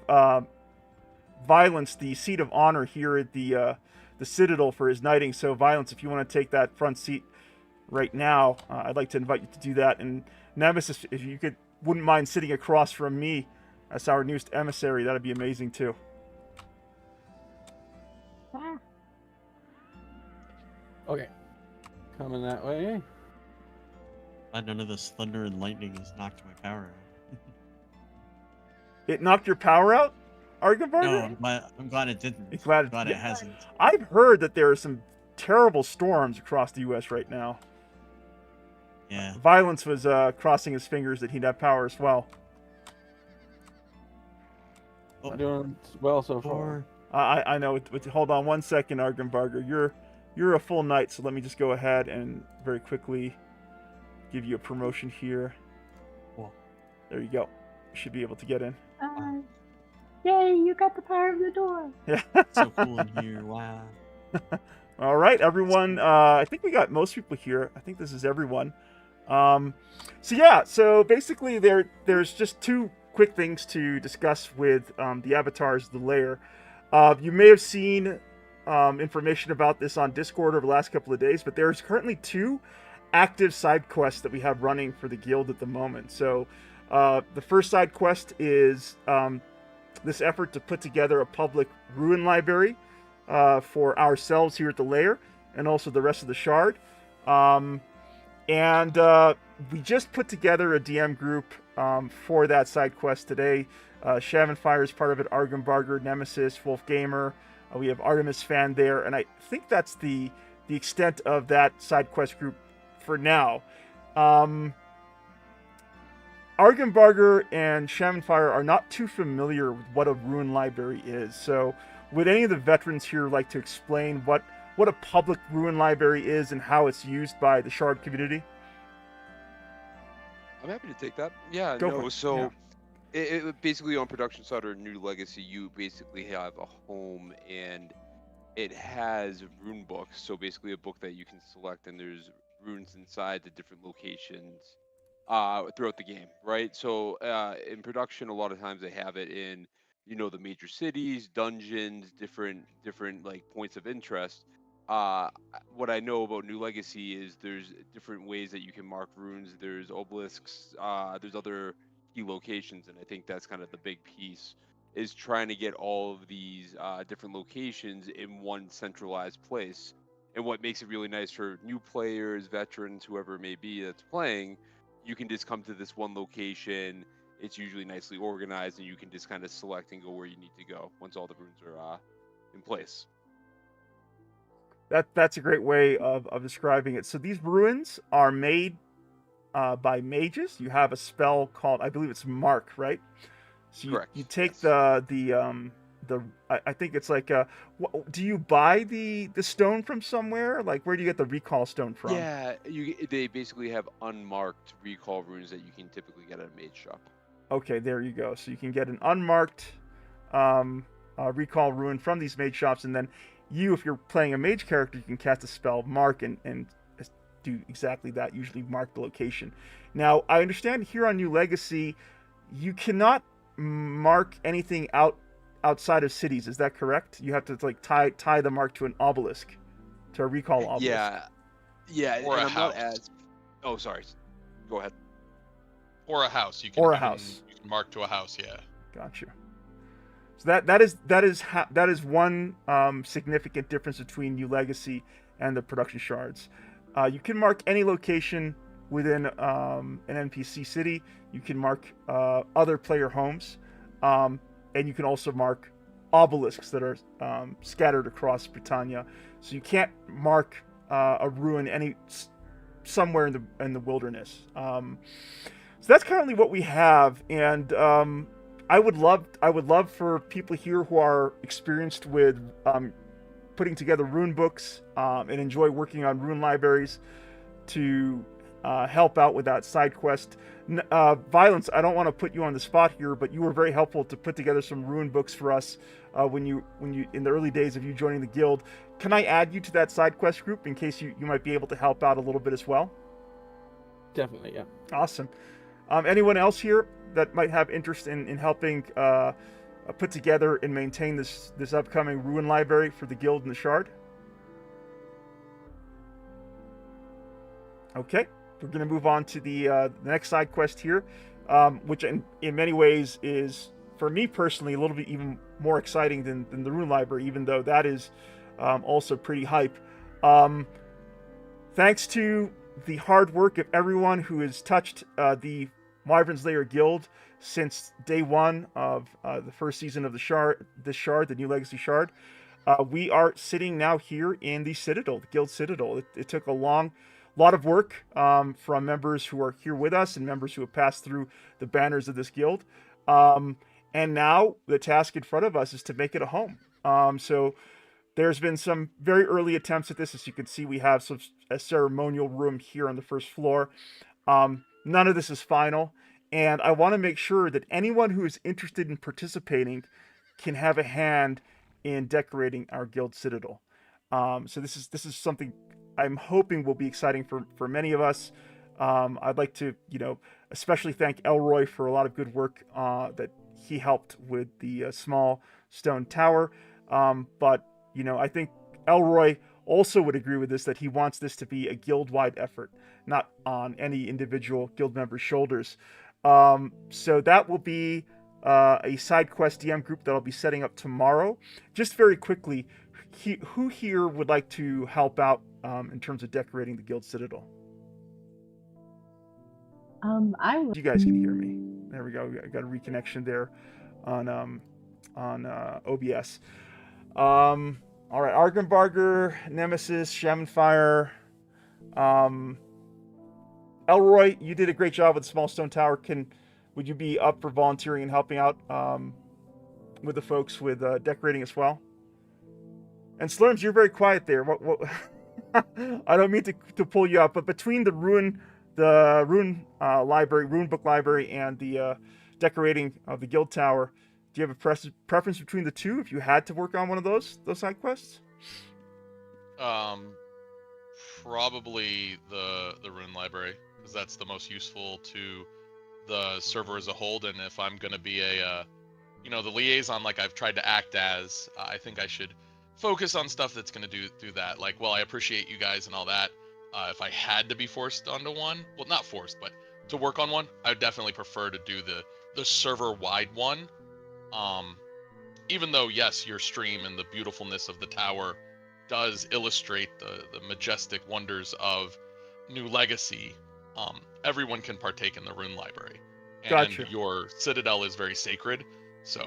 Violence the seat of honor here at the Citadel for his knighting. So, Violence, if you want to take that front seat right now, I'd like to invite you to do that. And Nemesis, if you wouldn't mind sitting across from me as our newest emissary, that'd be amazing too. Okay, coming that way. None of this thunder and lightning has knocked my power out. It knocked your power out, Argenbarger? No, I'm glad it didn't. I'm glad it hasn't. I've heard that there are some terrible storms across the U.S. right now. Yeah. Violence was crossing his fingers that he'd have power as well. I'm doing well so far. I know. Hold on one second, Argenbarger. You're a full knight, so let me just go ahead and very quickly give you a promotion here. Cool. There you go. You should be able to get in. Yay, you got the power of the door. Yeah. So cool in here. Wow. All right, everyone. I think we got most people here. I think this is everyone. So basically there's just two quick things to discuss with the avatars of the lair. You may have seen information about this on Discord over the last couple of days, but there's currently 2 active side quests that we have running for the guild at the moment. So the first side quest is this effort to put together a public ruin library for ourselves here at the lair and also the rest of the shard. We just put together a DM group for that side quest today. Shavenfire is part of it, Argenbarger, Nemesis, Wolf Gamer. We have Artemis Fan there, and I think that's the extent of that side quest group for now. Argenbarger and Shavenfire are not too familiar with what a ruin library is, so would any of the veterans here like to explain what a public ruin library is and how it's used by the shard community? I'm happy to take that. Yeah, Go for it. So Yeah. It basically on production side or New Legacy, you basically have a home and it has rune books. So basically a book that you can select, and there's runes inside the different locations throughout the game, right? So in production, a lot of times they have it in, the major cities, dungeons, different like points of interest. What I know about New Legacy is there's different ways that you can mark runes. There's obelisks, there's other key locations, and I think that's kind of the big piece, is trying to get all of these different locations in one centralized place. And what makes it really nice for new players, veterans, whoever it may be that's playing, you can just come to this one location. It's usually nicely organized, and you can just kind of select and go where you need to go once all the runes are in place. That's a great way of describing it. So these ruins are made by mages. You have a spell called, I believe it's Mark, right? So Correct. You take I think it's like do you buy the stone from somewhere? Like, where do you get the recall stone from? Yeah, they basically have unmarked recall runes that you can typically get at a mage shop. Okay, there you go. So you can get an unmarked recall rune from these mage shops, and then if you're playing a mage character, you can cast a spell mark and do exactly that, usually mark the location. Now, I understand here on New Legacy, you cannot mark anything outside of cities. Is that correct? You have to like tie the mark to an obelisk, to a recall obelisk. Yeah. Or and a house. Oh, sorry. Go ahead. Or a house. You can mark to a house. Yeah. Got you. So that is one significant difference between New Legacy and the production shards. You can mark any location within an NPC city. You can mark other player homes, and you can also mark obelisks that are scattered across Britannia. So you can't mark a ruin somewhere in the wilderness. So that's currently what we have, and I would love for people here who are experienced with putting together rune books and enjoy working on rune libraries to help out with that side quest. Violence, I don't want to put you on the spot here, but you were very helpful to put together some rune books for us when you in the early days of you joining the guild. Can I add you to that side quest group in case you might be able to help out a little bit as well? Definitely, yeah. Awesome. Anyone else here that might have interest in helping put together and maintain this upcoming ruin library for the guild and the shard? Okay, we're going to move on to the next side quest here, which in many ways is, for me personally, a little bit even more exciting than the ruin library, even though that is also pretty hype. Thanks to the hard work of everyone who has touched the Wyvern's Lair Guild since day one of the first season of the Shard, the new Legacy Shard. We are sitting now here in the Citadel, the Guild Citadel. It took a lot of work from members who are here with us and members who have passed through the banners of this guild. And now the task in front of us is to make it a home. So there's been some very early attempts at this. As you can see, we have a ceremonial room here on the first floor. None of this is final. And I want to make sure that anyone who is interested in participating can have a hand in decorating our guild citadel. So this is something I'm hoping will be exciting for many of us. I'd like to, especially thank Elroy for a lot of good work that he helped with the small stone tower. But I think Elroy also would agree with this, that he wants this to be a guild-wide effort, not on any individual guild member's shoulders. So that will be a side quest DM group that I'll be setting up tomorrow. Just very quickly, who here would like to help out in terms of decorating the guild citadel? I would. You guys can hear me. There we go. I got a reconnection there on OBS. All right, Argenbarger, Nemesis, Shamanfire. Elroy, you did a great job with the Small Stone Tower. Would you be up for volunteering and helping out with the folks with decorating as well? And Slurms, you're very quiet there. What I don't mean to pull you up, but between the rune book library, and the decorating of the guild tower, do you have a preference between the two if you had to work on one of those side quests? Probably the rune library, because that's the most useful to the server as a whole. And if I'm going to be the liaison like I've tried to act as, I think I should focus on stuff that's going to do that. Like, well, I appreciate you guys and all that. If I had to be forced onto one, well, not forced, but to work on one, I would definitely prefer to do the server-wide one. Even though, yes, your stream and the beautifulness of the tower does illustrate the majestic wonders of New Legacy, everyone can partake in the rune library. And Gotcha. Your citadel is very sacred, so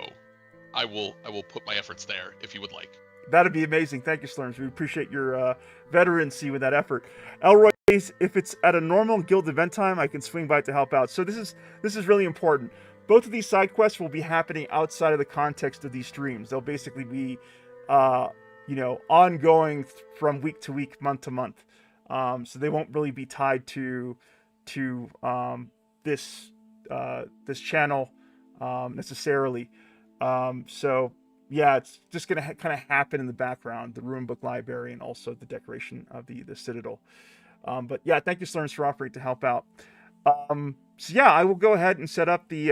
I will put my efforts there if you would like. That'd be amazing. Thank you, Slurms. We appreciate your veterancy with that effort. Elroy, if it's at a normal guild event time, I can swing by to help out. So this is really important. Both of these side quests will be happening outside of the context of these streams. They'll basically be, ongoing from week to week, month to month. So they won't really be tied to this channel necessarily. So yeah, it's just gonna kind of happen in the background, the rune book library and also the decoration of the citadel. But yeah, thank you, Slurms, for offering to help out. So yeah, I will go ahead and set up the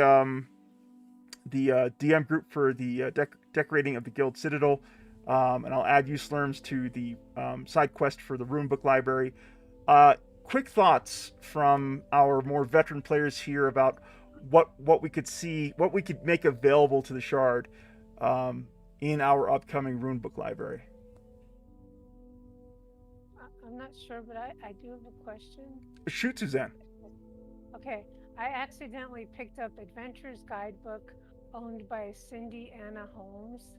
DM group for the decorating of the guild citadel, and I'll add you, Slurms, to the side quest for the rune book library. Quick thoughts from our more veteran players here about what we could see, what we could make available to the Shard in our upcoming rune book library. I'm not sure, but I do have a question. Shoot, Suzanne. Okay, I accidentally picked up Adventurer's Guidebook owned by Cindy Anna Holmes.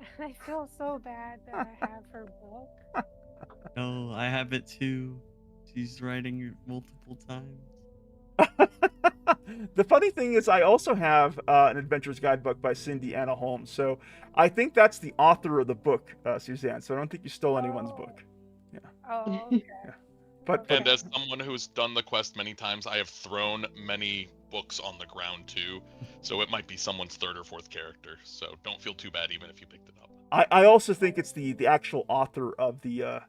And I feel so bad that I have her book. No, I have it too. She's writing it multiple times. The funny thing is, I also have an Adventurer's Guidebook by Cindy Anna Holmes. So I think that's the author of the book, Suzanne. So I don't think you stole anyone's book. Yeah. Oh, okay. Yeah. But And as someone who's done the quest many times, I have thrown many books on the ground too. So it might be someone's third or fourth character. So don't feel too bad even if you picked it up. I also think it's the actual author of the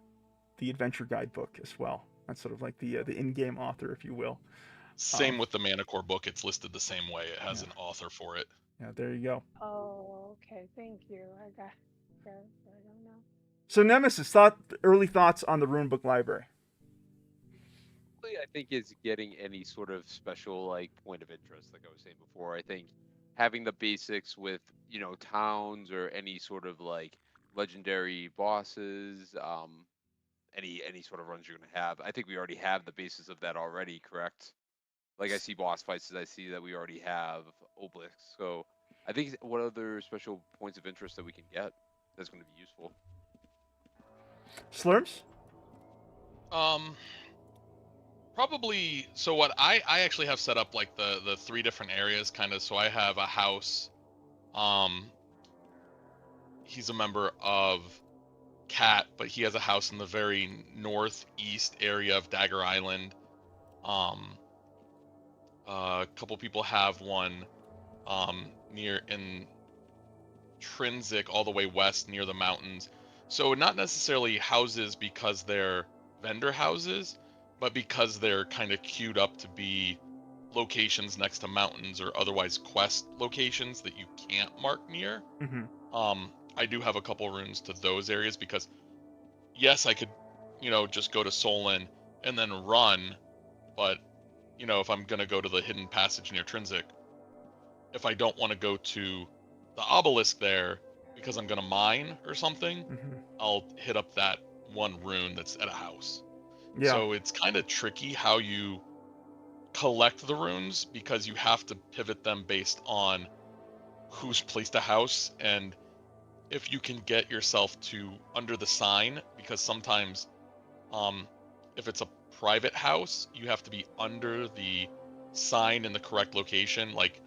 Adventure Guidebook as well. That's sort of like the in-game author, if you will. Same with the Manicore book. It's listed the same way. It has an author for it. Yeah, there you go. Oh, okay. Thank you. I don't know. So Nemesis, early thoughts on the rune book library. I think is getting any sort of special point of interest, like I was saying before. I think having the basics with towns or any sort of legendary bosses, any sort of runs you're gonna have. I think we already have the basis of that already, correct? like I see boss fights as I see that we already have obelisks. So I think what other special points of interest that we can get that's going to be useful. Slurms? Probably. So what I actually have set up like the 3 different areas kind of. So I have a house. He's a member of Cat, but he has a house in the very northeast area of Dagger Island. A couple people have one near Intrinsic, all the way west near the mountains. So not necessarily houses because they're vendor houses, but because they're kind of queued up to be locations next to mountains or otherwise quest locations that you can't mark near. Mm-hmm. I do have a couple runes to those areas because, yes, I could, just go to Solon and then run, but, if I'm going to go to the hidden passage near Trinsic, if I don't want to go to the obelisk there because I'm going to mine or something, Mm-hmm. I'll hit up that one rune that's at a house. Yeah. So it's kind of tricky how you collect the runes because you have to pivot them based on who's placed a house and if you can get yourself to under the sign, because sometimes if it's a private house, you have to be under the sign in the correct location, like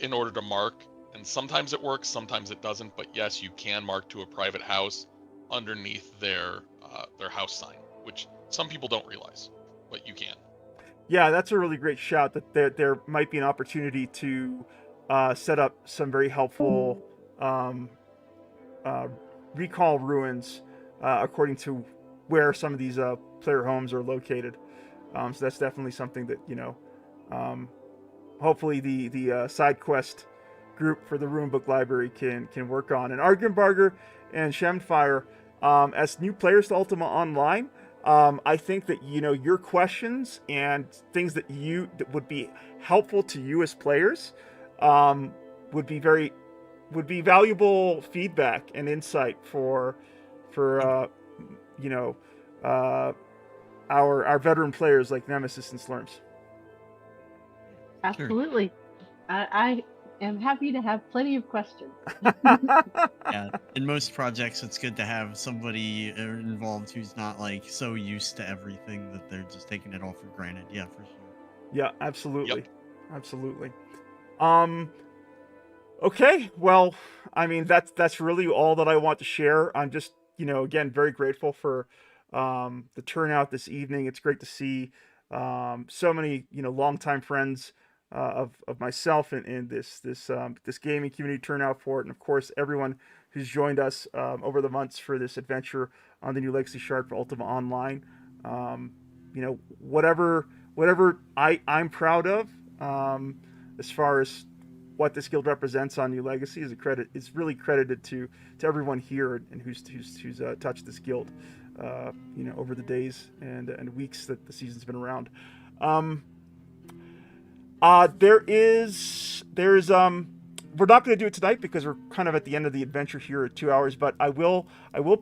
in order to mark. And sometimes it works, sometimes it doesn't. But yes, you can mark to a private house underneath their house sign, which some people don't realize, but you can. Yeah, that's a really great shout. That there might be an opportunity to set up some very helpful recall ruins according to where some of these player homes are located. So that's definitely something that hopefully the side quest group for the Runebook Library can work on. And Argenbarger and Shemfire, as new players to Ultima Online, I think that your questions and things that would be helpful to you as players would be valuable feedback and insight for our veteran players like Nemesis and Slurms. Absolutely. I am happy to have plenty of questions. Yeah, in most projects, it's good to have somebody involved who's not like so used to everything that they're just taking it all for granted. Yeah, for sure. Yeah, absolutely. Yep. Absolutely. Okay, well, I mean that's really all that I want to share. I'm just, again, very grateful for the turnout this evening. It's great to see so many, longtime friends of myself and this gaming community turn out for it, and of course everyone who's joined us over the months for this adventure on the new Legacy Shard for Ultima Online. Whatever I'm proud of as far as what this guild represents on New Legacy is really credited to everyone here and who's touched this guild over the days and weeks that the season's been around. We're not going to do it tonight because we're kind of at the end of the adventure here at 2 hours, but I will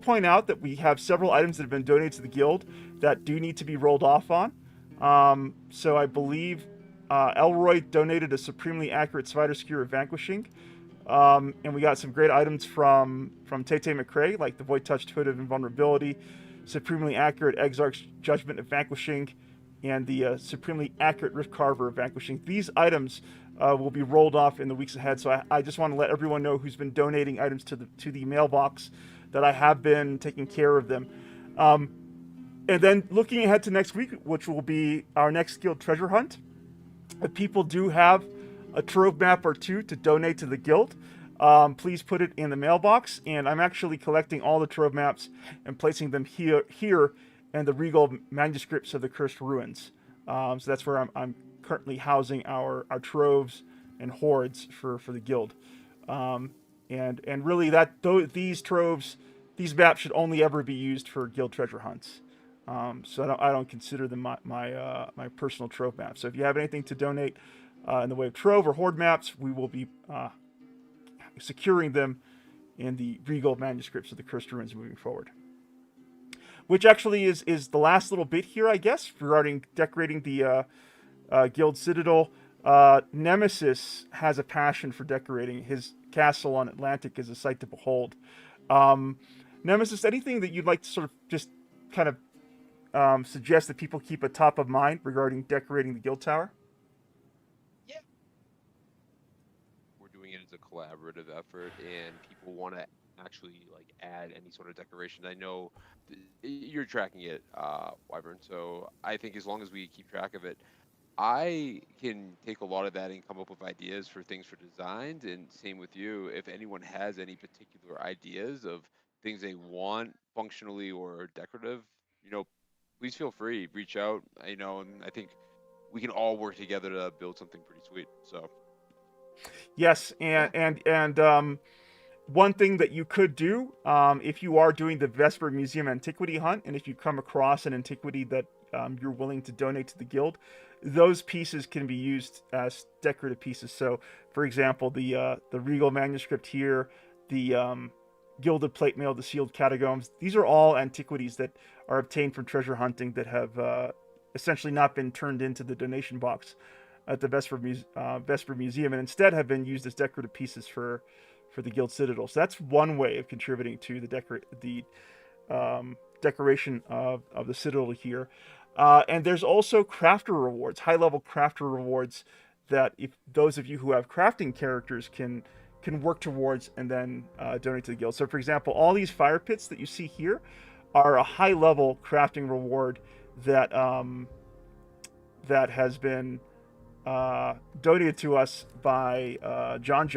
point out that we have several items that have been donated to the guild that do need to be rolled off on. So I believe Elroy donated a supremely accurate spider skewer of Vanquishing, and we got some great items from Tay McRae, like the Void Touched Hood of Invulnerability, supremely accurate Exarch's Judgment of Vanquishing, and the supremely accurate Rift Carver of Vanquishing. These items will be rolled off in the weeks ahead, so I just want to let everyone know who's been donating items to the mailbox that I have been taking care of them. And then looking ahead to next week, which will be our next guild treasure hunt, if people do have a trove map or two to donate to the guild, please put it in the mailbox, and I'm actually collecting all the trove maps and placing them here and the regal manuscripts of the Cursed Ruins. So that's where I'm currently housing our troves and hoards for the guild. And really these maps should only ever be used for guild treasure hunts. So I don't consider them my personal trove maps. So if you have anything to donate in the way of trove or hoard maps, we will be securing them in the regal manuscripts of the Cursed Ruins moving forward. Which actually is the last little bit here, I guess, regarding decorating the Guild Citadel. Nemesis has a passion for decorating. His castle on Atlantic is a sight to behold. Nemesis, anything that you'd like to sort of just kind of suggest that people keep at top of mind regarding decorating the guild tower? Yeah. We're doing it as a collaborative effort, and people want to actually like add any sort of decoration. I know you're tracking it, Wyvern, so I think as long as we keep track of it, I can take a lot of that and come up with ideas for things for designs, and same with you. If anyone has any particular ideas of things they want functionally or decorative, please feel free, reach out, and I think we can all work together to build something pretty sweet. So yes, and one thing that you could do, if you are doing the Vesper Museum Antiquity Hunt, and if you come across an antiquity that you're willing to donate to the guild, those pieces can be used as decorative pieces. So, for example, the Regal manuscript here, the gilded plate mail, the sealed catacombs, these are all antiquities that are obtained from treasure hunting that have essentially not been turned into the donation box at the Vesper Museum, and instead have been used as decorative pieces for the Guild Citadel. So that's one way of contributing to the decoration of the Citadel here. And there's also crafter rewards, high-level crafter rewards that if those of you who have crafting characters can work towards and then donate to the guild. So, for example, all these fire pits that you see here are a high-level crafting reward that that has been donated to us by John.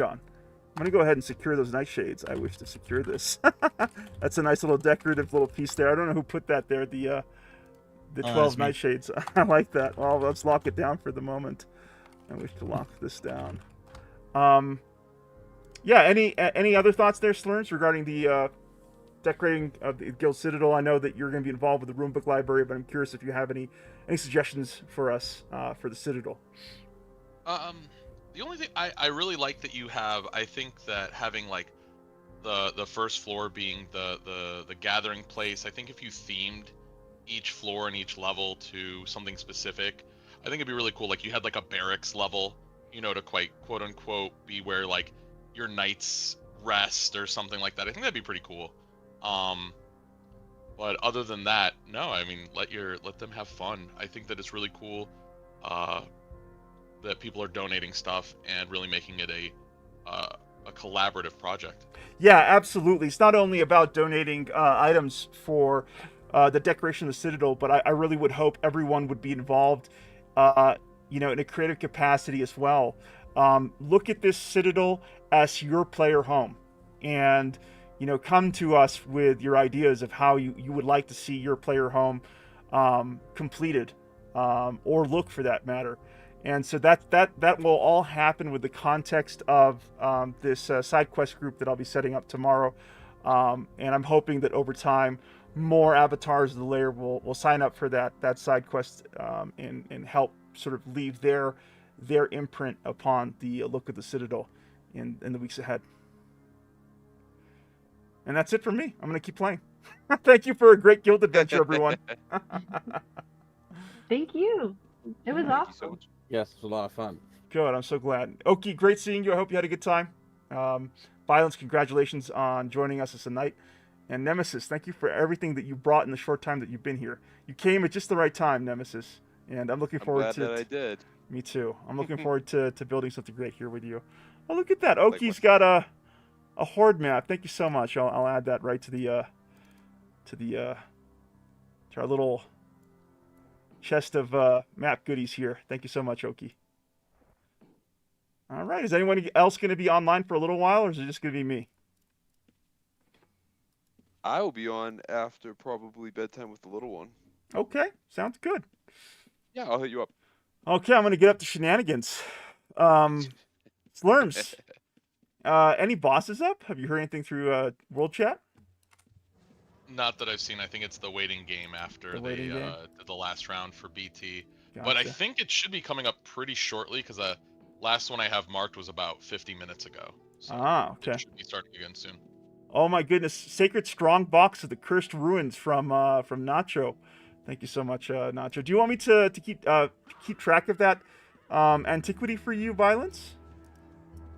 I'm going to go ahead and secure those nightshades. I wish to secure this. That's a nice little decorative little piece there. I don't know who put that there, the 12 nightshades. I like that. Well, let's lock it down for the moment. I wish to lock this down. Yeah, any other thoughts there, Slurns, regarding the decorating of the Guild Citadel? I know that you're going to be involved with the Runebook Library, but I'm curious if you have any suggestions for us for the Citadel. The only thing I really like that you have, I think that having like the first floor being the gathering place, I think if you themed each floor and each level to something specific, I think it'd be really cool. Like you had like a barracks level, to quote unquote be where like your knights rest or something like that. I think that'd be pretty cool. But other than that, no, I mean, let them have fun. I think that it's really cool that people are donating stuff and really making it a collaborative project. Yeah, absolutely. It's not only about donating items for the decoration of the Citadel, but I really would hope everyone would be involved, in a creative capacity as well. Look at this Citadel as your player home, and come to us with your ideas of how you would like to see your player home completed, or look for that matter. And so that will all happen with the context of this side quest group that I'll be setting up tomorrow. And I'm hoping that over time, more avatars of the layer will sign up for that side quest and help sort of leave their imprint upon the look of the Citadel in the weeks ahead. And that's it for me. I'm going to keep playing. Thank you for a great guild adventure, everyone. Thank you. It was awesome. So much. Yes, it was a lot of fun. Good. I'm so glad. Oki, great seeing you. I hope you had a good time. Violence, congratulations on joining us as a knight. And Nemesis, thank you for everything that you brought in the short time that you've been here. You came at just the right time, Nemesis. And I'm looking forward to... glad that I did. Me too. I'm looking forward to building something great here with you. Oh, look at that. Oki's got a horde map. Thank you so much. I'll add that right to our little chest of map goodies here. Thank you so much, Oki. All right. Is anyone else going to be online for a little while, or is it just going to be me? I will be on after probably bedtime with the little one. Okay. Sounds good. Yeah, I'll hit you up. Okay, I'm going to get up to shenanigans. Slurms, any bosses up? Have you heard anything through World Chat? Not that I've seen. I think it's the waiting game after they did the last round for BT. Gotcha. But I think it should be coming up pretty shortly because the last one I have marked was about 50 minutes ago. So okay. It should be starting again soon. Oh my goodness! Sacred Strong Box of the Cursed Ruins from Nacho. Thank you so much, Nacho. Do you want me to keep track of that antiquity for you, Violence?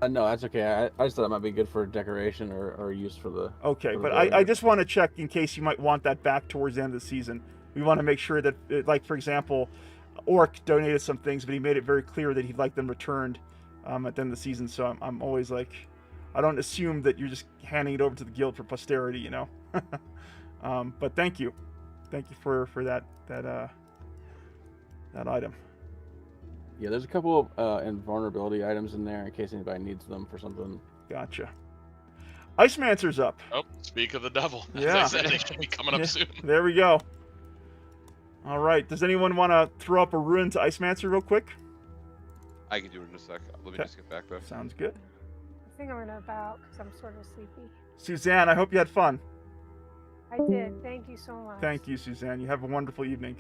No, that's okay. I just thought it might be good for decoration or use for the. Okay, for the but building. I just want to check in case you might want that back towards the end of the season. We want to make sure that, like, for example, Orc donated some things, but he made it very clear that he'd like them returned at the end of the season. So I'm always like, I don't assume that you're just handing it over to the guild for posterity, you know. But thank you for that item. Yeah, there's a couple of invulnerability items in there in case anybody needs them for something. Gotcha. Icemancer's up. Oh, speak of the devil. Yeah. As I said, they should be coming up soon. There we go. All right. Does anyone want to throw up a rune to Icemancer real quick? I can do it in a sec. Let me just get back there. Sounds good. I think I'm gonna bow because I'm sort of sleepy. Suzanne, I hope you had fun. I did. Thank you so much. Thank you, Suzanne. You have a wonderful evening.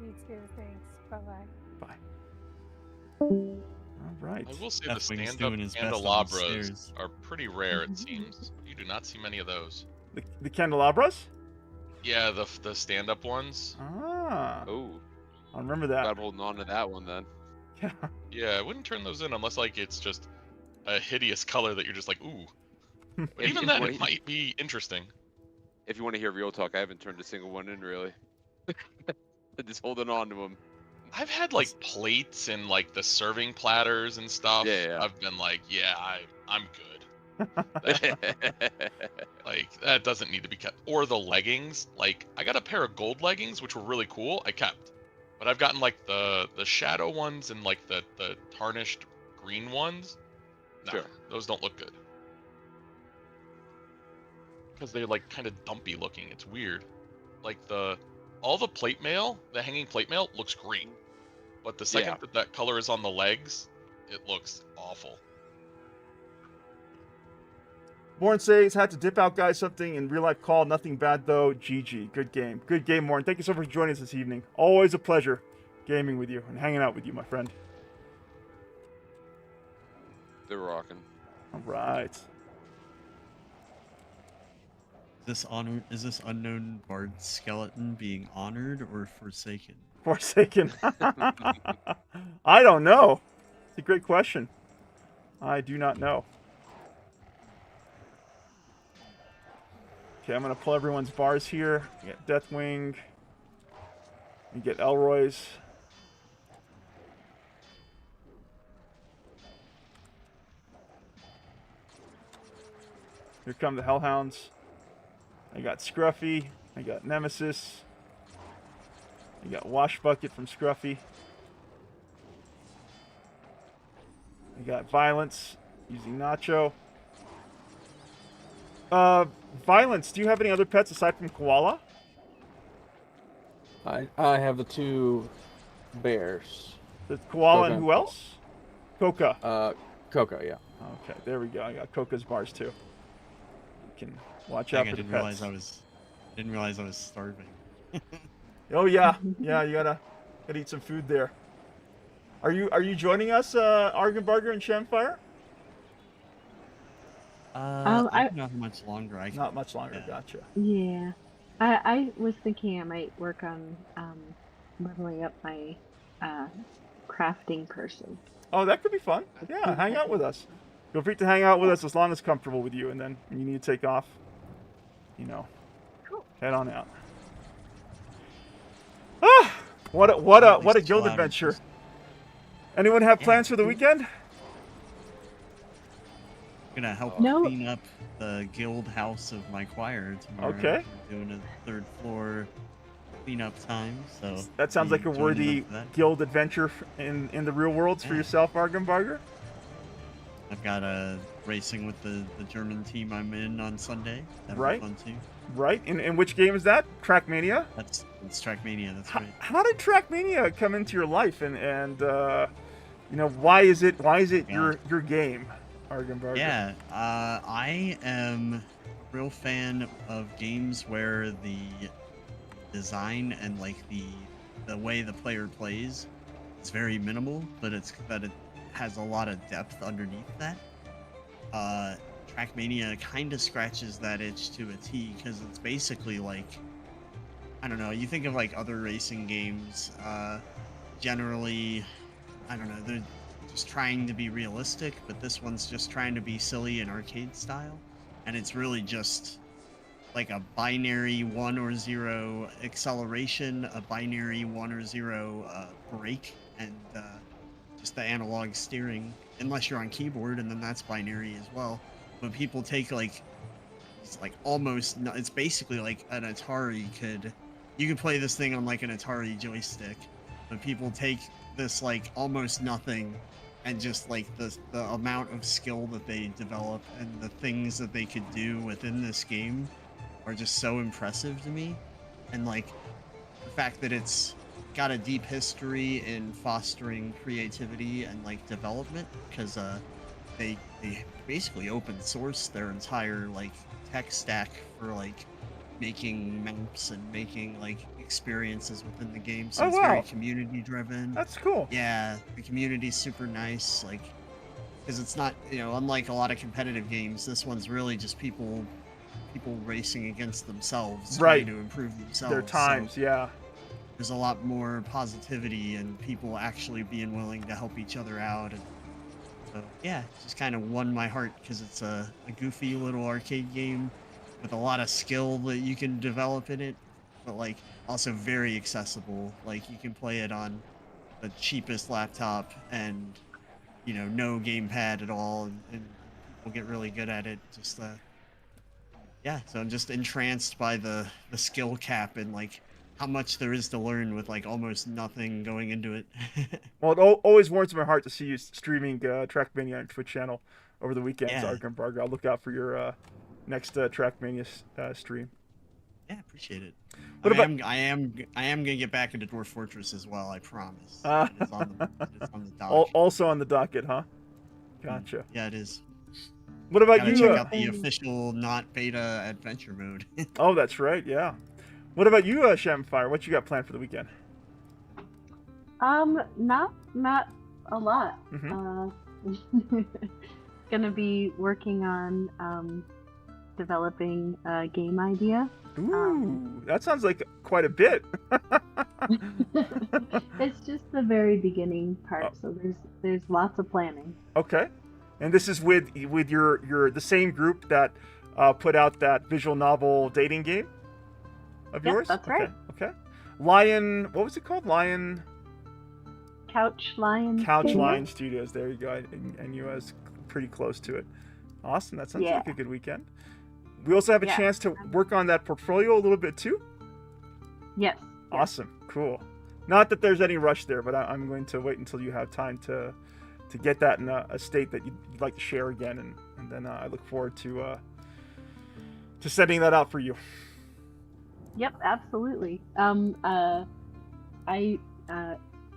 You too. Thanks. Bye bye. Bye. All right. I will say That the wing's stand-up doing his best candelabras upstairs. are pretty rare, it seems. You do not see many of those. The candelabras? Yeah, the stand-up ones. Ah. Oh, I remember that. I'm holding on to that one then. Yeah. Yeah, I wouldn't turn those in unless like it's just a hideous color that you're just like, ooh. But If even you then, want- it might be interesting. If you want to hear real talk, I haven't turned a single one in really. I'm just holding on to them. I've had like plates and like the serving platters and stuff. Yeah. I've been like, yeah, I'm good. Like that doesn't need to be kept. Or the leggings. Like I got a pair of gold leggings which were really cool. I kept. But I've gotten like the shadow ones and like the tarnished green ones. No, Sure. those don't look good. Because they're like kind of dumpy looking. It's weird. Like all the plate mail, the hanging plate mail looks great. But the second that color is on the legs, it looks awful. Morn says, had to dip out, guys. Something in real life call. Nothing bad, though. GG. Good game. Good game, Morn. Thank you so much for joining us this evening. Always a pleasure gaming with you and hanging out with you, my friend. They're rocking. All right. Is this unknown bard skeleton being honored or forsaken? Forsaken. I don't know. It's a great question. I do not know. Okay, I'm going to pull everyone's bars here. You get Deathwing. You get Elroy's. Here come the Hellhounds. I got Scruffy. I got Nemesis. I got Wash Bucket from Scruffy. I got Violence using Nacho. Violence, do you have any other pets aside from Koala? I have the two bears. The Koala Coca and who else? Coca. Coca, yeah. Okay, there we go. I got Coca's bars too. You can watch Dang, out I for the didn't pets. realize I was starving. Oh yeah, yeah. You gotta eat some food there. Are you joining us, Argenbarger and Shamfire? Not much longer. Not much longer. Yeah. Gotcha. Yeah. I was thinking I might work on leveling up my crafting person. Oh, that could be fun. Yeah, hang out with us. Feel free to hang out with us as long as it's comfortable with you, and then when you need to take off, Cool. head on out. Ah, what a guild adventure. Anyone have plans for the weekend? Gonna help clean up the guild house of my choir tomorrow. Okay. We're doing a 3rd floor cleanup time, so That sounds like a joining worthy up for that. guild adventure in the real world for yourself, Argenbarger. I've got a racing with the German team I'm in on Sunday. That'll Right. be fun too. Right? In which game is that? Trackmania? It's Trackmania. That's How, right. how did Trackmania come into your life, and why is it Yeah. your game, Argenbarger? Yeah, I am a real fan of games where the design and like the way the player plays is very minimal, but it has a lot of depth underneath that. Trackmania kind of scratches that itch to a T because it's basically like I don't know. You think of like other racing games. Generally, I don't know. They're just trying to be realistic, but this one's just trying to be silly and arcade style, and it's really just like a binary 1 or 0 acceleration, a binary 1 or 0 brake, and just the analog steering, unless you're on keyboard, and then that's binary as well. But people take like, it's like almost, it's basically like an Atari you could play this thing on like an Atari joystick, but people take this like almost nothing, and just like the amount of skill that they develop and the things that they could do within this game are just so impressive to me. And like the fact that it's got a deep history in fostering creativity and like development, because they basically open source their entire like tech stack for like making maps and making like experiences within the game, so Oh, it's wow. very community driven. That's cool. Yeah, the community's super nice, like, because it's not, you know, unlike a lot of competitive games, this one's really just people racing against themselves, Right. trying to improve themselves. Their times, So yeah. there's a lot more positivity and people actually being willing to help each other out. And so, yeah, it just kind of won my heart because it's a goofy little arcade game with a lot of skill that you can develop in it, but like also very accessible. Like you can play it on the cheapest laptop and, you know, no gamepad at all, and people get really good at it. Just yeah, so I'm just entranced by the skill cap and like how much there is to learn with like almost nothing going into it. Well, it always warms my heart to see you streaming Trackmania on Twitch channel over the weekends, Yeah. Argenbarg. I'll look out for your next Trackmania stream. Yeah, appreciate it. What about- I am gonna get back into Dwarf Fortress as well. I promise. It's on the dock. Also on the docket, huh? Gotcha. Yeah, it is. What about Gotta you? check out the official not beta adventure mode. Oh, that's right. Yeah. What about you, Shamfire? What you got planned for the weekend? Not a lot. Mhm. Gonna be working on developing a game idea. Ooh, that sounds like quite a bit. It's just the very beginning part, Oh. so there's lots of planning. Okay. And this is with your the same group that put out that visual novel dating game of Yep, yours? that's Okay, right. Okay. Lion, what was it called? Lion Couch Lion. Couch Studio. Lion Studios. There you go. And you was pretty close to it. Awesome. That sounds Yeah. like a good weekend. We also have a Yeah. chance to work on that portfolio a little bit too. Yes. Awesome. Cool. Not that there's any rush there, but I'm going to wait until you have time to get that in a state that you'd like to share again, and then I look forward to sending that out for you. Yep, absolutely. I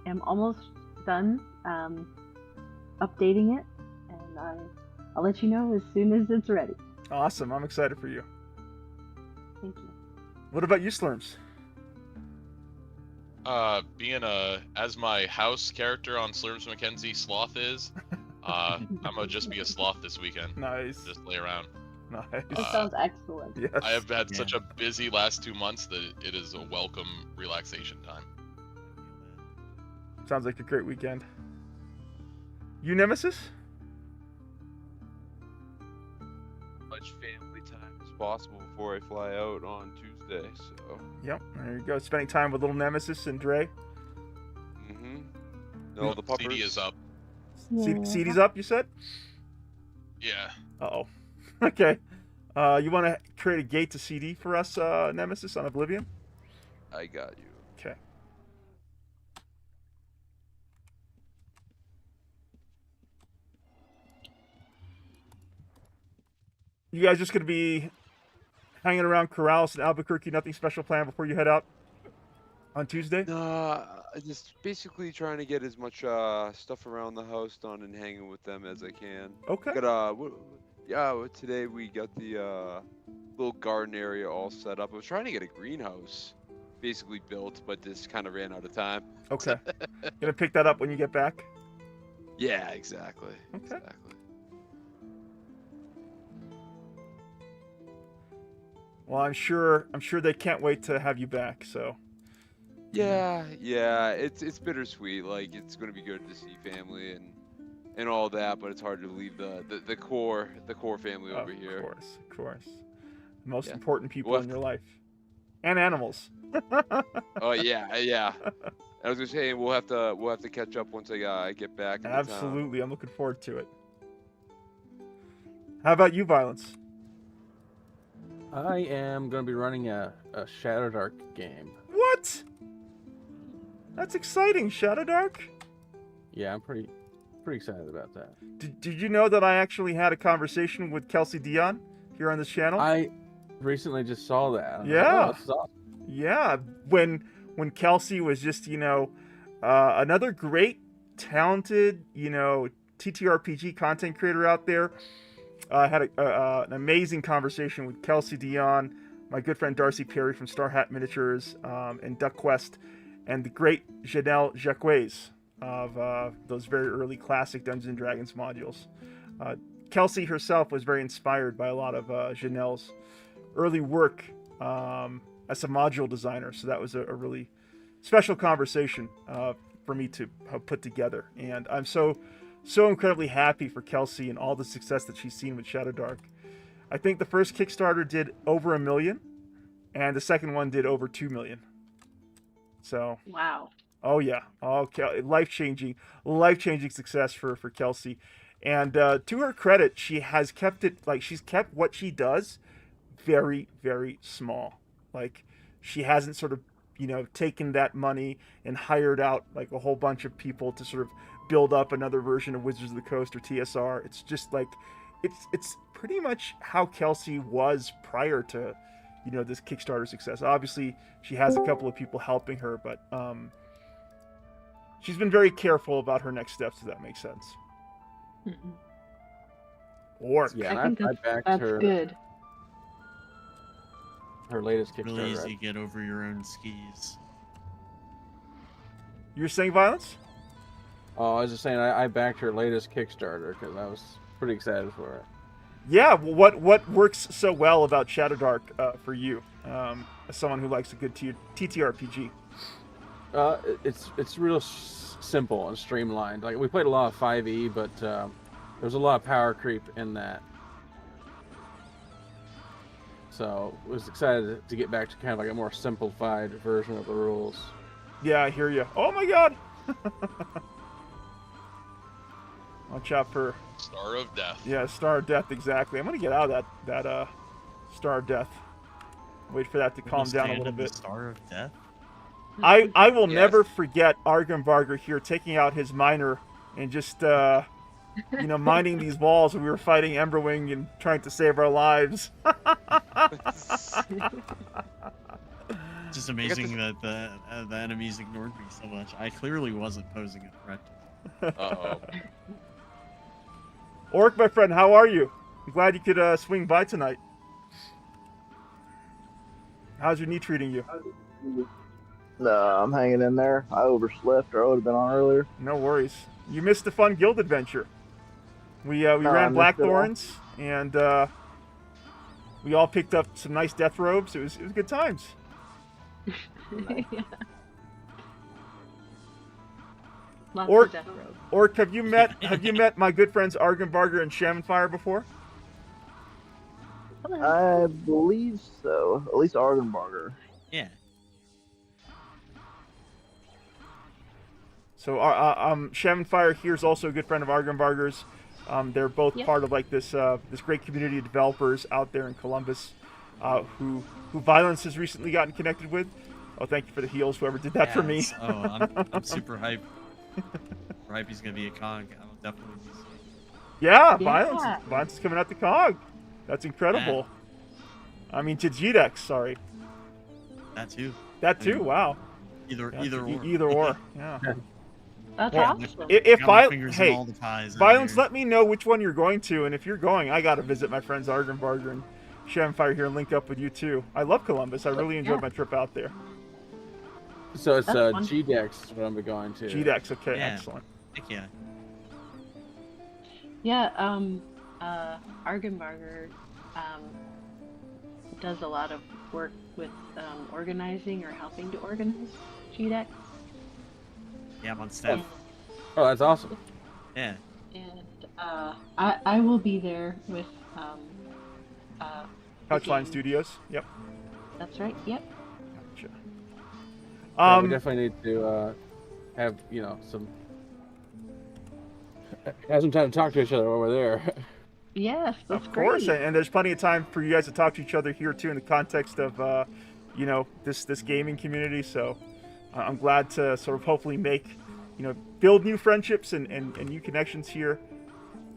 am almost done updating it, and I'll let you know as soon as it's ready. Awesome. I'm excited for you. Thank you. What about you, Slurms? Being as my house character on Slurms Mackenzie Sloth is, I'm gonna just be a sloth this weekend. Nice. Just lay around. Nice. That sounds excellent. Yes. I have had such a busy last 2 months that it is a welcome relaxation time. Sounds like a great weekend. You, Nemesis? Much family time as possible before I fly out on Tuesday. So. Yep. There you go. Spending time with little Nemesis and Dre. No, the puppers. CD is up. CD's up, you said? Yeah. Uh-oh. Okay. You want to create a gate to CD for us, Nemesis, on Oblivion? I got you. Okay. You guys just going to be hanging around Corrales in Albuquerque, nothing special planned before you head out on Tuesday? Just basically trying to get as much stuff around the house done and hanging with them as I can. Okay. Today we got the little garden area all set up. I was trying to get a greenhouse basically built, but just kind of ran out of time. Okay. Gonna pick that up when you get back? Yeah, exactly. Okay. Exactly. Well, I'm sure they can't wait to have you back. So. Yeah, it's bittersweet. Like it's gonna be good to see family and all that, but it's hard to leave the core family over here. Of course. The most Yeah. important people in your life, and animals. Oh yeah. I was gonna say we'll have to catch up once I get back. Absolutely, I'm looking forward to it. How about you, Violence? I am going to be running a Shadowdark game. What? That's exciting, Shadowdark. Yeah, I'm pretty excited about that. Did you know that I actually had a conversation with Kelsey Dion here on this channel? I recently just saw that. Yeah. Like, oh, this is awesome. Yeah, when Kelsey was just, another great, talented, TTRPG content creator out there. I had an amazing conversation with Kelsey Dion, my good friend Darcy Perry from Star Hat Miniatures, and Duck Quest, and the great Janelle Jacques of those very early classic Dungeons & Dragons modules. Kelsey herself was very inspired by a lot of Janelle's early work as a module designer, so that was a really special conversation for me to have put together. And I'm so incredibly happy for Kelsey and all the success that she's seen with Shadowdark. I think the first Kickstarter did over 1 million, and the second one did over 2 million. So wow. Oh yeah, life-changing success for Kelsey. And to her credit, she has kept it, she's kept what she does very, very small. Like, she hasn't sort of, taken that money and hired out a whole bunch of people to sort of build up another version of Wizards of the Coast or TSR. It's just it's pretty much how Kelsey was prior to, this Kickstarter success. Obviously, she has a couple of people helping her, but she's been very careful about her next steps, if that makes sense. Mm-hmm. Orc. Yeah, I think that's good. Her latest Kickstarter. Really easy to get over your own skis. You're saying, Violence? Oh, I was just saying I backed her latest Kickstarter because I was pretty excited for it. Yeah, well, what works so well about Shadowdark for you, as someone who likes a good TTRPG? It's real simple and streamlined. Like, we played a lot of 5e, but there's a lot of power creep in that. So I was excited to get back to kind of a more simplified version of the rules. Yeah, I hear you. Oh my god! Watch out for Star of Death. Yeah, Star of Death, exactly. I'm gonna get out of that Star of Death. Wait for that to calm down a little bit. Star of Death? I will never forget Argenbarger here taking out his miner and just mining these walls when we were fighting Emberwing and trying to save our lives. Just amazing that the enemies ignored me so much. I clearly wasn't posing a threat. Uh-oh. Orc, my friend, how are you? I'm glad you could swing by tonight. How's your knee treating you? I'm hanging in there. I overslept, or I would have been on earlier. No worries. You missed a fun guild adventure. We ran Blackthorns, and we all picked up some nice death robes. It was good times. Lots Orc, of death robes. Orc, have you met my good friends Argenbarger and Shamanfire before? I believe so. At least Argenbarger. Yeah. So, Shamanfire here is also a good friend of Argenbarger's. They're both part of this this great community of developers out there in Columbus, who Violence has recently gotten connected with. Oh, thank you for the heals, whoever did that for me. Oh, I'm super hyped. Super hyped he's gonna be a Cog. I'll definitely be seeing. Yeah, Violence is coming out to Cog. That's incredible. Yeah. I mean, to GDEX, sorry. That too. That too. Wow. Either or. Either or. Yeah. That's awesome. If Violence, Violence, let me know which one you're going to, and if you're going, I gotta visit my friends Argenbarger and Shamanfire here and link up with you too. I love Columbus. I really enjoyed my trip out there. So it's GDEX is what I'm going to. GDEX, okay, excellent. Heck yeah. Yeah, Argenbarger does a lot of work with organizing or helping to organize GDEX. Yeah, I'm on staff. Oh, that's awesome. Yeah. And I will be there with Touchline Studios. Yep. That's right. Yep. Gotcha. Yeah, we definitely need to have have some time to talk to each other while we're there. Yes, that's of course, great. and there's plenty of time for you guys to talk to each other here too in the context of this gaming community. So I'm glad to sort of hopefully make build new friendships and new connections here.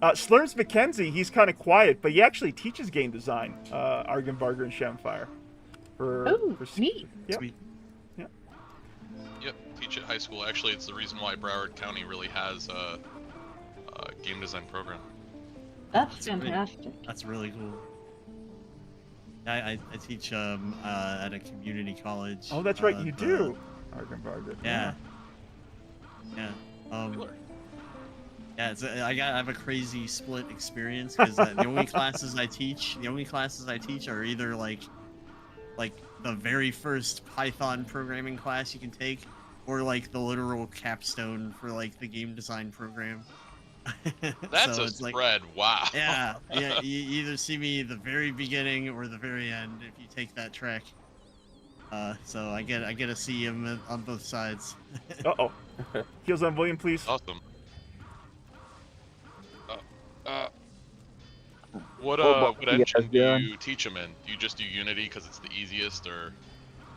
Slurms McKenzie, he's kind of quiet, but he actually teaches game design. Argenbarger and Shamfire. For neat. Yep. Sweet. Yep. Yep, teach at high school. Actually, it's the reason why Broward County really has a game design program. That's fantastic. That's really cool. I teach at a community college. Oh, that's right, you do. Argenbarger. Yeah. Yeah. Yeah, I have a crazy split experience because the only classes I teach are either like the very first Python programming class you can take, or like the literal capstone for like the game design program. That's so a it's spread. Like, wow. Yeah. You either see me the very beginning or the very end if you take that track. So I get to see him on both sides. Uh-oh. Heels on William, please. Awesome. What engine do you teach them in? Do you just do Unity because it's the easiest, or?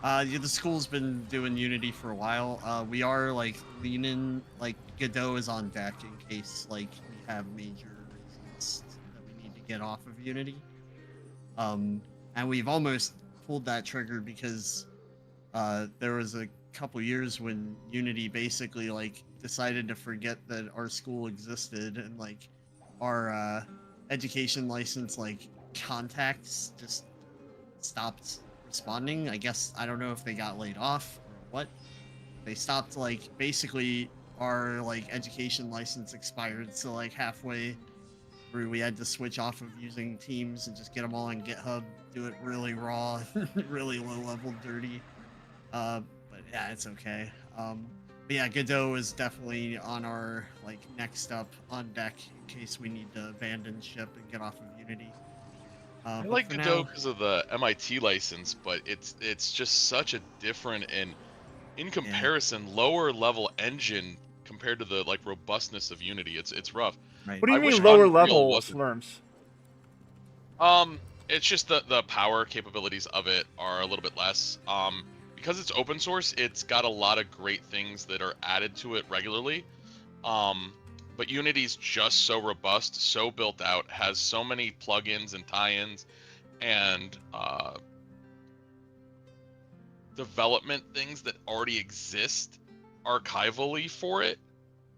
Yeah, the school's been doing Unity for a while. We are like leaning, like Godot is on deck in case like we have major reasons that we need to get off of Unity. And we've almost pulled that trigger because there was a couple years when Unity basically like decided to forget that our school existed, and like our education license like contacts just stopped responding. I guess I don't know if they got laid off or what. They stopped, like, basically our like education license expired, so like halfway through we had to switch off of using Teams and just get them all on GitHub, do it really raw, really low level dirty. But yeah, it's okay. But yeah, Godot is definitely on our like next up on deck in case we need to abandon ship and get off of Unity. I like Godot because of the MIT license, but it's just such a different and, in comparison, lower level engine compared to the like robustness of Unity. It's rough. Right. What do you mean lower level, Slurms? It's just the power capabilities of it are a little bit less. Because it's open source, it's got a lot of great things that are added to it regularly. But Unity's just so robust, so built out, has so many plugins and tie-ins and development things that already exist archivally for it,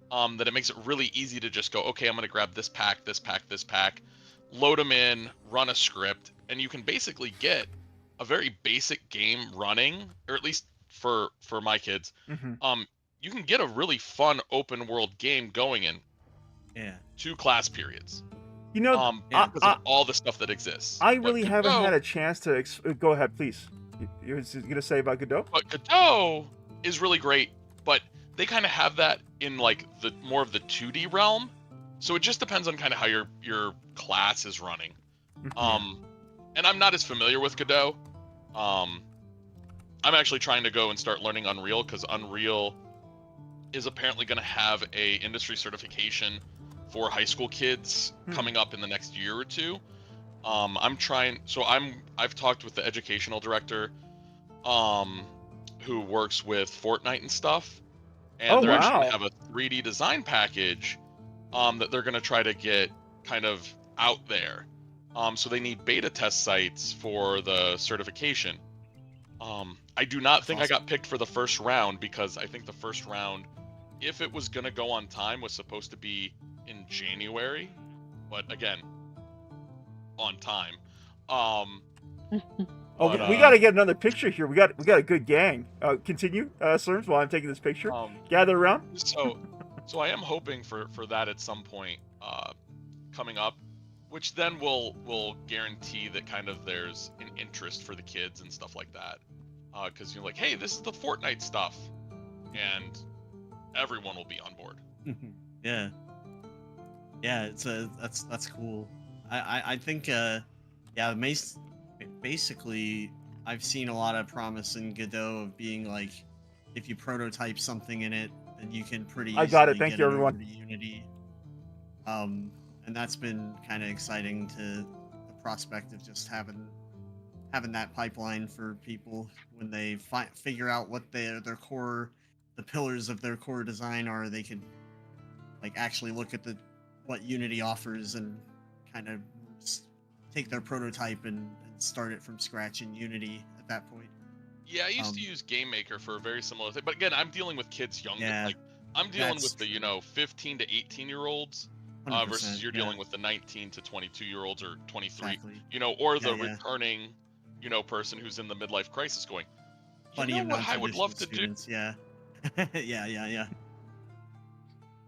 that it makes it really easy to just go, okay, I'm going to grab this pack, this pack, this pack, load them in, run a script, and you can basically get a very basic game running, or at least for my kids. Mm-hmm. You can get a really fun open world game going in 2 class periods. You know, because of all the stuff that exists. I really haven't had a chance to go ahead, please. You were gonna say about Godot? But Godot is really great, but they kind of have that in like the more of the 2D realm. So it just depends on kind of how your class is running. And I'm not as familiar with Godot. I'm actually trying to go and start learning Unreal because Unreal is apparently going to have a industry certification for high school kids coming up in the next year or 2. I've talked with the educational director, who works with Fortnite and stuff, and they're actually going to have a 3D design package, that they're going to try to get kind of out there. So they need beta test sites for the certification. I do not think I got picked for the first round because I think the first round, if it was going to go on time, was supposed to be in January. But again, on time. We got to get another picture here. We got a good gang. Continue, Slurms, while I'm taking this picture. Gather around. So I am hoping for that at some point coming up. which then will guarantee that kind of there's an interest for the kids and stuff like that. Because you're like, hey, this is the Fortnite stuff, and everyone will be on board. Yeah. Yeah, that's cool. I think basically I've seen a lot of promise in Godot of being like, if you prototype something in it, then you can pretty easily I got it. Thank get you, it over everyone. to Unity. And that's been kind of exciting to the prospect of just having that pipeline for people when they figure out what their core, the pillars of their core design are. They can like actually look at what Unity offers and kind of take their prototype and start it from scratch in Unity at that point. Yeah, I used to use Game Maker for a very similar thing, but again, I'm dealing with kids younger. Yeah, like I'm dealing with the 15 to 18-year-olds versus you're dealing with the 19 to 22-year-olds or 23, Exactly. or the returning, person who's in the midlife crisis going, Plenty of what I would love to students, do. Yeah. yeah.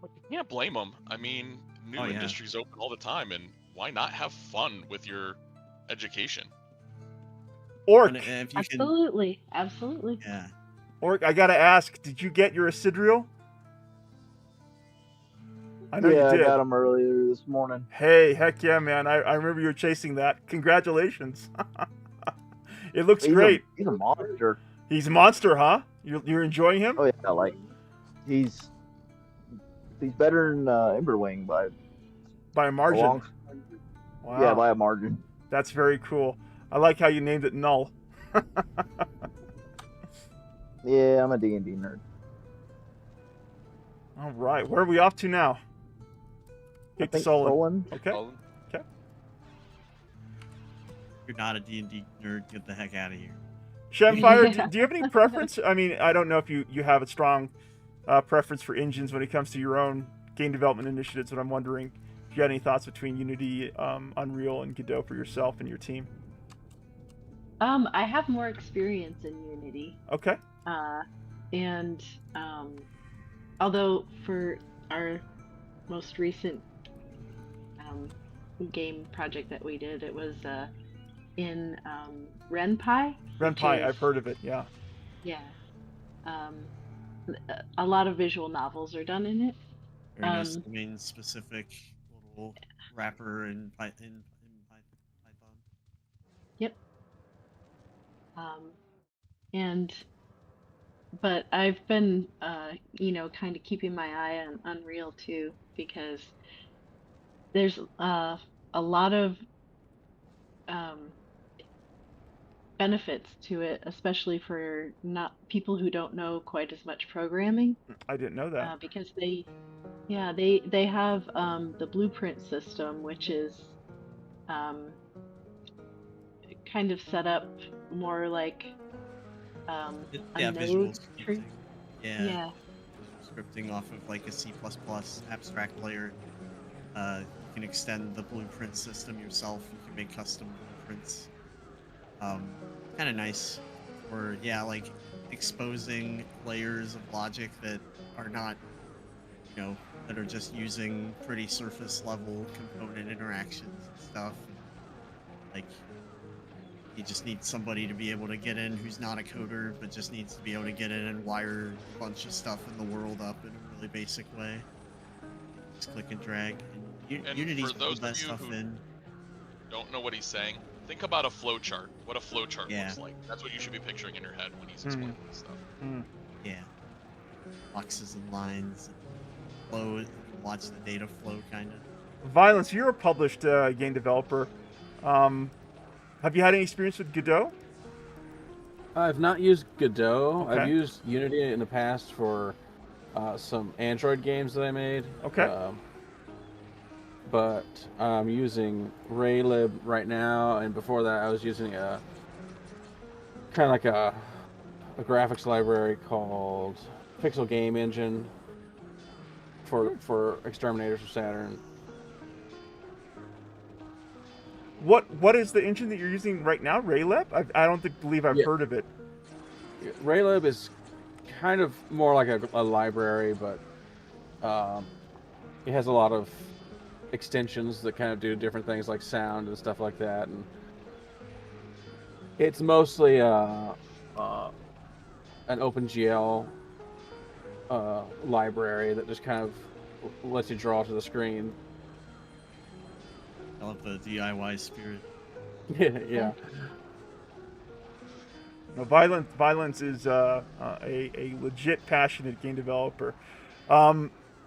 But you can't blame them. I mean, new industries open all the time, and why not have fun with your education? Orc. Absolutely. Absolutely. Yeah. Orc, I gotta ask, did you get your Isidriel? I know yeah, you did. I got him earlier this morning. Hey, heck yeah, man. I remember you were chasing that. Congratulations. It looks great. He's a monster. He's a monster, huh? You're enjoying him? Oh yeah, like he's better than Emberwing by a margin. Wow. Yeah, by a margin. That's very cool. I like how you named it Null. Yeah, I'm a D&D nerd. All right, where are we off to now? I think Solon. Okay. Okay. You're not a D&D nerd. Get the heck out of here. Shamfire, do you have any preference? I mean, I don't know if you have a strong preference for engines when it comes to your own game development initiatives, but I'm wondering if you had any thoughts between Unity, Unreal, and Godot for yourself and your team. I have more experience in Unity. Okay. And although for our most recent game project that we did, it was in RenPy. RenPy, I've heard of it, yeah. Yeah. A lot of visual novels are done in it. Very nice domain-specific little wrapper in Python. Yep. But I've been, kind of keeping my eye on Unreal too, because there's a lot of benefits to it, especially for not people who don't know quite as much programming. I didn't know that. Because they have the blueprint system, which is kind of set up more like a node tree. Yeah. Scripting off of like a C++ abstract layer. You can extend the blueprint system yourself. You can make custom blueprints. Kind of nice. Or like exposing layers of logic that are not, that are just using pretty surface level component interactions and stuff. Like, you just need somebody to be able to get in who's not a coder, but just needs to be able to get in and wire a bunch of stuff in the world up in a really basic way. Just click and drag. And Unity's pulled that stuff in. Don't know what he's saying. Think about a flowchart. What a flowchart looks like. That's what you should be picturing in your head when he's explaining this stuff. Yeah. Boxes and lines. Flow. You can watch the data flow, kind of. Violence, you're a published game developer. Have you had any experience with Godot? I've not used Godot. Okay. I've used Unity in the past for some Android games that I made. Okay. But I'm using Raylib right now, and before that I was using kind of like a graphics library called Pixel Game Engine for Exterminators of Saturn. What is the engine that you're using right now? Raylib? I don't believe I've heard of it. Raylib is kind of more like a library, but it has a lot of extensions that kind of do different things like sound and stuff like that, and it's mostly an OpenGL library that just kind of lets you draw to the screen. I love the DIY spirit. Yeah. No, Violence is a legit passionate game developer.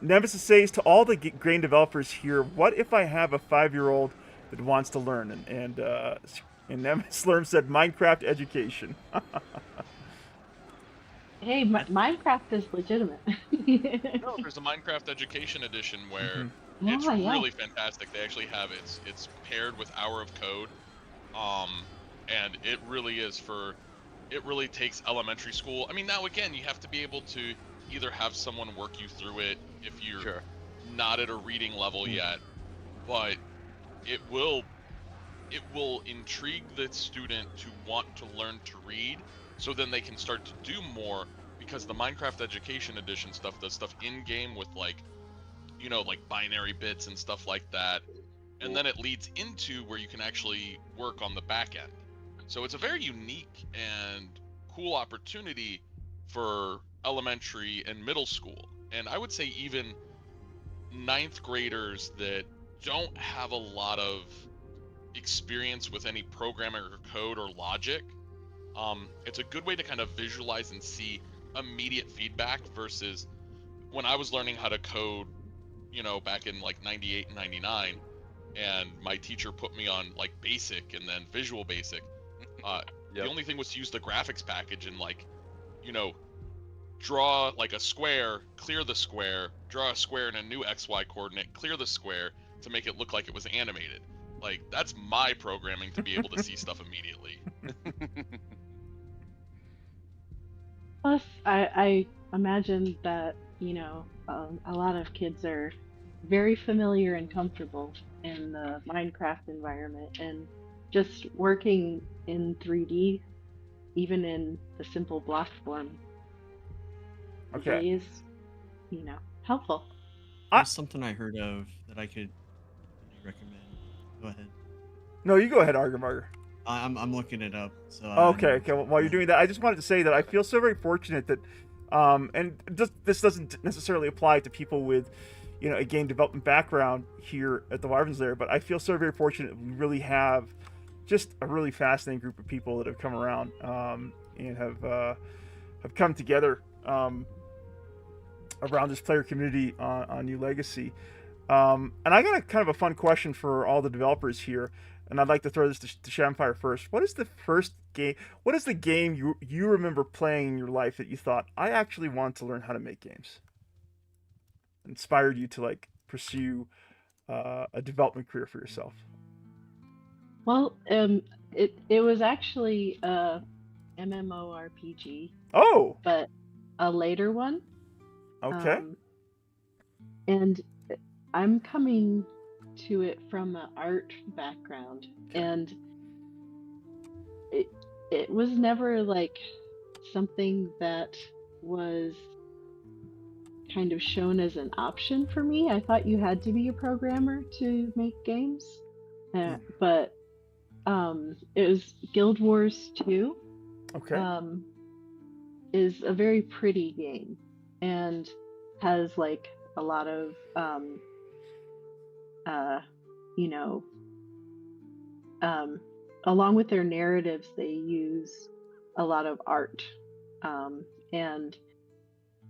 Nemesis says to all the game developers here, what if I have a 5-year-old that wants to learn? And Nemesis Slurm said Minecraft education. Hey, Minecraft is legitimate. No, there's a Minecraft Education Edition where it's really fantastic. They actually have it's paired with Hour of Code, and it really is it really takes elementary school. I mean, now again, you have to be able to either have someone work you through it if you're not at a reading level yet, but it will intrigue the student to want to learn to read, so then they can start to do more, because the Minecraft Education Edition stuff does stuff in game with like binary bits and stuff like that, and then it leads into where you can actually work on the back end. So it's a very unique and cool opportunity for elementary and middle school, and I would say even 9th graders that don't have a lot of experience with any programming or code or logic. It's a good way to kind of visualize and see immediate feedback versus when I was learning how to code, back in like 98 and 99, and my teacher put me on like basic and then visual basic. The only thing was to use the graphics package and draw like a square, clear the square, draw a square in a new XY coordinate, clear the square to make it look like it was animated. Like, that's my programming to be able to see stuff immediately. Plus, I imagine that, a lot of kids are very familiar and comfortable in the Minecraft environment, and just working in 3D, even in the simple block form, really is, helpful. There's something I heard of that I could recommend. Go ahead. No, you go ahead, Argamarger. I'm looking it up. So okay. Well, while you're doing that, I just wanted to say that I feel so very fortunate that, and this doesn't necessarily apply to people with, a game development background here at the Wyvern's Lair, but I feel so very fortunate we really have just a really fascinating group of people that have come around and have come together around this player community on New Legacy. And I got a kind of a fun question for all the developers here, and I'd like to throw this to Shamfire first. What is the first game? What is the game you remember playing in your life that you thought, I actually want to learn how to make games? Inspired you to pursue a development career for yourself? Well, it was actually a MMORPG. Oh, but a later one. Okay. And I'm coming to it from an art background, and it was never something that was kind of shown as an option for me. I thought you had to be a programmer to make games, but it was Guild Wars 2. Okay. Is a very pretty game and has a lot of along with their narratives, they use a lot of art, and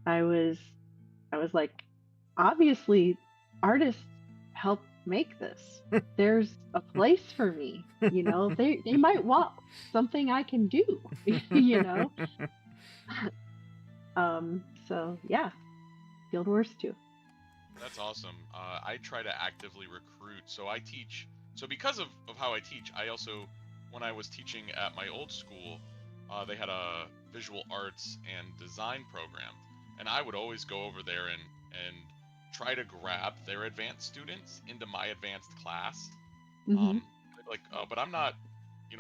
I was like, obviously artists help make this. There's a place for me, they might want something I can do, so yeah, Guild Wars 2. That's awesome. I try to actively recruit. So I teach. So because of how I teach, I also, when I was teaching at my old school, they had a visual arts and design program, and I would always go over there and try to grab their advanced students into my advanced class. Mm-hmm. But I'm not,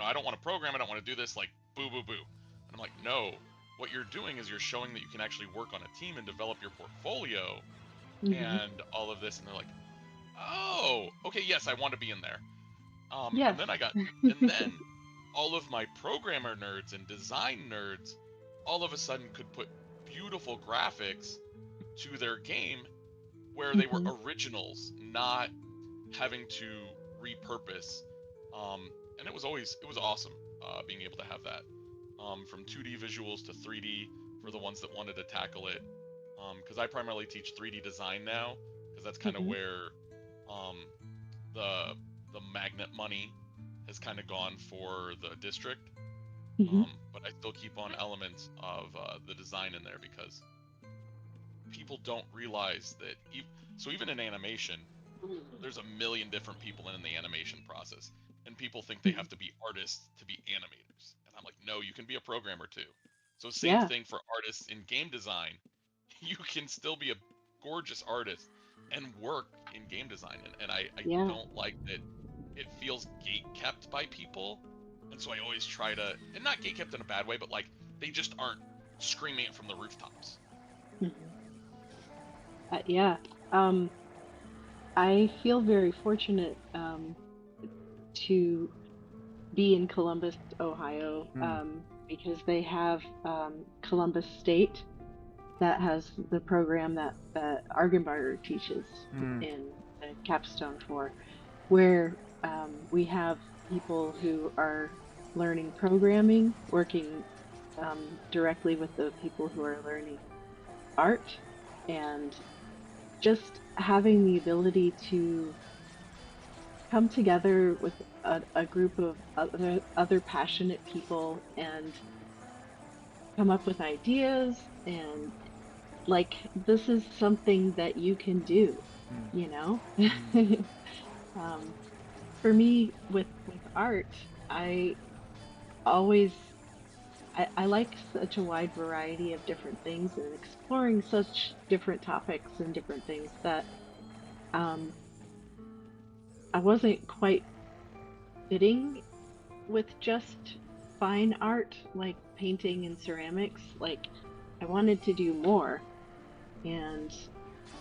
I don't want to program. I don't want to do this. Boo, boo, boo. And I'm like, no. What you're doing is you're showing that you can actually work on a team and develop your portfolio. Mm-hmm. And all of this. And they're like, oh, okay, yes, I want to be in there. Yes. And then and then all of my programmer nerds and design nerds all of a sudden could put beautiful graphics to their game where they were originals, not having to repurpose. And it was awesome being able to have that. From 2D visuals to 3D for the ones that wanted to tackle it. Because I primarily teach 3D design now, because that's kind of where the magnet money has kind of gone for the district. But I still keep on elements of the design in there because people don't realize that. So even in animation, there's a million different people in the animation process, and people think they have to be artists to be animators. And I'm like, no, you can be a programmer too. So same thing for artists in game design. You can still be a gorgeous artist and work in game design. And I don't like that it feels gate-kept by people. And so I always try to, and not gate-kept in a bad way, but like they just aren't screaming it from the rooftops. I feel very fortunate to be in Columbus, Ohio, because they have Columbus State that has the program that Argenbarger teaches in the capstone for, where we have people who are learning programming, working directly with the people who are learning art, and just having the ability to come together with a group of other passionate people and come up with ideas, and like, this is something that you can do, you know? For me, with art, I like such a wide variety of different things and exploring such different topics and different things that I wasn't quite fitting with just fine art like painting and ceramics. Like, I wanted to do more, and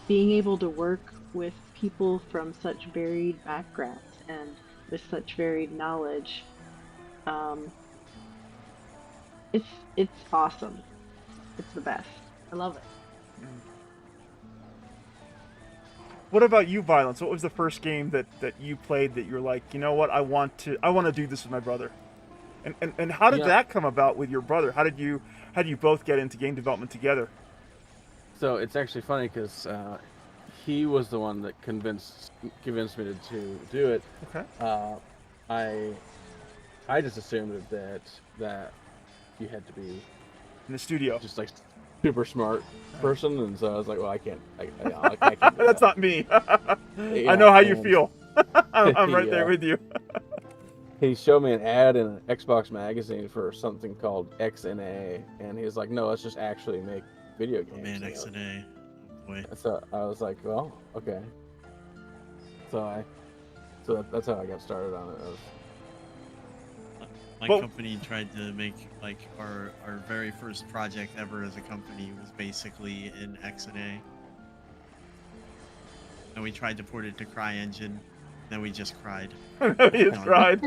being able to work with people from such varied backgrounds and with such varied knowledge, it's awesome. It's the best. I love it. What about you, Violence? What was the first game that you played that you're like, you know what, I want to do this with my brother? And how did that come about with your brother? How did you both get into game development together? So it's actually funny because he was the one that convinced me to do it. Okay. I just assumed that you had to be in the studio, just like super smart person, and so I was like, well, I can't do That's not me. I know how you feel. I'm right there with you. He showed me an ad in an Xbox magazine for something called XNA, and he was like, no, let's just actually make video games. Man, XNA. Oh boy. So I was like, well, okay. So that's how I got started on it. My company tried to make, like, our very first project ever as a company was basically in XNA. And we tried to port it to CryEngine, then we just cried. You cried.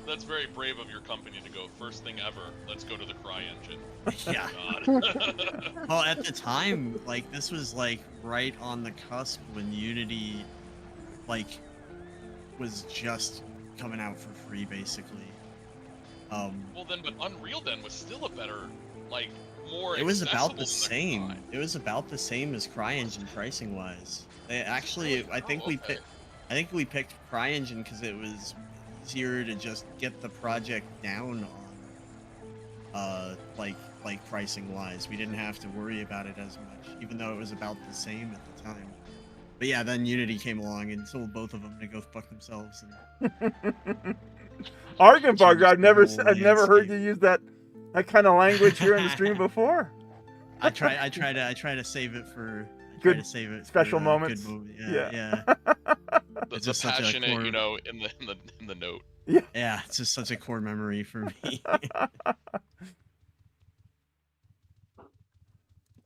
That's very brave of your company to go, first thing ever, let's go to the CryEngine. Yeah. Well, at the time, like, this was, like, right on the cusp when Unity, like, was just coming out for free, basically. Well then, but Unreal then was still a better, like, more. It was about the same. It was about the same as CryEngine pricing wise. Actually, I think we picked CryEngine because it was easier to just get the project down on, like pricing wise. We didn't have to worry about it as much, even though it was about the same at the time. But yeah, then Unity came along and told both of them to go fuck themselves. And Argenbarger, I've never heard you use that kind of language here in the stream before. I try to save it for special moments. Good movie. Yeah. It's just passionate, core... in the note. Yeah. Yeah, it's just such a core memory for me.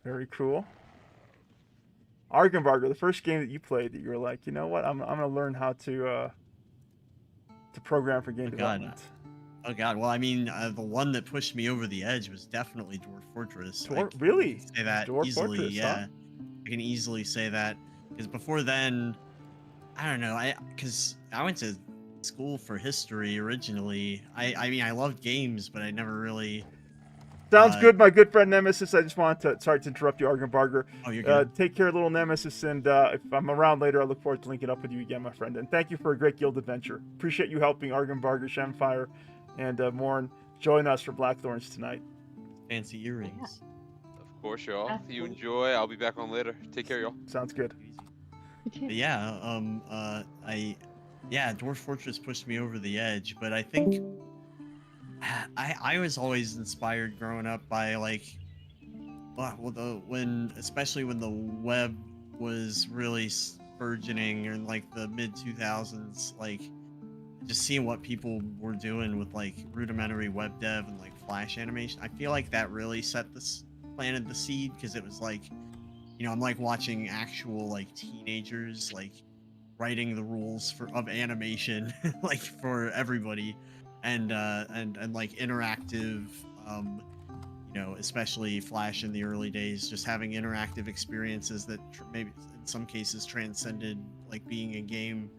Very cool. Argenbarger, the first game that you played that you were like, you know what, I'm gonna learn how to program for game development. Oh god, well I mean the one that pushed me over the edge was definitely Dwarf Fortress. Really? Say that Dwarf easily, Fortress, yeah. huh? I can easily say that because before then, I don't know. Because I went to school for history originally. I mean I loved games, but I never really. Sounds good, my good friend Nemesis. I just wanted to, sorry to interrupt you, Argenbarger. Oh, you're good. Take care, little Nemesis, and if I'm around later, I look forward to linking up with you again, my friend. And thank you for a great guild adventure. Appreciate you helping Argenbarger, Shemfire, and Morn join us for Blackthorns tonight. Fancy earrings. Of course, y'all. If you enjoy, I'll be back on later. Take care, y'all. Sounds good. But yeah, Dwarf Fortress pushed me over the edge, but I think I was always inspired growing up by like, especially when the web was really burgeoning in like the mid 2000s, like just seeing what people were doing with like rudimentary web dev and like Flash animation. I feel like that really planted the seed, because it was like, you know, I'm like watching actual like teenagers like writing the rules of animation like for everybody, and like interactive, you know, especially Flash in the early days, just having interactive experiences that maybe in some cases transcended like being a game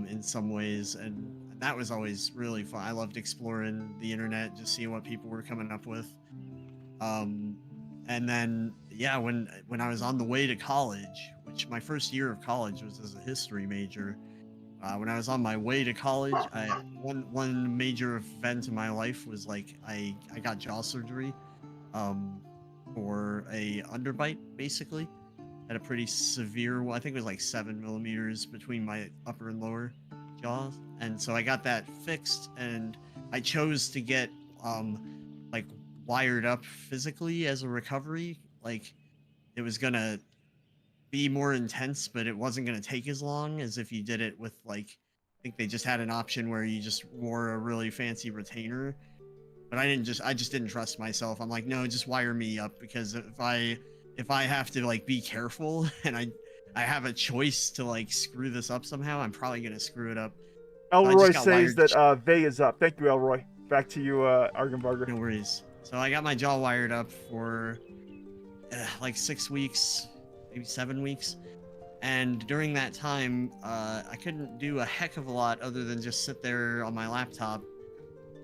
in some ways, and that was always really fun. I loved exploring the internet, just seeing what people were coming up with. And then, yeah, when I was on the way to college, which my first year of college was as a history major, when I was on my way to college, one major event in my life was like I got jaw surgery for a underbite, basically. Had a pretty severe one. I think it was like 7 millimeters between my upper and lower jaws, and so I got that fixed, and I chose to get like wired up physically as a recovery. Like it was gonna be more intense, but it wasn't gonna take as long as if you did it with like, I think they just had an option where you just wore a really fancy retainer, but I just didn't trust myself. I'm like, no, just wire me up, because if I have to like be careful and I have a choice to like screw this up somehow, I'm probably gonna screw it up. Elroy says that Vey is up. Thank you, Elroy. Back to you, Argenbarger. No worries. So I got my jaw wired up for like 6 weeks, maybe 7 weeks. And during that time, I couldn't do a heck of a lot other than just sit there on my laptop.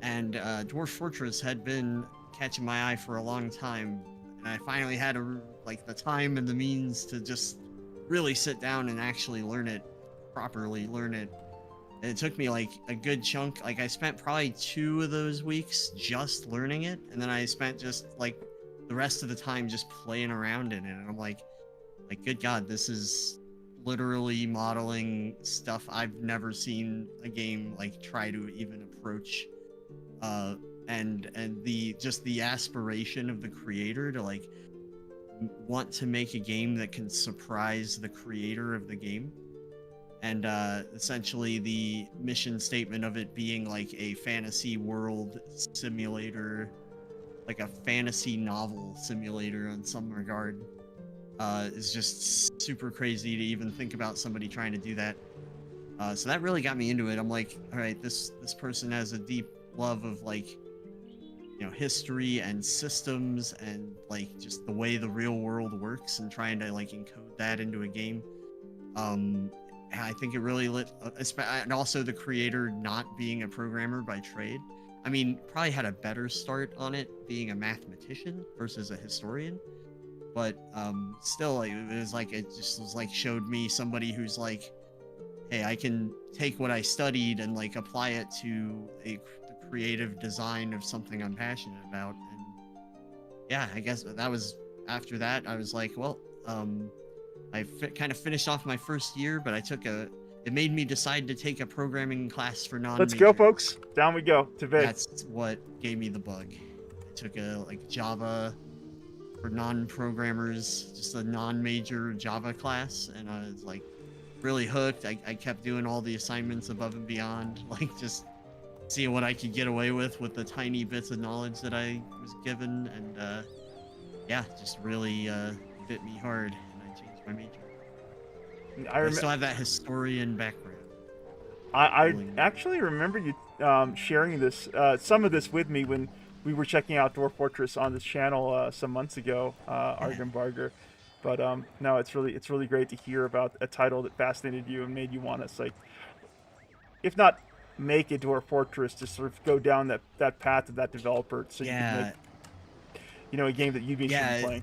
And Dwarf Fortress had been catching my eye for a long time. And I finally had the time and the means to just really sit down and actually properly learn it. And it took me like a good chunk. Like I spent probably 2 of those weeks just learning it, and then I spent just like the rest of the time just playing around in it. And I'm like, good God, this is literally modeling stuff I've never seen a game like try to even approach. And the aspiration of the creator to like want to make a game that can surprise the creator of the game. And essentially the mission statement of it being like a fantasy world simulator, like a fantasy novel simulator in some regard, is just super crazy to even think about somebody trying to do that. So that really got me into it. I'm like, all right, this person has a deep love of like, you know, history and systems and like just the way the real world works, and trying to like encode that into a game. I think it really and also the creator not being a programmer by trade. I mean, probably had a better start on it being a mathematician versus a historian, but still, like, it just was like showed me somebody who's like, hey, I can take what I studied and like apply it to the creative design of something I'm passionate about. And yeah, I guess that was after that. I was like, well, I kind of finished off my first year, but it made me decide to take a programming class for non-majors. Let's go, folks. Down we go to Vey. That's what gave me the bug. I took a like Java for non-programmers, just a non-major Java class, and I was like really hooked. I kept doing all the assignments above and beyond, like just seeing what I could get away with the tiny bits of knowledge that I was given, and yeah, just really bit me hard, and I changed my major. I still have that historian background. I actually remember you sharing this, some of this with me when we were checking out Dwarf Fortress on this channel some months ago, Argon Barger. But no, it's really great to hear about a title that fascinated you and made you want to, like, if not make a Dwarf Fortress, to sort of go down that path of that developer, so you can make, you know, a game that you'd be interested in playing.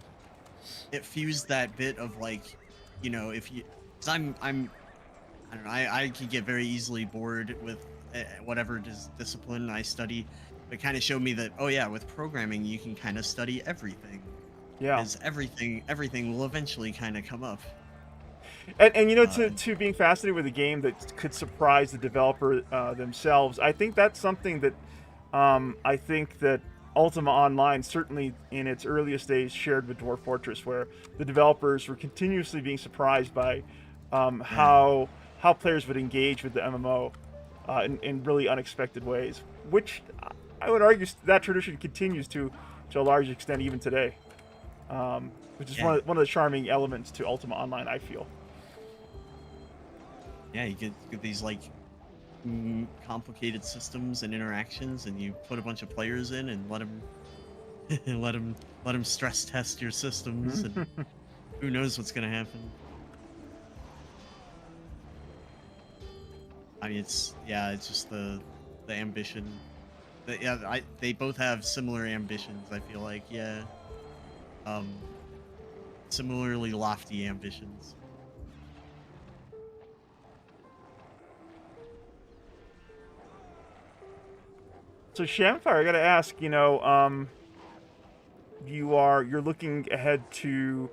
It fused that bit of, like, you know, if you, because I don't know, I can get very easily bored with whatever discipline I study. It kind of showed me that, oh yeah, with programming you can kind of study everything. Yeah. Because everything will eventually kind of come up. And you know, to being fascinated with a game that could surprise the developer themselves, I think that's something that I think that Ultima Online, certainly in its earliest days, shared with Dwarf Fortress, where the developers were continuously being surprised by how players would engage with the MMO in really unexpected ways, which I would argue that tradition continues to a large extent even today, which is one of the charming elements to Ultima Online, I feel. Yeah, you get these, like, complicated systems and interactions, and you put a bunch of players in and let them stress test your systems, and who knows what's gonna happen. I mean, it's just the ambition. They both have similar ambitions. I feel like, similarly lofty ambitions. So Shamfire, I gotta ask, you know, you're looking ahead to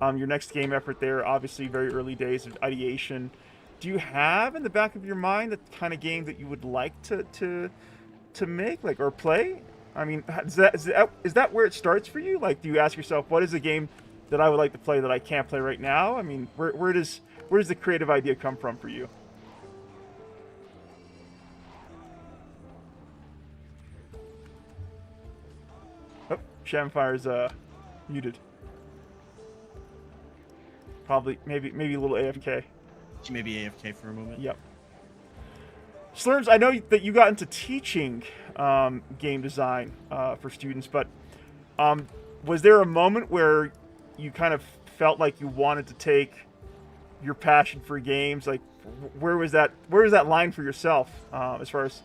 your next game effort there, obviously very early days of ideation. Do you have in the back of your mind the kind of game that you would like to make, like, or play? I mean, is that where it starts for you? Like, do you ask yourself, what is a game that I would like to play that I can't play right now? I mean, where does the creative idea come from for you? Oh, Shamfire's muted. Probably, maybe a little AFK. She may be AFK for a moment. Yep. Slurms, I know that you got into teaching game design for students, but was there a moment where you kind of felt like you wanted to take your passion for games? Like, where was that line for yourself as far as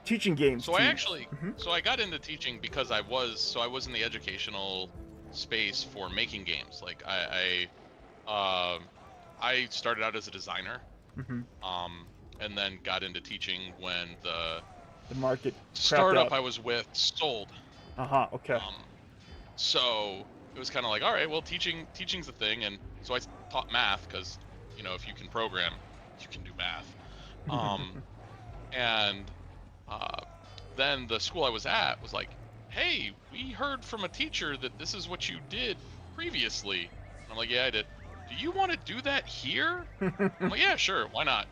teaching games? So I actually, so I got into teaching because I was in the educational space for making games. Like I started out as a designer, and then got into teaching when the market startup I was with sold. Okay. So it was kind of like, all right, well, teaching's the thing, and so I taught math because, you know, if you can program, you can do math. And then the school I was at was like, hey, we heard from a teacher that this is what you did previously. And I'm like, yeah, I did. Do you want to do that here? I'm like, yeah, sure, why not?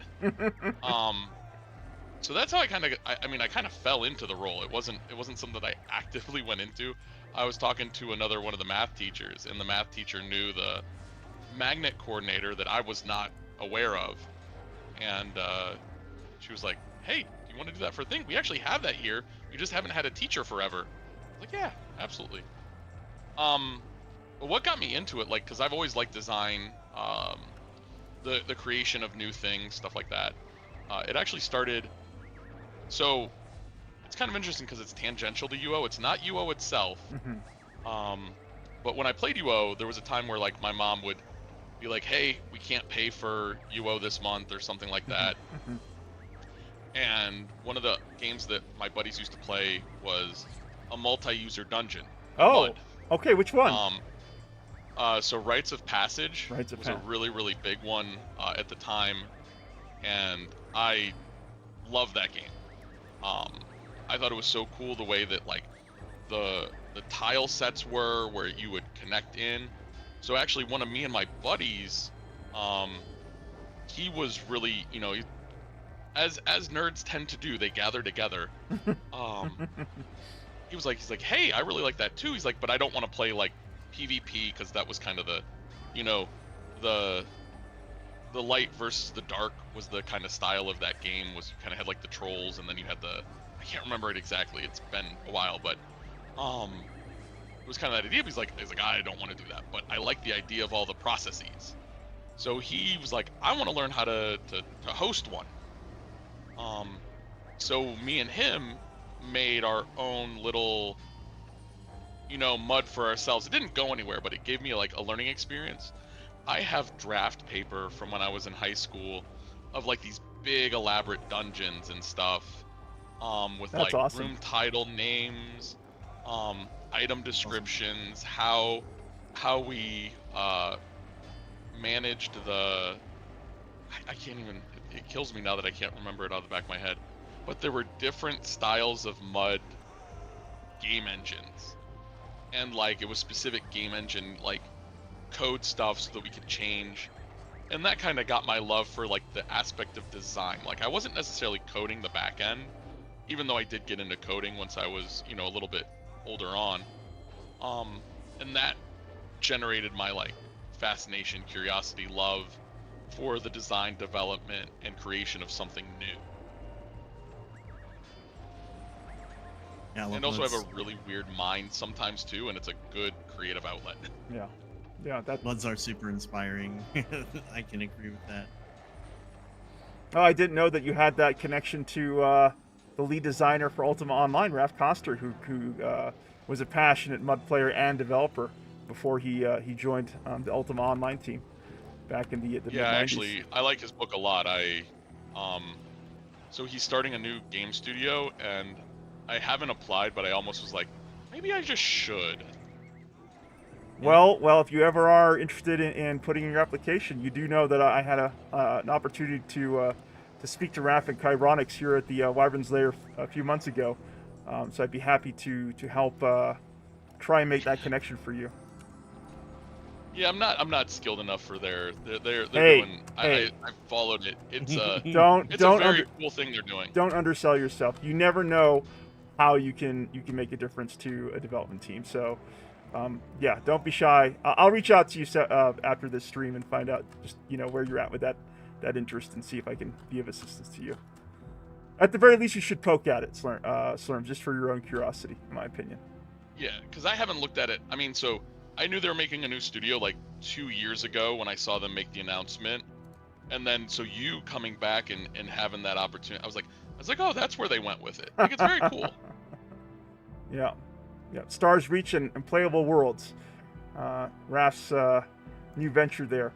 So that's how I kind of fell into the role. It wasn't something that I actively went into. I was talking to one of the math teachers, and the math teacher knew the magnet coordinator that I was not aware of, and she was like, hey, do you want to do that for a thing? We actually have that here. We just haven't had a teacher forever. I was like, yeah, absolutely. But what got me into it, like, because I've always liked design, the creation of new things, stuff like that. It actually started, so it's kind of interesting because it's tangential to UO. It's not UO itself. But when I played UO, there was a time where, like, my mom would be like, hey, we can't pay for UO this month or something like that. And one of the games that my buddies used to play was a multi-user dungeon. Oh, okay, which one? So Rites of Passage was a really, really big one at the time, and I loved that game. I thought it was so cool the way that, like, the tile sets were, where you would connect in. So actually, one of me and my buddies, he was really, you know, as nerds tend to do, they gather together. He's like, hey, I really like that too. He's like, but I don't want to play, like, PvP, because that was kind of the, you know, the light versus the dark was the kind of style of that game. Was you kind of had like the trolls, and then you had I can't remember it exactly. It's been a while, but it was kind of that idea. He's like, I don't want to do that, but I like the idea of all the processes. So he was like, I want to learn how to host one. So me and him made our own little, mud for ourselves. It didn't go anywhere, but it gave me like a learning experience. I have draft paper from when I was in high school of like these big elaborate dungeons and stuff, with That's like awesome. room title names, item descriptions, how we managed the. I can't even. It kills me now that I can't remember it out of the back of my head. But there were different styles of mud game engines, and like it was specific game engine like code stuff so that we could change, and that kind of got my love for like the aspect of design. Like I wasn't necessarily coding the back end, even though I did get into coding once I was a little bit older on, and that generated my like fascination, curiosity, love for the design, development, and creation of something new. Yeah, And also have a really weird mind sometimes too, and it's a good creative outlet. Yeah, that Muds are super inspiring. I can agree with that. Oh, I didn't know that you had that connection to the lead designer for Ultima Online, Raph Koster, who was a passionate mud player and developer before he joined the Ultima Online team back in the mid-90s. Yeah, actually, I like his book a lot. So he's starting a new game studio, and I haven't applied, but I almost was like, maybe I just should. Well, if you ever are interested in putting in your application, you do know that I had an opportunity to speak to Raph and Chironics here at the Wyvern's Lair a few months ago. So I'd be happy to help try and make that connection for you. Yeah, I'm not skilled enough for they're Hey, doing. hey. I followed it. It's a Don't a very cool thing they're doing. Don't undersell yourself. You never know how you can make a difference to a development team. So. Yeah, don't be shy. I'll reach out to you after this stream and find out just where you're at with that interest and see if I can be of assistance to you. At the very least, you should poke at it, Slurm, just for your own curiosity, in my opinion. Yeah, because I haven't looked at it. I mean, so I knew they were making a new studio like 2 years ago when I saw them make the announcement, and then so you coming back and having that opportunity, I was like, oh, that's where they went with it. Like, it's very cool. Yeah. Yeah, Stars Reach and Playable Worlds. Raph's new venture there.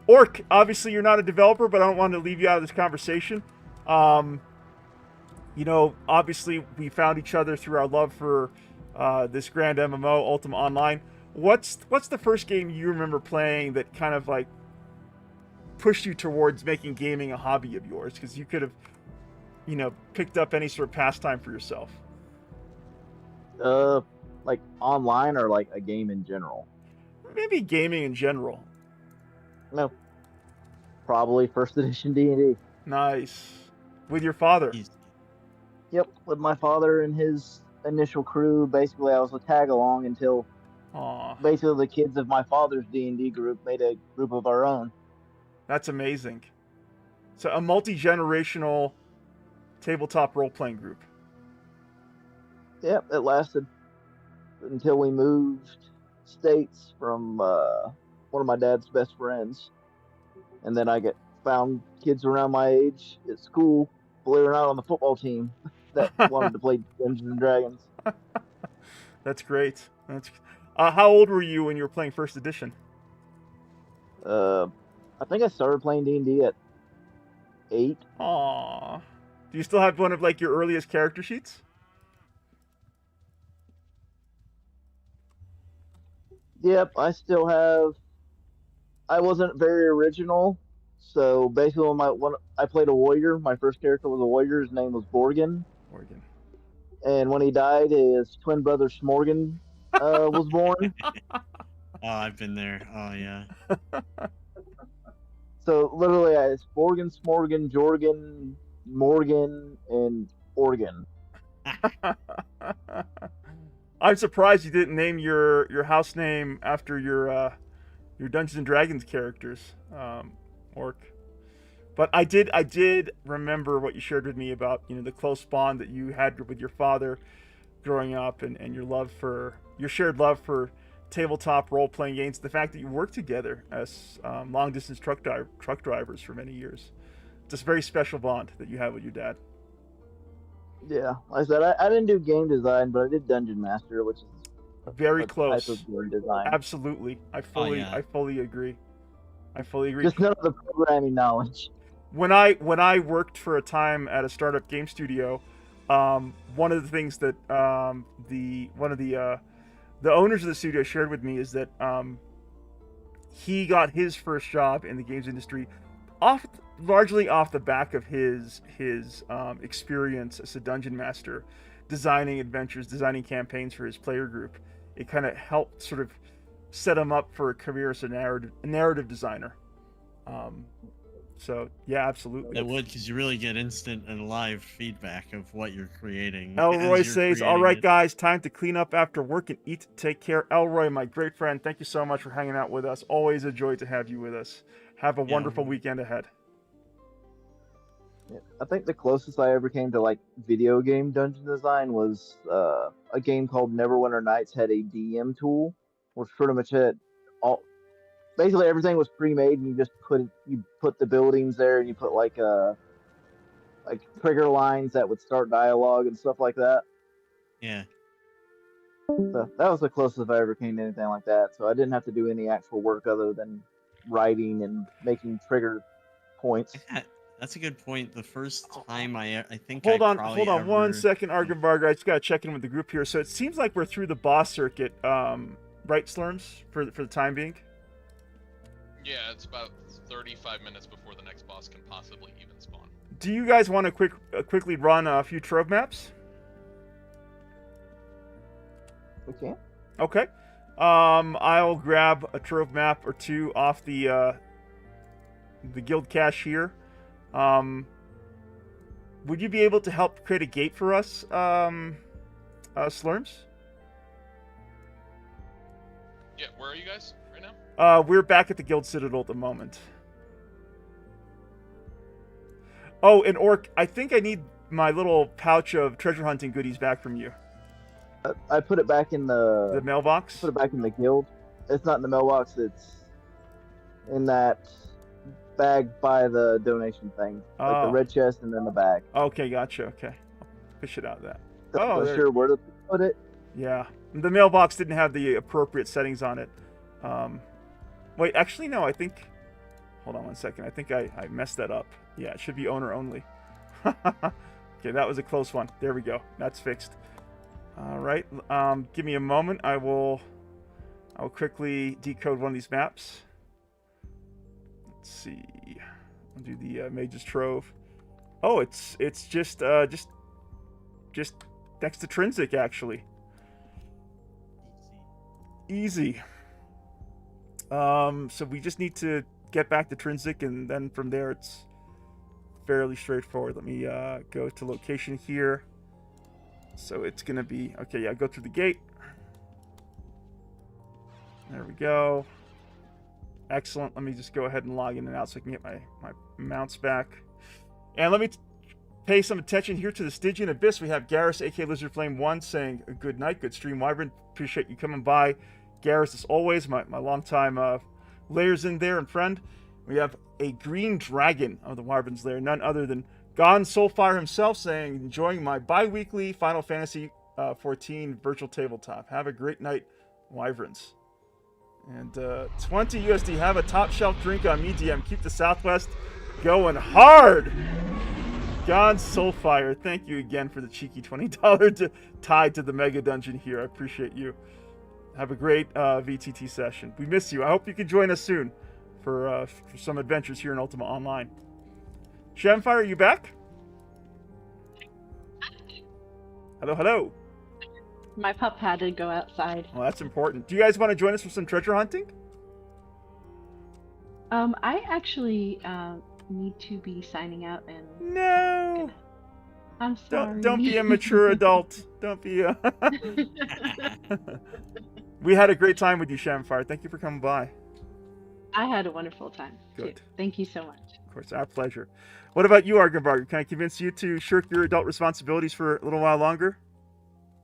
Orc, obviously you're not a developer, but I don't want to leave you out of this conversation. Obviously we found each other through our love for this grand MMO, Ultima Online. What's the first game you remember playing that kind of like pushed you towards making gaming a hobby of yours? Because you could have, picked up any sort of pastime for yourself. Like online or like a game in general? Maybe gaming in general. No. Probably first edition D&D. Nice. With your father? Yep, with my father and his initial crew. Basically, I was a tag along until basically the kids of my father's D&D group made a group of our own. That's amazing. So a multi-generational tabletop role-playing group. Yep, it lasted until we moved states from one of my dad's best friends. And then I found kids around my age at school, believe it or not, on the football team that wanted to play Dungeons and Dragons. That's great. How old were you when you were playing first edition? I think I started playing D&D at 8. Aww. Do you still have one of like your earliest character sheets? Yep, I still have. I wasn't very original, so basically when I played a warrior. My first character was a warrior. His name was Borgin. And when he died, his twin brother Smorgan was born. Oh, I've been there. Oh, yeah. So literally, it's Borgin, Smorgan, Jorgen, Morgan, and Organ. I'm surprised you didn't name your house name after your your Dungeons and Dragons characters, Orc. But I did remember what you shared with me about, you know, the close bond that you had with your father growing up, and your shared love for tabletop role-playing games, the fact that you worked together as long-distance truck drivers for many years. It's a very special bond that you have with your dad. Yeah, like I said, I didn't do game design, but I did Dungeon Master, which is very a close. type of game design. Absolutely, I fully agree. I fully agree. Just none of the programming knowledge. When I worked for a time at a startup game studio, one of the things that the owners of the studio shared with me is that he got his first job in the games industry largely off the back of his experience as a dungeon master, designing adventures, designing campaigns for his player group. It kind of helped sort of set him up for a career as a narrative designer. So yeah, absolutely. It would, because you really get instant and live feedback of what you're creating. Elroy says, "All right, guys, time to clean up after work and eat. Take care." Elroy, my great friend, thank you so much for hanging out with us. Always a joy to have you with us. Have a wonderful weekend ahead. Yeah, I think the closest I ever came to like video game dungeon design was a game called Neverwinter Nights. Had a DM tool, which pretty much had basically everything was pre-made, and you just put the buildings there, and you put like trigger lines that would start dialogue and stuff like that. Yeah. So that was the closest I ever came to anything like that. So I didn't have to do any actual work other than writing and making trigger points. That's a good point. The first time I think Hold on 1 second, Argenvarger. I just gotta check in with the group here. So it seems like we're through the boss circuit, right, Slurms, for the time being? Yeah, it's about 35 minutes before the next boss can possibly even spawn. Do you guys want to quickly run a few trove maps? We can. Okay. I'll grab a trove map or two off the guild cache here. Would you be able to help create a gate for us, Slurms? Yeah, where are you guys right now? We're back at the Guild Citadel at the moment. Oh, and Orc, I think I need my little pouch of treasure hunting goodies back from you. I put it back in the mailbox? Put it back in the guild. It's not in the mailbox, it's in that bag by the donation thing. Like the red chest and then the bag. Okay, gotcha, okay. I'll fish it out of that. Not sure where to put it. Yeah. The mailbox didn't have the appropriate settings on it. Wait, actually, no, I think... Hold on 1 second. I think I messed that up. Yeah, it should be owner only. Okay, that was a close one. There we go. That's fixed. All right. Give me a moment. I'll quickly decode one of these maps. Let's see. I'll do the Mage's Trove. Oh, it's just next to Trinsic, actually. Easy. So we just need to get back to Trinsic, and then from there it's fairly straightforward. Let me go to location here. So it's gonna be okay. Yeah, go through the gate. There we go. Excellent. Let me just go ahead and log in and out so I can get my mounts back. And let me pay some attention here to the Stygian Abyss. We have Garrus, aka Lizard Flame 1, saying a good night, good stream, Wyvern. Appreciate you coming by. Garrus, as always, my longtime layers in there and friend. We have a green dragon of the Wyvern's Lair, none other than Gone Soulfire himself, saying, enjoying my bi-weekly Final Fantasy 14 virtual tabletop. Have a great night, Wyverns. And 20 USD, have a top shelf drink on me, DM. Keep the Southwest going hard. Gone Soulfire, thank you again for the cheeky $20 tied to the Mega Dungeon here. I appreciate you. Have a great VTT session. We miss you. I hope you can join us soon for some adventures here in Ultima Online. Shamfire, are you back? Hello, hello. My pup had to go outside. Well, that's important. Do you guys want to join us for some treasure hunting? I actually need to be signing out and... No! I'm sorry. Don't be a mature adult. Don't be a... We had a great time with you, Shamfire. Thank you for coming by. I had a wonderful time. Good. Too. Thank you so much. Of course, our pleasure. What about you, Argenbarger? Can I convince you to shirk your adult responsibilities for a little while longer?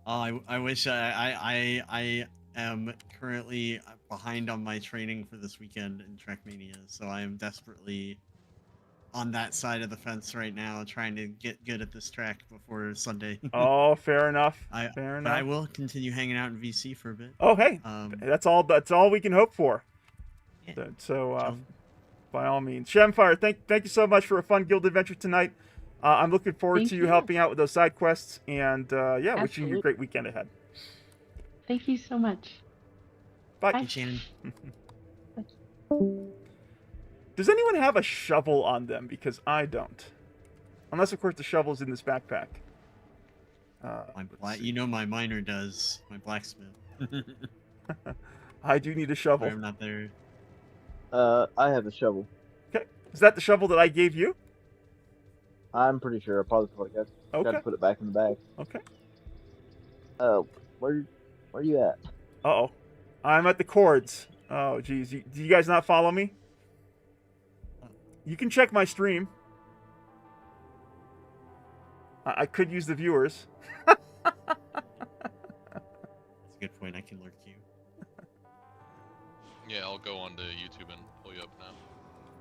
Oh, I wish I am currently behind on my training for this weekend in Trackmania, so I am desperately on that side of the fence right now, trying to get good at this track before Sunday. Oh, fair enough. Fair enough. But I will continue hanging out in VC for a bit. Oh, hey, that's all we can hope for. Yeah. So, by all means, Shemfire, thank you so much for a fun guild adventure tonight. I'm looking forward to you helping out with those side quests, and yeah, wishing you a great weekend ahead. Thank you so much. Bye. Bye. Shannon. Does anyone have a shovel on them? Because I don't. Unless, of course, the shovel's in this backpack. You know my miner does. My blacksmith. I do need a shovel. I'm not there. I have a shovel. Okay. Is that the shovel that I gave you? I'm pretty sure. I probably forgot. Got to put it back in the bag. Okay. Where are you at? Uh-oh. I'm at the cords. Oh, geez. Do you guys not follow me? You can check my stream. I could use the viewers. That's a good point. I can lurk you. Yeah, I'll go onto YouTube and pull you up now.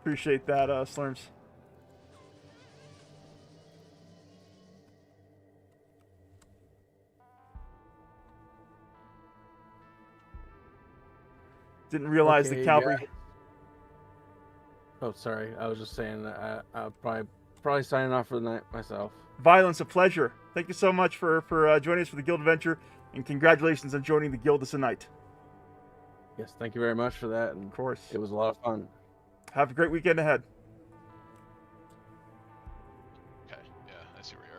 Appreciate that, Slurms. Didn't realize the cavalry. Yeah. Oh, sorry. I was just saying that I'll probably signing off for the night myself. Violence, a pleasure. Thank you so much for joining us for the guild adventure, and congratulations on joining the guild tonight. Yes, thank you very much for that. And of course, it was a lot of fun. Have a great weekend ahead. Okay, yeah, I see where you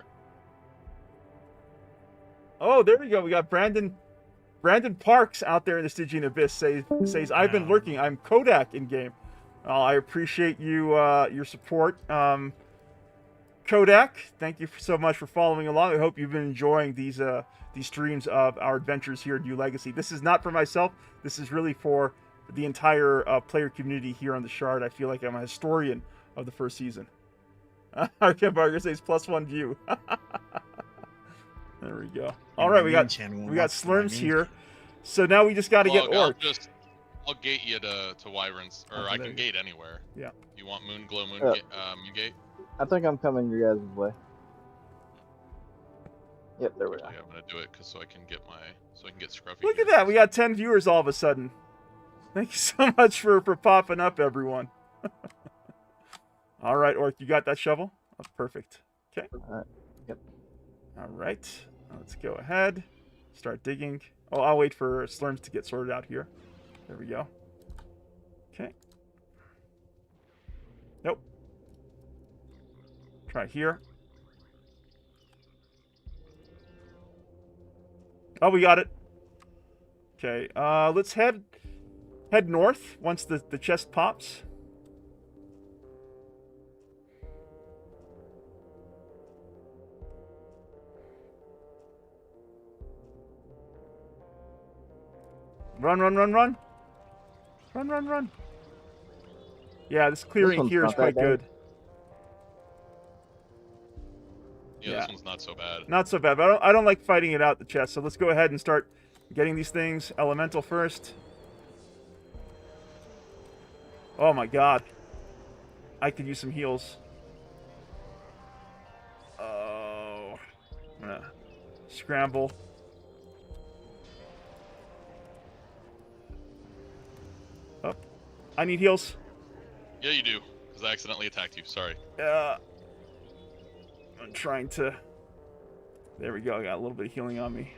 are. Oh, there we go. We got Brandon Parks out there in the Stygian Abyss says I've been lurking. I'm Kodak in game. I appreciate you your support. Kodak, thank you so much for following along. I hope you've been enjoying these streams of our adventures here at New Legacy. This is not for myself. This is really for the entire player community here on the Shard. I feel like I'm a historian of the first season. Arkenbarger says +1 view. There we go. All right, we got Slurms here. So now we just got to get Orc. I'll gate you to Wyverns, or I can gate anywhere. Yeah. You want Moonglow, Moongate? I think I'm coming your guys' way. Yep, there we are. Yeah, I'm gonna do it so I can get Scruffy. Look at that, we got 10 viewers all of a sudden. Thank you so much for popping up, everyone. All right, Orc, you got that shovel? That's perfect. Okay. All right. Yep. All right, let's go ahead, start digging. Oh, I'll wait for Slurms to get sorted out here. There we go. Okay. Nope. Try here. Oh, we got it. Okay, let's head north once the chest pops. Run, run, run, run. Run, run, run. Yeah, this clearing here is quite good. Yeah, this one's not so bad. Not so bad, but I don't like fighting it out the chest, so let's go ahead and start getting these things. Elemental first. Oh my god. I could use some heals. Oh. I'm gonna scramble. Up. I need heals. Yeah, you do, because I accidentally attacked you. Sorry. I'm trying to... There we go. I got a little bit of healing on me.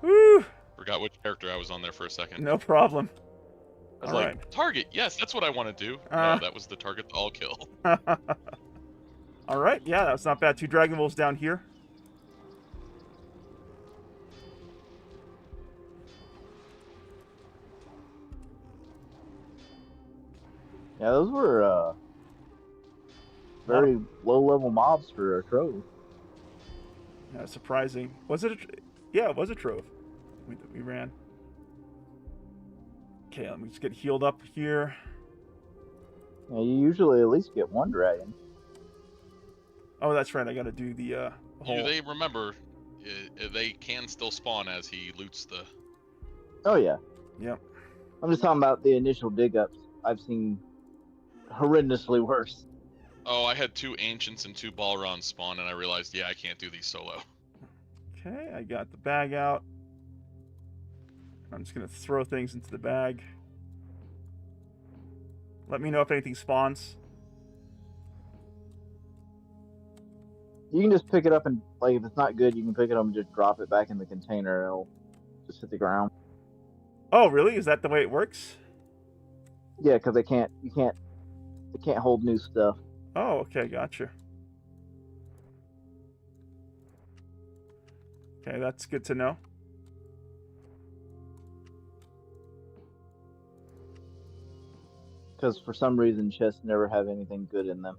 Woo! Forgot which character I was on there for a second. No problem. I was like, target. Yes, that's what I want to do. No, that was the target to all kill. All right. Yeah, that's not bad. 2 Dragon Wolves down here. Yeah, those were very low-level mobs for a trove. Yeah, surprising. Was it? Yeah, it was a trove. We ran. Okay, let me just get healed up here. Yeah, you usually at least get one dragon. Oh, that's right. I got to do the whole. They remember, they can still spawn as he loots the. Oh yeah. Yep. I'm just talking about the initial dig ups. I've seen horrendously worse. Oh, I had 2 ancients and 2 Balrons spawn, and I realized, yeah, I can't do these solo. Okay, I got the bag out. I'm just gonna throw things into the bag. Let me know if anything spawns. You can just pick it up and, like, if it's not good, you can pick it up and just drop it back in the container. It'll just hit the ground. Oh, really? Is that the way it works? Yeah, because it can't hold new stuff. Oh, okay, gotcha. Okay, that's good to know. Because for some reason, chests never have anything good in them.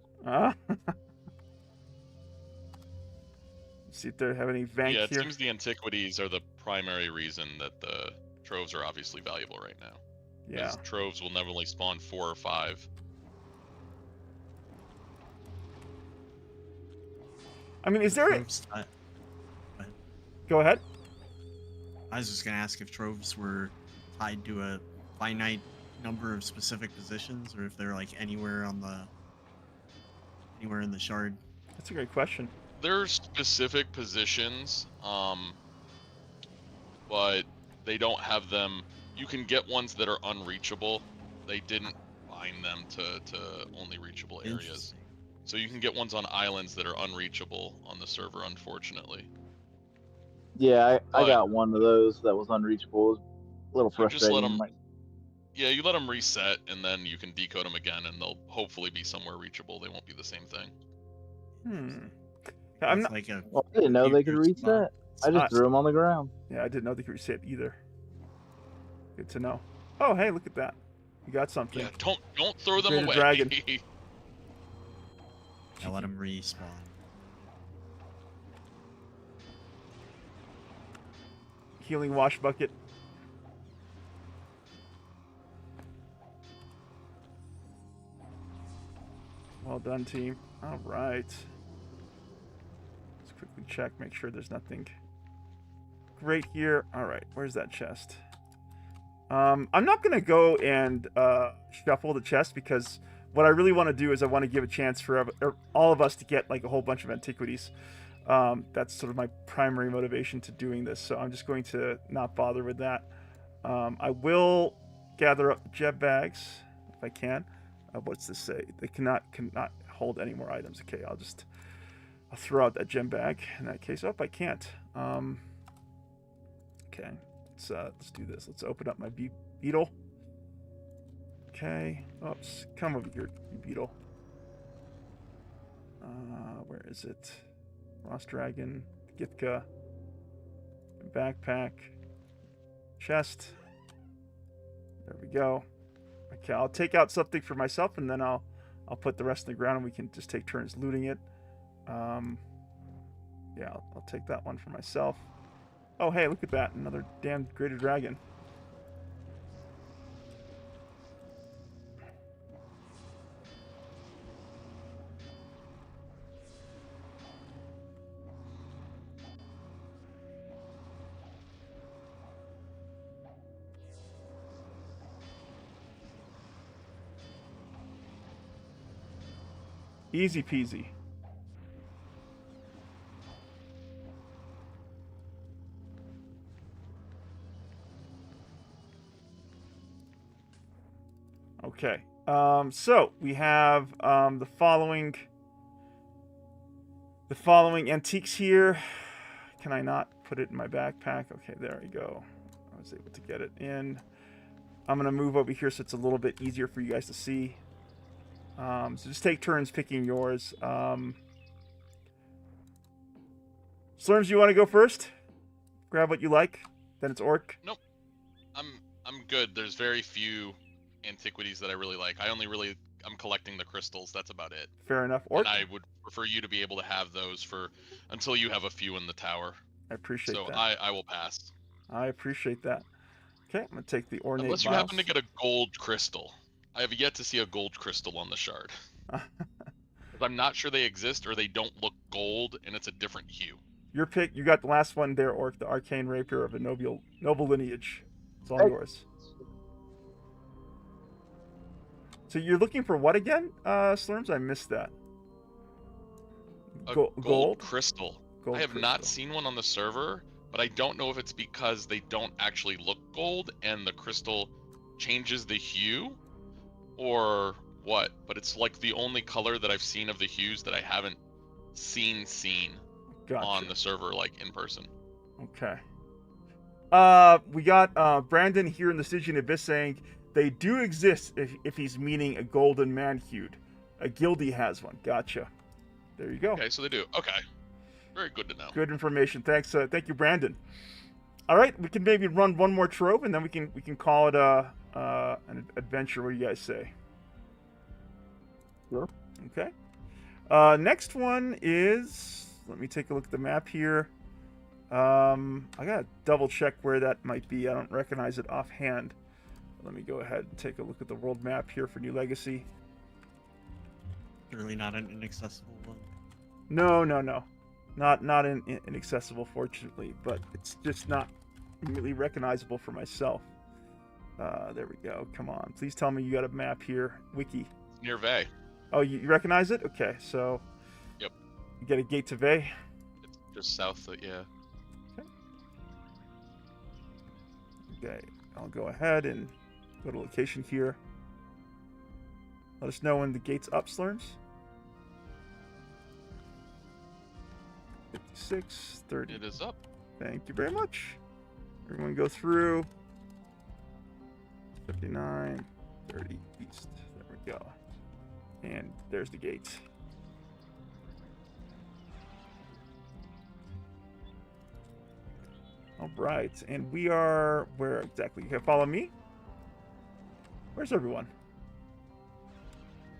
See if they have any vank Yeah, it here. seems the antiquities are the primary reason that the troves are obviously valuable right now. Yeah. Because troves will normally spawn 4 or 5. I mean, is there Troves, Go ahead. I was just gonna ask if troves were tied to a finite number of specific positions, or if they're like anywhere in the shard. That's a great question. There are specific positions, but they don't have them. You can get ones that are unreachable. They didn't bind them to only reachable areas. So you can get ones on islands that are unreachable on the server, unfortunately. Yeah, I got one of those that was unreachable. It was a little frustrating. Just let them, yeah, you let them reset, and then you can decode them again, and they'll hopefully be somewhere reachable. They won't be the same thing. I'm not. Well, I didn't know they could reset. I just threw them on the ground. Yeah, I didn't know they could reset either. Good to know. Oh, hey, look at that. You got something. Yeah, don't throw them away. Dragon. I let them respawn. Healing wash bucket. Well done, team. All right. Let's quickly check, make sure there's nothing great here. All right, where's that chest? I'm not going to go and shuffle the chest, because what I really want to do is I want to give a chance for all of us to get like a whole bunch of antiquities. That's sort of my primary motivation to doing this, so I'm just going to not bother with that. I will gather up the gem bags if I can. What's this say? They cannot hold any more items. Okay, I'll throw out that gem bag in that case. Oh, I can't. Okay, let's do this. Let's open up my beetle. Okay. Oops. Come over here, you beetle. Where is it? Lost Dragon, Githka, backpack, chest. There we go. Okay, I'll take out something for myself, and then I'll put the rest in the ground, and we can just take turns looting it. Yeah, I'll take that one for myself. Oh, hey, look at that. Another damn greater dragon. Easy peasy. Okay. So we have the following antiques here. Can I not put it in my backpack? Okay, there we go. I was able to get it in. I'm gonna move over here so it's a little bit easier for you guys to see. So just take turns picking yours. Slurms, you want to go first? Grab what you like. Then it's Orc. Nope. I'm good. There's very few antiquities that I really like. I'm collecting the crystals. That's about it. Fair enough. Orc. And I would prefer you to be able to have those until you have a few in the tower. I appreciate that. So I will pass. I appreciate that. Okay, I'm gonna take the ornate Unless you vials. happen to get a gold crystal. I have yet to see a gold crystal on the shard. I'm not sure they exist or they don't look gold and it's a different hue. Your pick. You got the last one there, Orc. The arcane rapier of a noble lineage. It's all yours. So you're looking for what again, Slurms? I missed that. A gold crystal. Gold I have crystal. not seen one on the server, but I don't know if it's because they don't actually look gold and the crystal changes the hue or what, but it's like the only color that I've seen of the hues that I haven't seen Gotcha. on the server, like in person. Okay. We got Brandon here in the Stygian Abyss saying they do exist if he's meaning a golden man-hued. A guildie has one. Gotcha. There you go. Okay, so they do. Okay. Very good to know. Good information. Thanks. Thank you, Brandon. All right, we can maybe run one more trove and then we can call it an adventure. What do you guys say? Sure. Okay. Next one is, let me take a look at the map here. I gotta double check where that might be. I don't recognize it offhand. Let me go ahead and take a look at the world map here for New Legacy. Surely not an inaccessible one. No. Not inaccessible, fortunately, but it's just not really recognizable for myself. There we go. Come on. Please tell me you got a map here. Wiki. It's near Vey. Oh, you recognize it? Okay, so... Yep. You get a gate to Vey? It's just south of, yeah. Okay, I'll go ahead and go to location here. Let us know when the gate's up, Slurms. 56, 30. It is up. Thank you very much. Everyone go through. 59, 30 east. There we go. And there's the gate. All right, and we are where exactly? You can follow me. Where's everyone?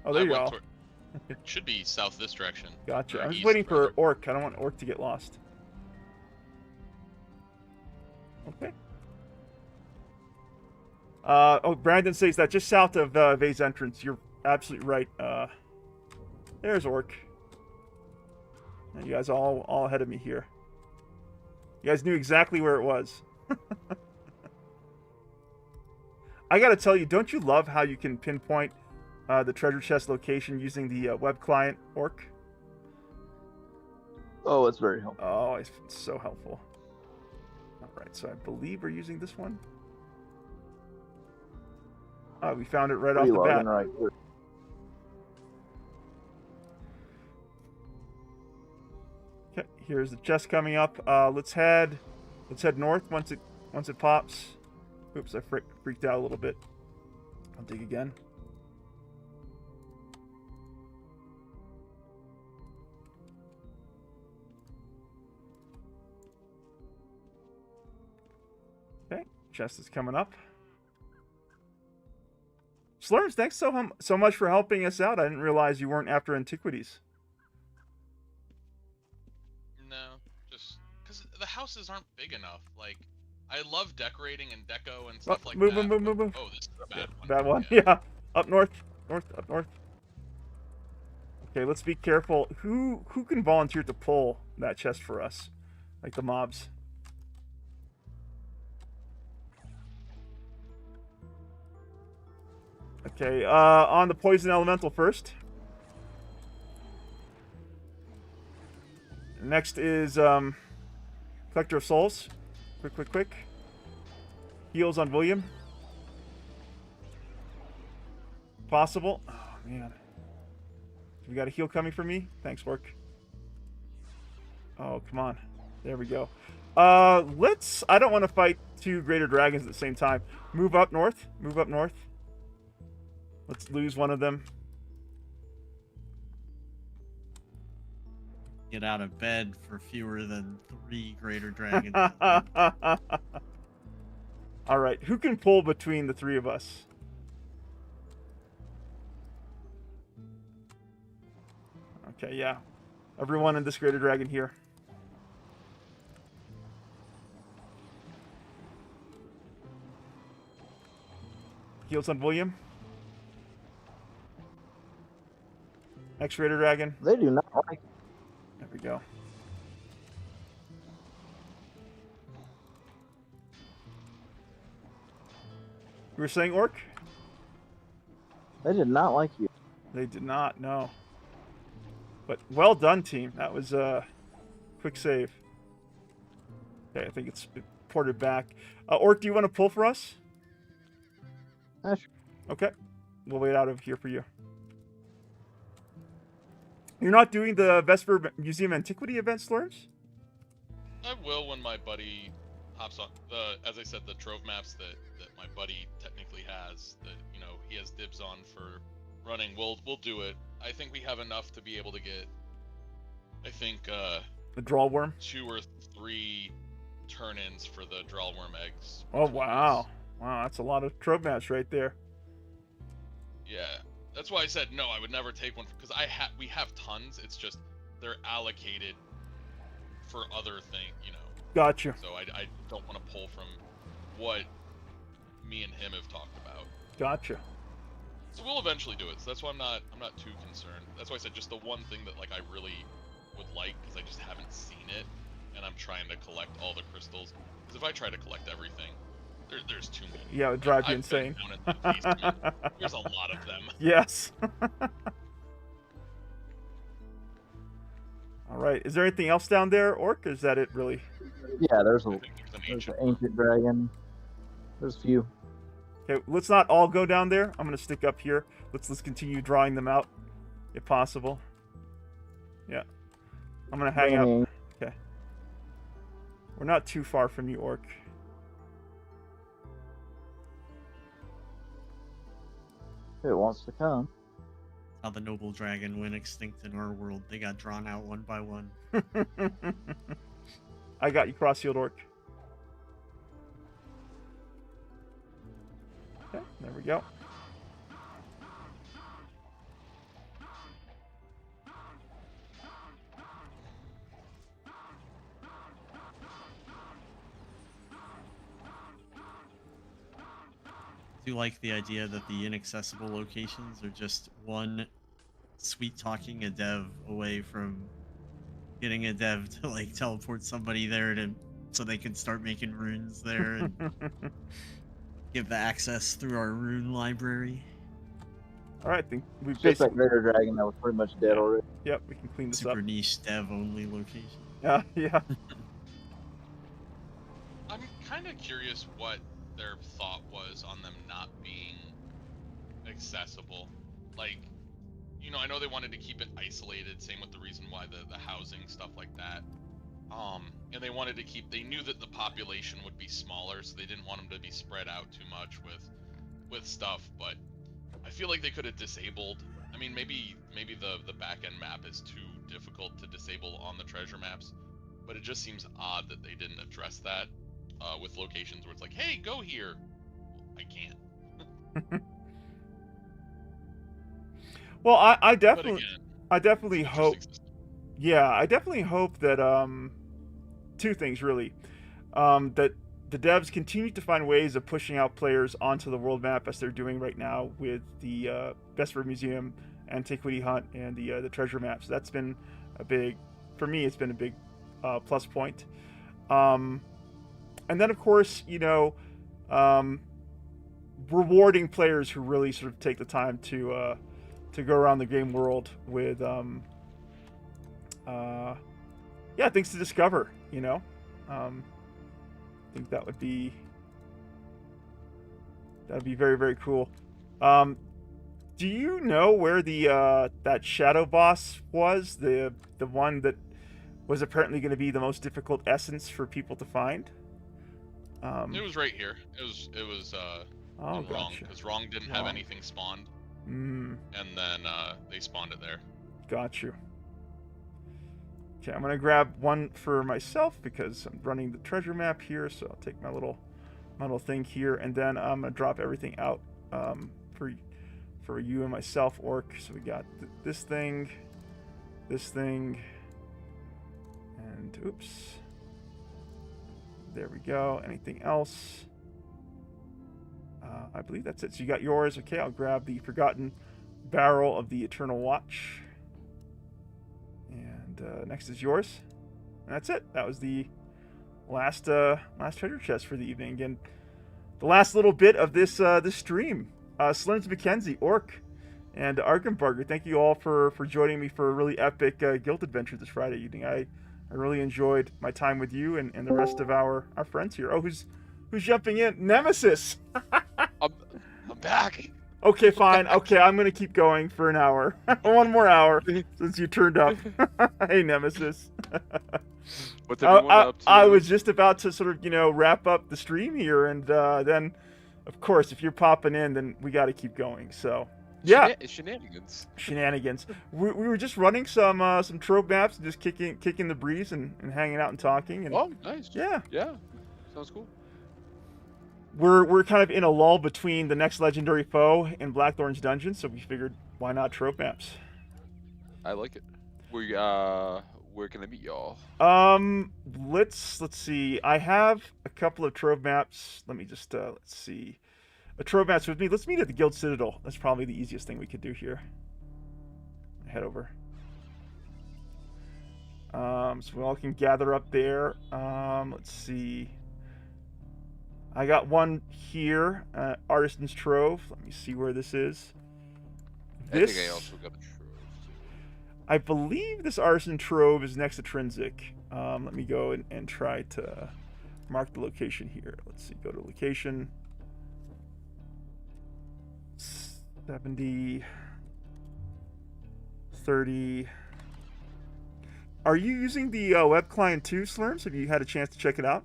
Oh, there you go. It should be south this direction. Gotcha. I was east, waiting for rather. Orc. I don't want Orc to get lost. Okay. Oh, Brandon says that just south of Vey's entrance. You're absolutely right. There's Orc. And you guys are all ahead of me here. You guys knew exactly where it was. I gotta tell you, don't you love how you can pinpoint the treasure chest location using the web client, Orc? Oh, it's very helpful. Oh, it's so helpful. All right, so I believe we're using this one. Oh, we found it right off the bat. Right here. Okay, here's the chest coming up. Let's head north once it pops. Oops, I freaked out a little bit. I'll dig again. Okay, chest is coming up. Slurms, thanks so much for helping us out. I didn't realize you weren't after antiquities. No, just because the houses aren't big enough. Like, I love decorating and deco and stuff like that. Move. Oh, this is a bad one. Bad one, yeah. Up north. Up north. Okay, let's be careful. Who can volunteer to pull that chest for us? Like the mobs. Okay, on the poison elemental first. Next is Collector of Souls. Quick. Heals on William. Possible. Oh, man. We got a heal coming for me? Thanks, Work. Oh, come on. There we go. I don't want to fight two greater dragons at the same time. Move up north. Let's lose one of them. Get out of bed for fewer than 3 greater dragons. All right, who can pull between the 3 of us? Okay, yeah. Everyone in this greater dragon here. Heals on William. X-Raider Dragon. They do not like it. There we go. You were saying, Orc? They did not like you. They did not, no. But well done, team. That was a quick save. Okay, I think it's ported back. Orc, do you want to pull for us? Sure. Okay. We'll wait out of here for you. You're not doing the Vesper Museum Antiquity event, Slurms? I will when my buddy hops on. As I said, the trove maps that my buddy technically has, that he has dibs on for running. We'll do it. I think we have enough to be able to get. I think the draw worm. 2 or 3 turn-ins for the draw worm eggs. Oh wow, wow, that's a lot of trove maps right there. Yeah. That's why I said no. I would never take one because we have tons. It's just they're allocated for other things, Gotcha. So I don't want to pull from what me and him have talked about. Gotcha. So we'll eventually do it. So that's why I'm not too concerned. That's why I said just the one thing that I really would like because I just haven't seen it, and I'm trying to collect all the crystals. Because if I try to collect everything. There's too many. Yeah, it would drive you insane. There's a lot of them. Yes. All right. Is there anything else down there, Orc? Is that it, really? Yeah, there's an ancient dragon. There's a few. Okay, let's not all go down there. I'm gonna stick up here. Let's continue drawing them out, if possible. Yeah. I'm gonna hang out. Okay. We're not too far from you, Orc. It wants to come. How the noble dragon went extinct in our world. They got drawn out one by one. I got you, cross-shield Orc. Okay, there we go. I do like the idea that the inaccessible locations are just one sweet talking a dev away from getting a dev to teleport somebody there so they can start making runes there and give the access through our rune library. All right, I think we've just like Raider Dragon that was pretty much dead already. Yep, we can clean this Super up. niche dev only location. Yeah, yeah. I'm kind of curious what their thought was on them not being accessible. I know they wanted to keep it isolated, same with the reason why the housing, stuff like that. And they knew that the population would be smaller, so they didn't want them to be spread out too much with stuff, but I feel like they could have disabled. I mean, maybe the back-end map is too difficult to disable on the treasure maps, but it just seems odd that they didn't address that with locations where it's like, hey, go here. I can't. Well, I definitely hope. Yeah, I definitely hope that two things really, that the devs continue to find ways of pushing out players onto the world map as they're doing right now with the Vesper Museum Antiquity Hunt and the treasure maps. That's been a big, for me, it's been a big plus point. And then of course, rewarding players who really sort of take the time to go around the game world with things to discover, I think that'd be very, very cool. Do you know where the that shadow boss was, the one that was apparently going to be the most difficult essence for people to find? It was right here. It was Wrong, because Wrong didn't have anything spawned. And then they spawned it there. Got you. Okay, I'm gonna grab one for myself because I'm running the treasure map here, so I'll take my little thing here, and then I'm gonna drop everything out for you and myself, Orc. So we got this thing, and oops. There we go. Anything else? I believe that's it. So you got yours. Okay, I'll grab the Forgotten Barrel of the Eternal Watch. And next is yours. And that's it. That was the last treasure chest for the evening. And the last little bit of this stream. Slurms McKenzie, Orc, and Arkenbarger, thank you all for joining me for a really epic guild adventure this Friday evening. I really enjoyed my time with you and the rest of our friends here. Oh, who's jumping in? Nemesis! I'm back. Okay, fine. Okay, I'm going to keep going for an hour. One more hour since you turned up. Hey, Nemesis. What's everyone up to? I was just about to sort of, wrap up the stream here, and then, of course, if you're popping in, then we got to keep going. So, yeah. Shenanigans. Shenanigans. We were just running some trope maps and just kicking the breeze and hanging out and talking. And, oh, nice. Yeah. Yeah. Sounds cool. We're kind of in a lull between the next legendary foe and Blackthorn's dungeon, so we figured why not trope maps. I like it. Where can I meet y'all? Let's see. I have a couple of trope maps. Let me just let's see. A trope maps with me. Let's meet at the Guild Citadel. That's probably the easiest thing we could do here. Head over. So we all can gather up there. Let's see. I got one here, Artisan's Trove. Let me see where this is. I think I also got a Trove, too. I believe this Artisan Trove is next to Trinsic. Let me go and try to mark the location here. Let's see, go to location. 70, 30. Are you using the web client too, Slurms? Have you had a chance to check it out?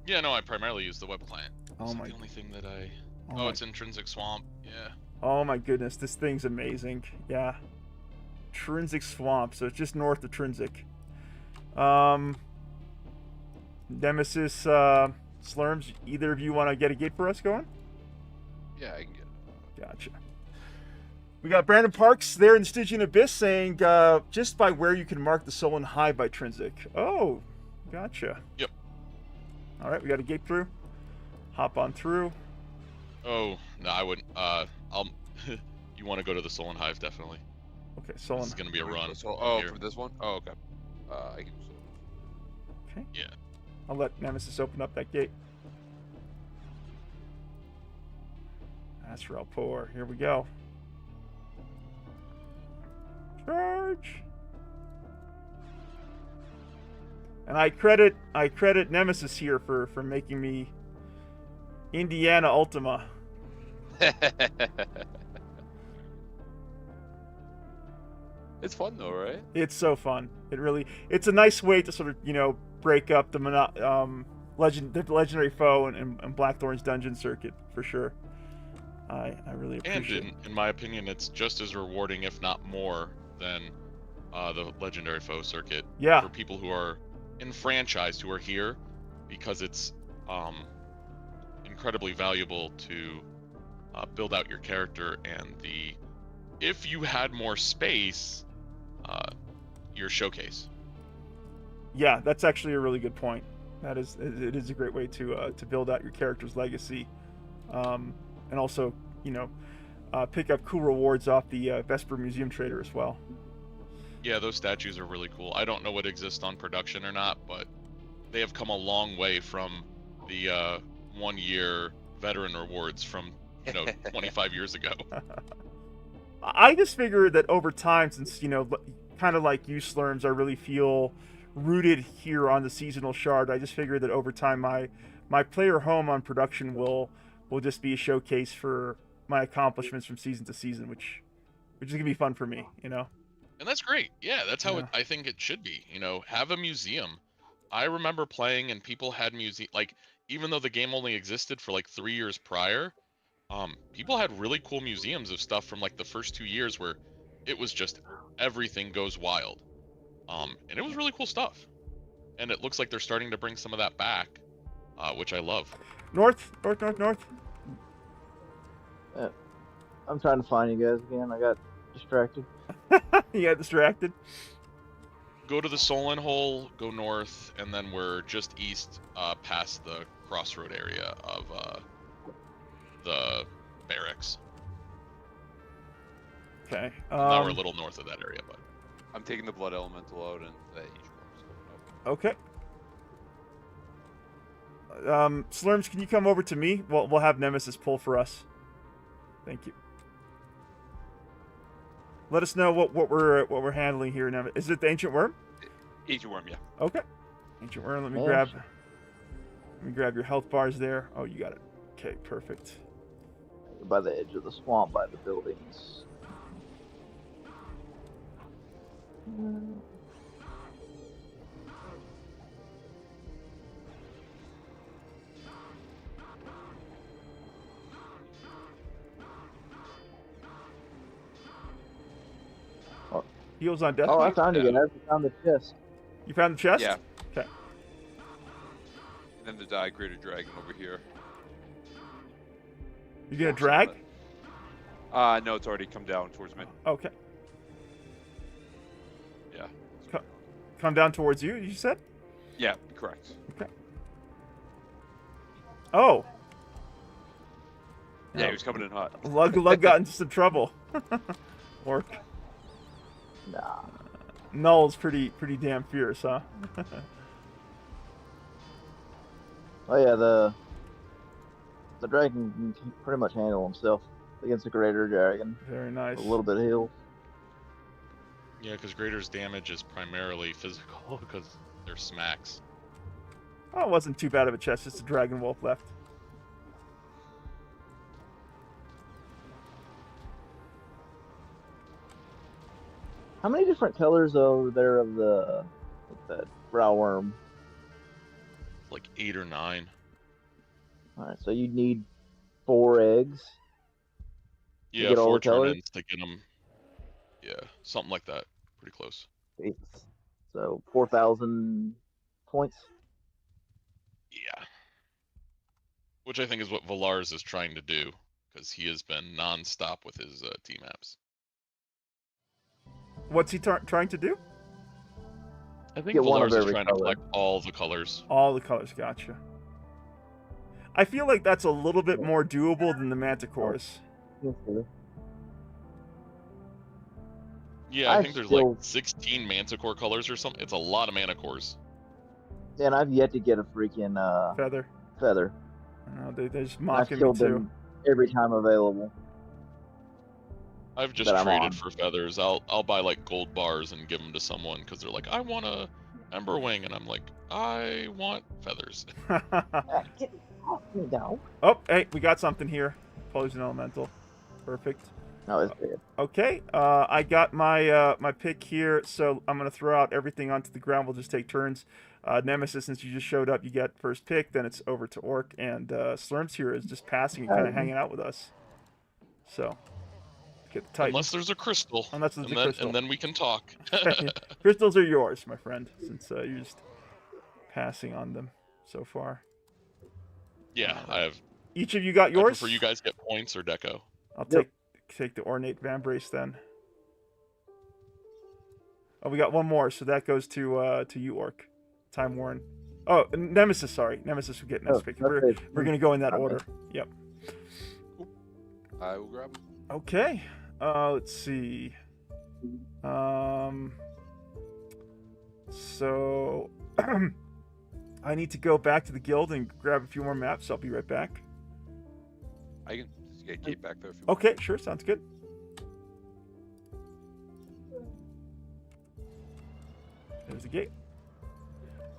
Yeah, no, I primarily use the web client. Oh the only thing that I... Oh, it's Intrinsic Swamp, yeah. Oh my goodness, this thing's amazing. Yeah. Trinsic Swamp, so it's just north of Trinsic. Nemesis, Slurms, either of you want to get a gate for us going? Yeah, I can get it. Gotcha. We got Brandon Parks there in the Stygian Abyss saying, just by where you can mark the Sullen Hive by Trinsic. Oh, gotcha. Yep. All right, we got a gate through. Hop on through. Oh, no, I wouldn't. You want to go to the Sullen Hive, definitely. Okay, Sullen. This is going to be a run. For this one? Oh, okay. I can do so. Okay. Yeah. I'll let Nemesis open up that gate. Astral Pour. Here we go. Charge. And I credit Nemesis here for making me Indiana Ultima. It's fun though, right? It's so fun. It's a nice way to sort of, break up the legendary foe and Blackthorn's dungeon circuit for sure. I really appreciate it. And in my opinion, it's just as rewarding, if not more, than the legendary foe circuit. Yeah. For people who are enfranchised, who are here, because it's incredibly valuable to build out your character, and if you had more space, your showcase. Yeah, that's actually a really good point. It is a great way to build out your character's legacy, and also pick up cool rewards off the Vesper Museum Trader as well. Yeah, those statues are really cool. I don't know what exists on production or not, but they have come a long way from the 1 year veteran rewards from 25 years ago. I just figured that over time, since kind of like you, Slurms, I really feel rooted here on the seasonal shard. I just figured that over time my player home on production will just be a showcase for my accomplishments from season to season, which is gonna be fun for me, And that's great. Yeah, that's how I think it should be. Have a museum. I remember playing and people had even though the game only existed for 3 years prior, people had really cool museums of stuff from the first 2 years where it was just everything goes wild. And it was really cool stuff. And it looks like they're starting to bring some of that back, which I love. North. I'm trying to find you guys again. I got distracted. You got distracted? Go to the Solon Hole, go north, and then we're just east past the crossroad area of 6. Okay. Now we're a little north of that area, but I'm taking the blood elemental out, and the H-Worm's going up. Okay. Slurms, can you come over to me? We'll have Nemesis pull for us. Thank you. Let us know what we're handling here. Nemesis. Is it the Ancient Worm? Ancient Worm, yeah. Okay. Ancient Worm. Let me Yeah. grab your health bars there. Oh, you got it. Okay, perfect. By the edge of the swamp, by the buildings. Heals on death. Oh, I Knight? found it, guys. I found the chest. You found the chest? Yeah. Okay. And then the Diagrated Dragon over here. You gonna drag? No, it's already come down towards me. Okay. Yeah. Come down towards you, you said? Yeah, correct. Okay. Oh. Yeah, he was coming in hot. Lug got into some trouble. Orc. Nah. Null's pretty damn fierce, huh? Oh yeah, the dragon can pretty much handle himself against a greater dragon. Very nice. A little bit of heal. yeah, because Greater's damage is primarily physical because they're smacks. Oh, it wasn't too bad of a chest, just a dragon wolf left. How many different colors over there of that brow worm? Like 8 or 9. Alright, so you need 4 eggs. Yeah, get all 4 the colors? turn-ins to get them. Yeah, something like that. Pretty close. Jesus. So 4,000 points. Yeah. Which I think is what Valars is trying to do, because he has been non-stop with his T-maps. What's he trying to do? I think Get one of Valars is every trying color. to collect all the colors. All the colors, gotcha. I feel like that's a little bit more doable than the Manticores. Yeah, I I've think there's still- like 16 Manticore colors or something. It's a lot of Manticores. And I've yet to get a freaking Feather. feather. They're just I've mocking me killed too. them every time available. I've just That I'm traded on. for feathers. I'll buy like gold bars and give them to someone because they're like, I want a Ember Wing, and I'm like, I want feathers. Get off me, dog. Oh, hey, we got something here. Poison Elemental. Perfect. No, it's dead. Okay, I got my my pick here, so I'm gonna throw out everything onto the ground. We'll just take turns. Nemesis, since you just showed up, you get first pick. Then it's over to Orc, and Slurms here is just passing and kind of hanging out with us. So, get the Titan. Unless there's a crystal. Unless there's and a then, crystal. And then we can talk. Crystals are yours, my friend, since you're just passing on them so far. Yeah, I have. Each of you got yours? For you guys get points or deco. I'll Yep. take the Ornate Vambrace then. Oh, we got one more, so that goes to you, Orc. Time Warren. Oh, Nemesis, sorry. Nemesis will get next pick. We're going to go in that order. Yep. I will grab him. Okay. Let's see. So I need to go back to the guild and grab a few more maps. I'll be right back. I can just get Kate back there if you want. Okay, sure. Sounds good. There's the gate.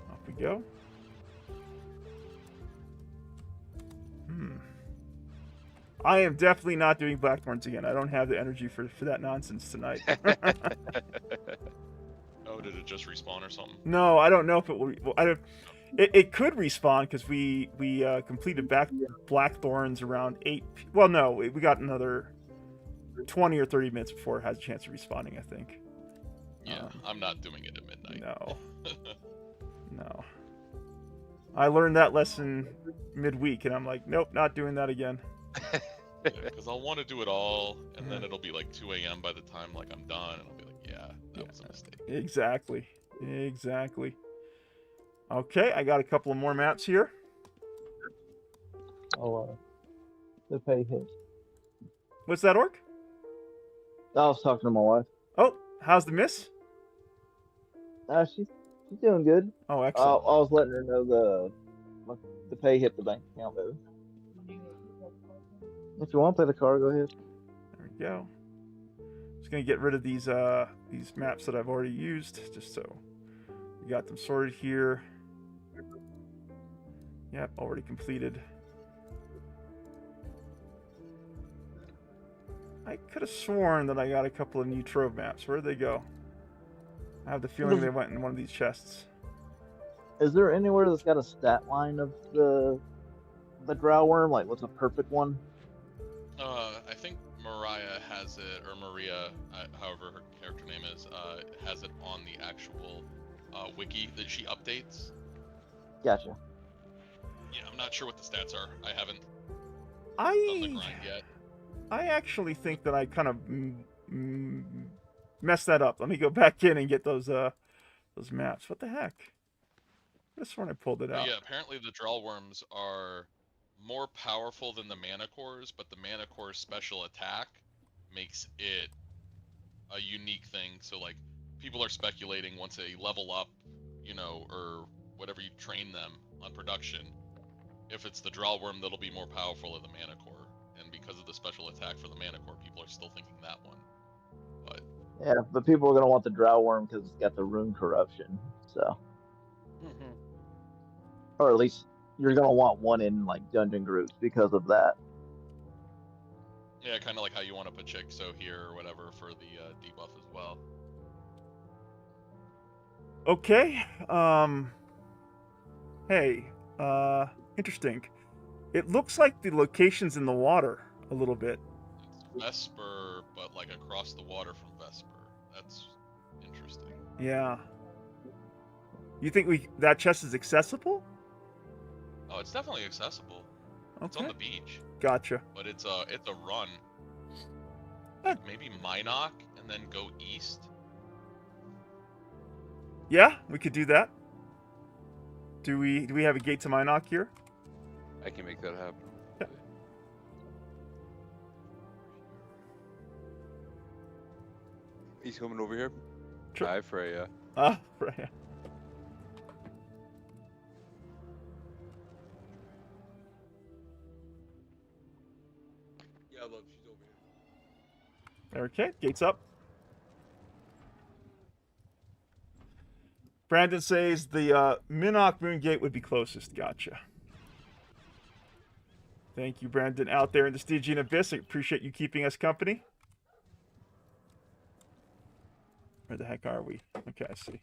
Off we go. I am definitely not doing Blackthorns again. I don't have the energy for that nonsense tonight. Oh, did it just respawn or something? No, I don't know if it will. It could respawn because we completed Blackthorns around 8. Well, no, we got another 20 or 30 minutes before it has a chance of respawning, I think. Yeah, I'm not doing it at midnight. No. No. I learned that lesson midweek, and I'm like, nope, not doing that again. Because I'll want to do it all, and then it'll be like 2 a.m. by the time like I'm done, and I'll be like, yeah, that was a mistake. Exactly. Okay, I got a couple of more maps here. Oh, the pay hit. What's that, Orc? I was talking to my wife. Oh, how's the miss? She's doing good. Oh, I excellent. was letting her know the pay hit the bank account, baby. If you want to play the card, go ahead. There we go. Just gonna get rid of these maps that I've already used, just so we got them sorted here. Yep, already completed. I could have sworn that I got a couple of new trove maps. Where'd they go? I have the feeling they went in one of these chests. Is there anywhere that's got a stat line of the drow worm? Like, what's a perfect one? I think Mariah has it, or Maria, however her character name is, has it on the actual wiki that she updates. Gotcha. Yeah, I'm not sure what the stats are. I haven't done the grind yet. I actually think that I kind of messed that up. Let me go back in and get those maps. What the heck? I could have sworn I pulled it out. Yeah, apparently the draw worms are more powerful than the mana cores, but the mana core special attack makes it a unique thing. So like people are speculating once they level up, you know, or whatever you train them on production, if it's the draw worm that'll be more powerful than the mana core. And because of the special attack for the mana core, people are still thinking that one. But yeah, but people are gonna want the drow worm because it's got the rune corruption. So, or at least you're gonna want one in like dungeon groups because of that. yeah, kind of like how you want to put Chixo here or whatever for the debuff as well. Okay. Hey. Interesting. It looks like the location's in the water a little bit. It's Vesper, but like across the water from Vesper. That's interesting. Yeah. You think that chest is accessible? Oh, it's definitely accessible. Okay. It's on the beach. Gotcha. But it's a run. Like maybe Minok and then go east. Yeah, we could do that. Do we have a gate to Minok here? I can make that happen. Yeah. He's coming over here. Sure. Hi, Freya. Freya. Yeah, love, she's over here. Okay, gate's up. Brandon says the Minok Moon Gate would be closest. Gotcha. Thank you, Brandon, out there in the Stygian Abyss. I appreciate you keeping us company. Where the heck are we? Okay, I see.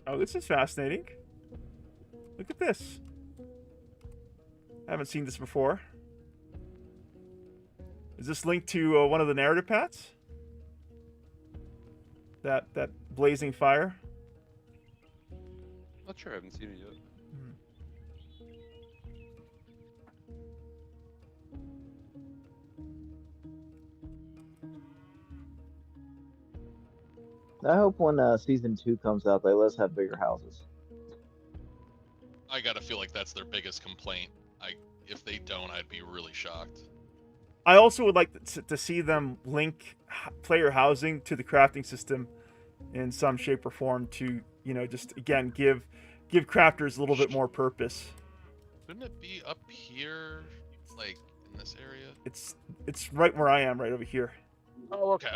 Oh, this is fascinating. Look at this. I haven't seen this before. Is this linked to one of the narrative paths? That blazing fire? Not sure, I haven't seen it yet. I hope when season 2 comes out, they let us have bigger houses. I gotta feel like that's their biggest complaint. If they don't, I'd be really shocked. I also would like to see them link player housing to the crafting system in some shape or form to, you know, just again give crafters a little bit more purpose. Couldn't it be up here, like in this area? It's right where I am, right over here. Oh, okay.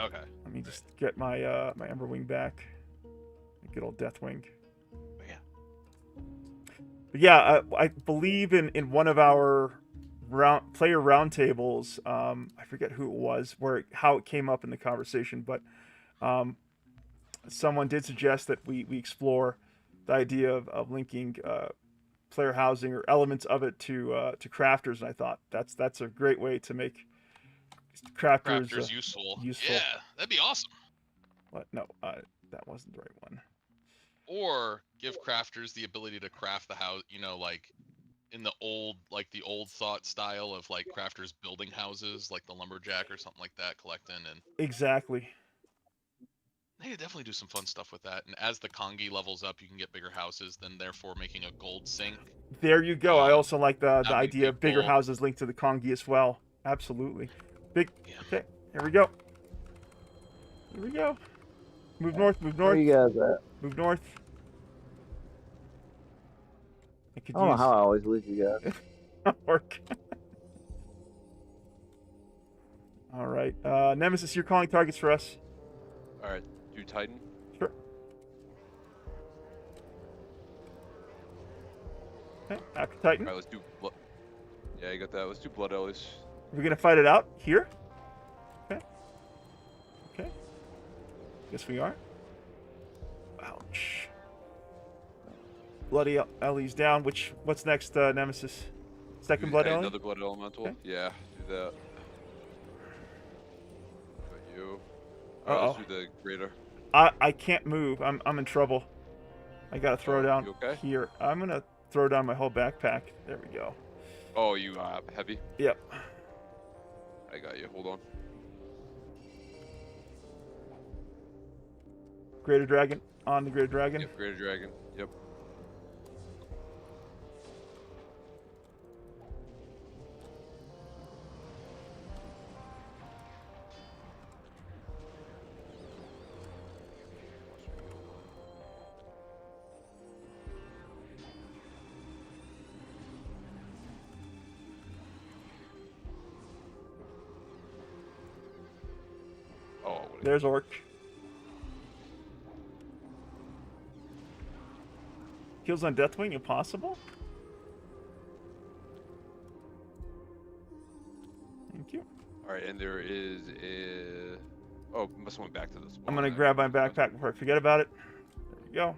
Let me just get my my Emberwing back. Good old Deathwing. But yeah, I believe in one of our player roundtables, I forget who it was, how it came up in the conversation, but someone did suggest that we explore the idea of linking player housing or elements of it to crafters, and I thought that's a great way to make crafters useful. Useful. Yeah, that'd be awesome. What? No, that wasn't the right one. Or give crafters the ability to craft the house, you know, like in the old thought style of like crafters building houses, like the lumberjack or something like that, collecting and exactly. They could definitely do some fun stuff with that. And as the Kongi levels up, you can get bigger houses, then therefore making a gold sink. There you go. I also like the having idea of bigger people- houses linked to the Kongi as well. Absolutely. Big. Yeah. Okay, here we go. Here we go. Move north. Move Where north. you guys at? Move north. I could I don't know use how I always lose you guys. work. All right, Nemesis, you're calling targets for us. All right, do Titan. Sure. Okay, after Titan. All right, let's do. Yeah, you got that. Let's do Blood Ellis. We're gonna fight it out here. Okay. Okay. Guess we are. Ouch. Bloody Ellie's down. What's next, Nemesis? Second Blood Ellie? Another Blood Elemental. Okay. Yeah, do that. Got you. All right, let's do the Greater. I can't move. I'm in trouble. I gotta throw down you okay? here. I'm gonna throw down my whole backpack. There we go. Oh, you heavy? Yep. I got you. Hold on. Greater Dragon. On the Greater Dragon. Yep, Greater Dragon. Yep. Oh, There's Orc. Kills on Deathwing impossible? Thank you. all right, and there is a. Oh, must have went back to this. I'm gonna grab my backpack before I forget about it. There you go.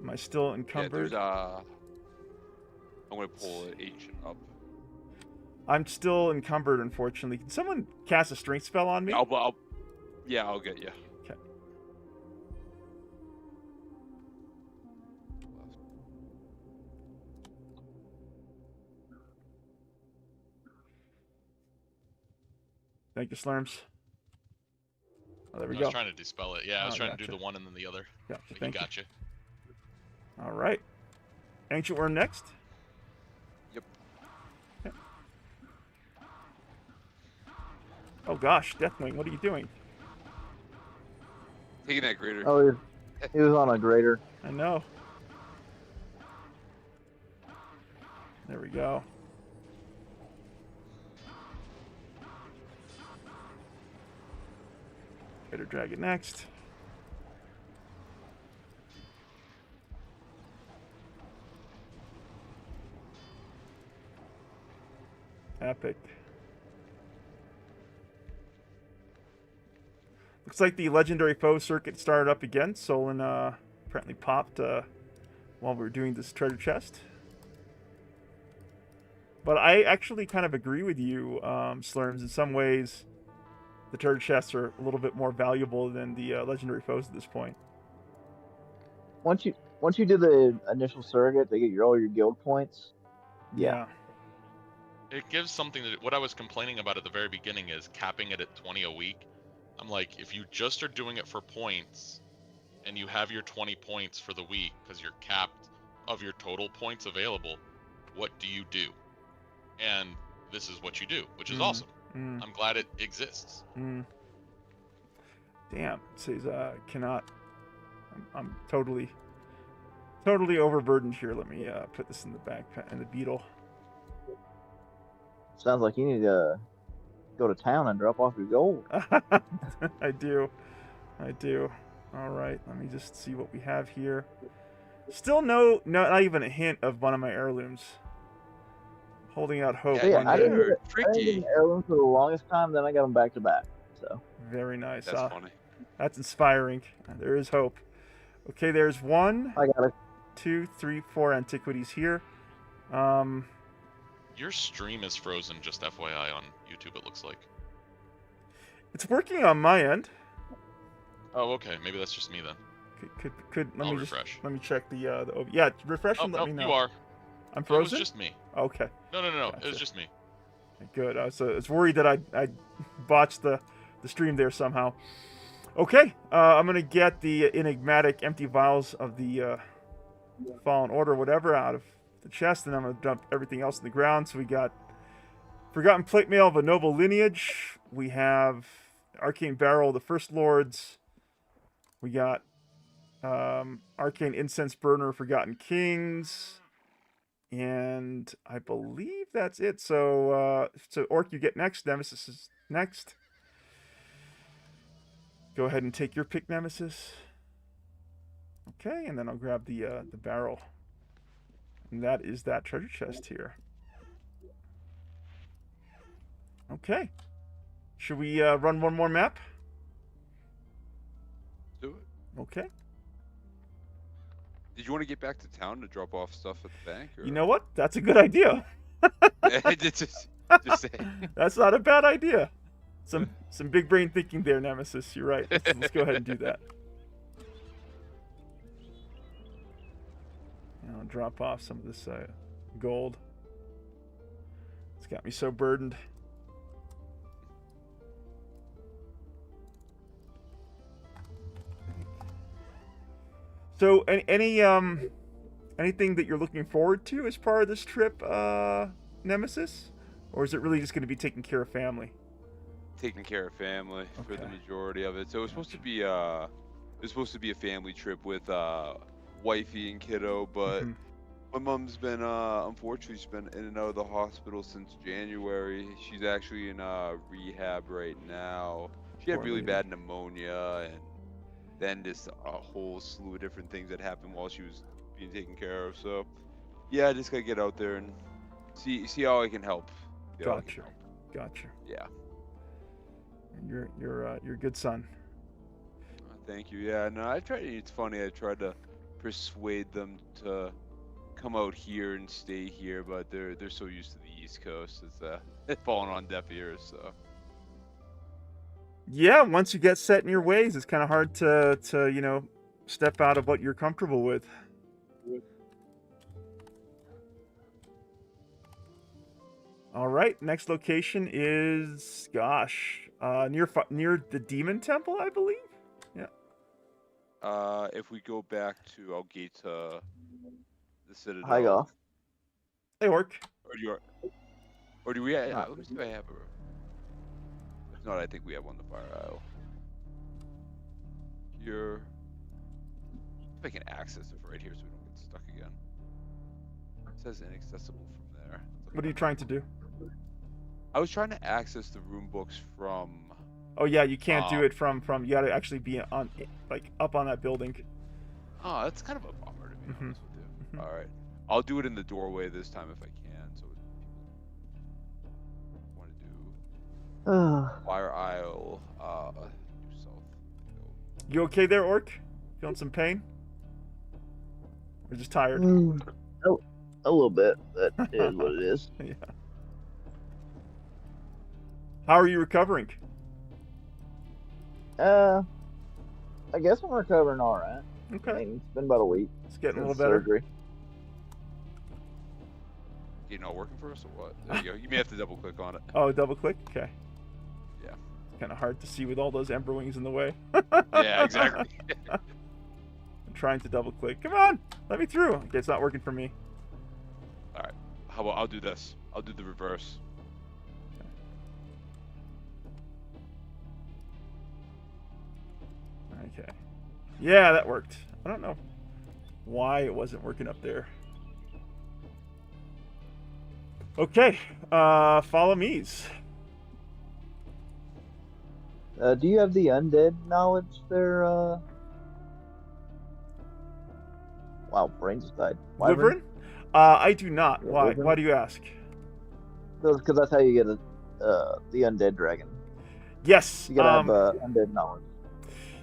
Am I still Yeah, encumbered? there's I'm gonna pull an H up. I'm still encumbered, unfortunately. Can someone cast a strength spell on me? I'll get you. Okay. Thank you, Slurms. Oh, there we I go. was trying to dispel it. Yeah, I was Oh, trying to gotcha. do the one and then the other. Gotcha, But thank you. gotcha. All right. Ancient Worm next. Yep. Okay. Oh gosh, Deathwing, what are you doing? Taking that Greater. Oh, he was on a Greater. I know. There we go. Greater Dragon next. Epic. Looks like the legendary foe circuit started up again. Solon apparently popped while we were doing this treasure chest. But I actually kind of agree with you, Slurms. In some ways, the treasure chests are a little bit more valuable than the legendary foes at this point. Once you do the initial surrogate to get all your guild points, yeah. It gives something that what I was complaining about at the very beginning is capping it at 20 a week. I'm like, if you just are doing it for points and you have your 20 points for the week because you're capped of your total points available, what do you do? And this is what you do, which is awesome. I'm glad it exists. Damn. It says cannot. I'm totally overburdened here. Let me put this in the backpack and the beetle. Sounds like you need to go to town and drop off your gold. I do. All right, let me just see what we have here. Still not even a hint of one of my heirlooms. Holding out hope. Yeah, I didn't get tricky. an heirloom for the longest time, then I got them back to back. So very nice. That's funny. That's inspiring. There is hope. Okay, there's 1, I got it. 2, 3, 4 antiquities here. Your stream is frozen, just FYI, on YouTube, it looks like. It's working on my end. Oh, okay. Maybe that's just me then. Could let I'll me refresh. let me check the yeah, refresh and let me know. You are. I'm frozen? It was just me. Okay. No. Gotcha. It was just me. Good. I was worried that I botched the stream there somehow. Okay, I'm gonna get the enigmatic empty vials of the Fallen Order, whatever, out of the chest, and I'm gonna dump everything else in the ground. So we got Forgotten Plate Mail of a Noble Lineage. We have Arcane Barrel of the First Lords. We got Arcane Incense Burner, Forgotten Kings. And I believe that's it. So, Orc, you get next. Nemesis is next. Go ahead and take your pick, Nemesis. Okay, and then I'll grab the barrel. And that is that treasure chest here. Okay. Should we run one more map? Do it. Okay. Did you want to get back to town to drop off stuff at the bank? Or? You know what? That's a good idea. just saying. That's not a bad idea. Some big brain thinking there, Nemesis. You're right. Let's go ahead and do that. And I'll drop off some of this gold. It's got me so burdened. So, anything that you're looking forward to as part of this trip, Nemesis? Or is it really just going to be taking care of family? Taking care of family for the majority of it. So it was supposed to be a family trip with wifey and kiddo, but my mom's been unfortunately she's been in and out of the hospital since January. She's actually in rehab right now. She had really bad pneumonia, and then just a whole slew of different things that happened while she was being taken care of. So yeah, I just gotta get out there and see how I can help. Gotcha. Yeah. You're a good son. Thank you. Yeah, no, it's funny. I tried to persuade them to come out here and stay here, but they're so used to the East Coast. It's fallen on deaf ears. So. Yeah, once you get set in your ways, it's kind of hard to step out of what you're comfortable with. All right, next location is, near the Demon Temple, I believe. Yeah. If we go back to the Citadel. Hi, y'all. Hey, Orc. Or do we? Let me see if I have a. If not, I think we have one in the fire aisle. Here. If I can access it right here, so we don't get stuck again. It says inaccessible from there. What are you trying to do? I was trying to access the room books from. Oh yeah, you can't do it from. You got to actually be on, up on that building. Oh, that's kind of a bummer to be honest with you. All right, I'll do it in the doorway this time if I can. So people want to do fire aisle. South. You okay there, Orc? Feeling some pain? Or just tired? Oh, a little bit. That is what it is. Yeah. How are you recovering? I guess I'm recovering all right. Okay. I mean, it's been about a week. It's getting a little better. Surgery. You not working for us or what? There you go. You may have to double click on it. Oh, double click? Okay. Yeah. It's kind of hard to see with all those Ember Wings in the way. Yeah, exactly. I'm trying to double click. Come on! Let me through. Okay, it's not working for me. Alright. How about I'll do this? I'll do the reverse. Okay. Yeah, that worked. I don't know why it wasn't working up there. Okay, follow me's. Do you have the undead knowledge there? Wow, brains just died. Wyvern? I do not. Why? Why do you ask? Because that's how you get the undead dragon. Yes. You gotta have undead knowledge.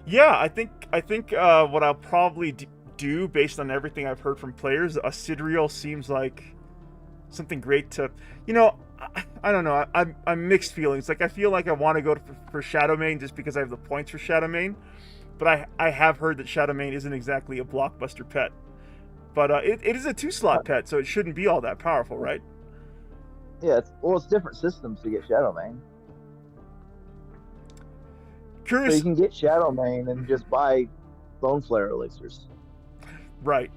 Yeah, I think what I'll probably do, based on everything I've heard from players, a Sidriel seems like something great to, I don't know. I'm mixed feelings. Like I feel like I want to go for Shadowmane just because I have the points for Shadowmane, but I have heard that Shadowmane isn't exactly a blockbuster pet. But it is a 2-slot pet, so it shouldn't be all that powerful, right? Yeah, it's different systems to get Shadowmane. So you can get Shadow Mane and just buy Bone Flare elixirs. Right.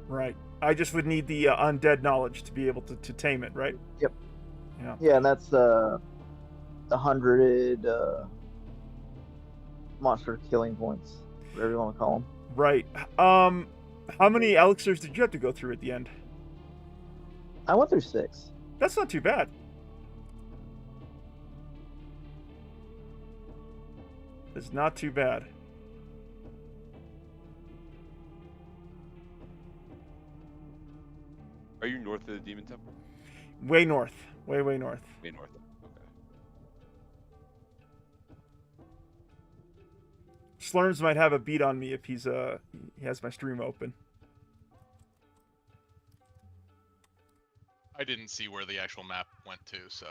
Right. I just would need the undead knowledge to be able to tame it, right? Yep. Yeah. Yeah, and that's 100 monster killing points, whatever you want to call them. Right. How many elixirs did you have to go through at the end? I went through 6. That's not too bad. It's not too bad. Are you north of the Demon Temple? Way north. Way north. Way north. Okay. Slurms might have a beat on me if he has my stream open. I didn't see where the actual map went to, so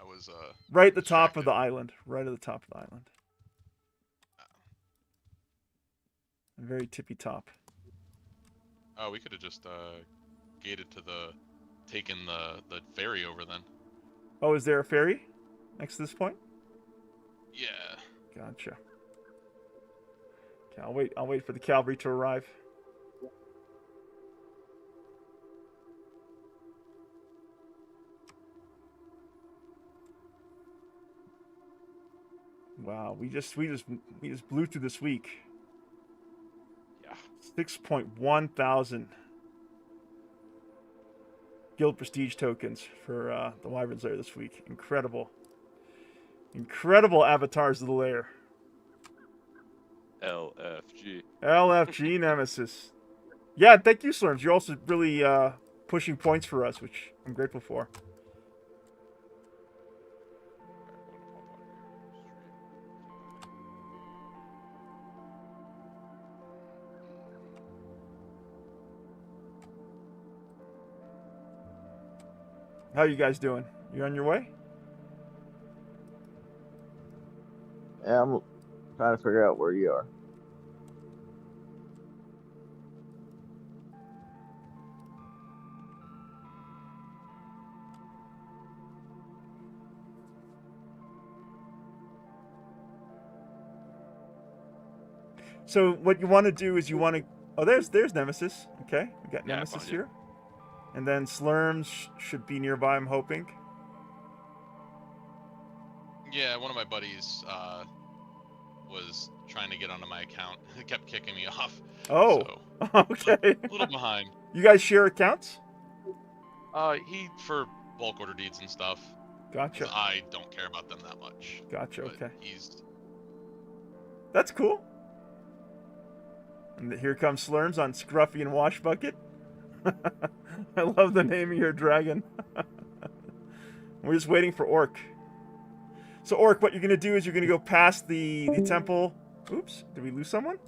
I was right at the top of the island. Right at the top of the island. Very tippy top. Oh, we could have just gated to taken the ferry over then. Oh, is there a ferry next to this point? Yeah. Gotcha. Okay, I'll wait for the cavalry to arrive. Wow, we just blew through this week. Yeah. 6.1 thousand guild prestige tokens for the Wyvern's Lair this week. Incredible. Incredible avatars of the lair. LFG. LFG Nemesis. Yeah, thank you, Slurms. You're also really pushing points for us, which I'm grateful for. How you guys doing? You on your way? Yeah, I'm trying to figure out where you are. So what you want to do is you want to... Oh, there's Nemesis. Okay, we got Nemesis here. And then Slurms should be nearby, I'm hoping. Yeah, one of my buddies was trying to get onto my account. He kept kicking me off. Oh, so, okay. A little behind. You guys share accounts? He for bulk order deeds and stuff. Gotcha. I don't care about them that much. Gotcha. Okay. He's... That's cool. And here comes Slurms on Scruffy and Wash Bucket. I love the name of your dragon. We're just waiting for Orc. So Orc, what you're gonna do is you're gonna go past the temple. Oops, did we lose someone?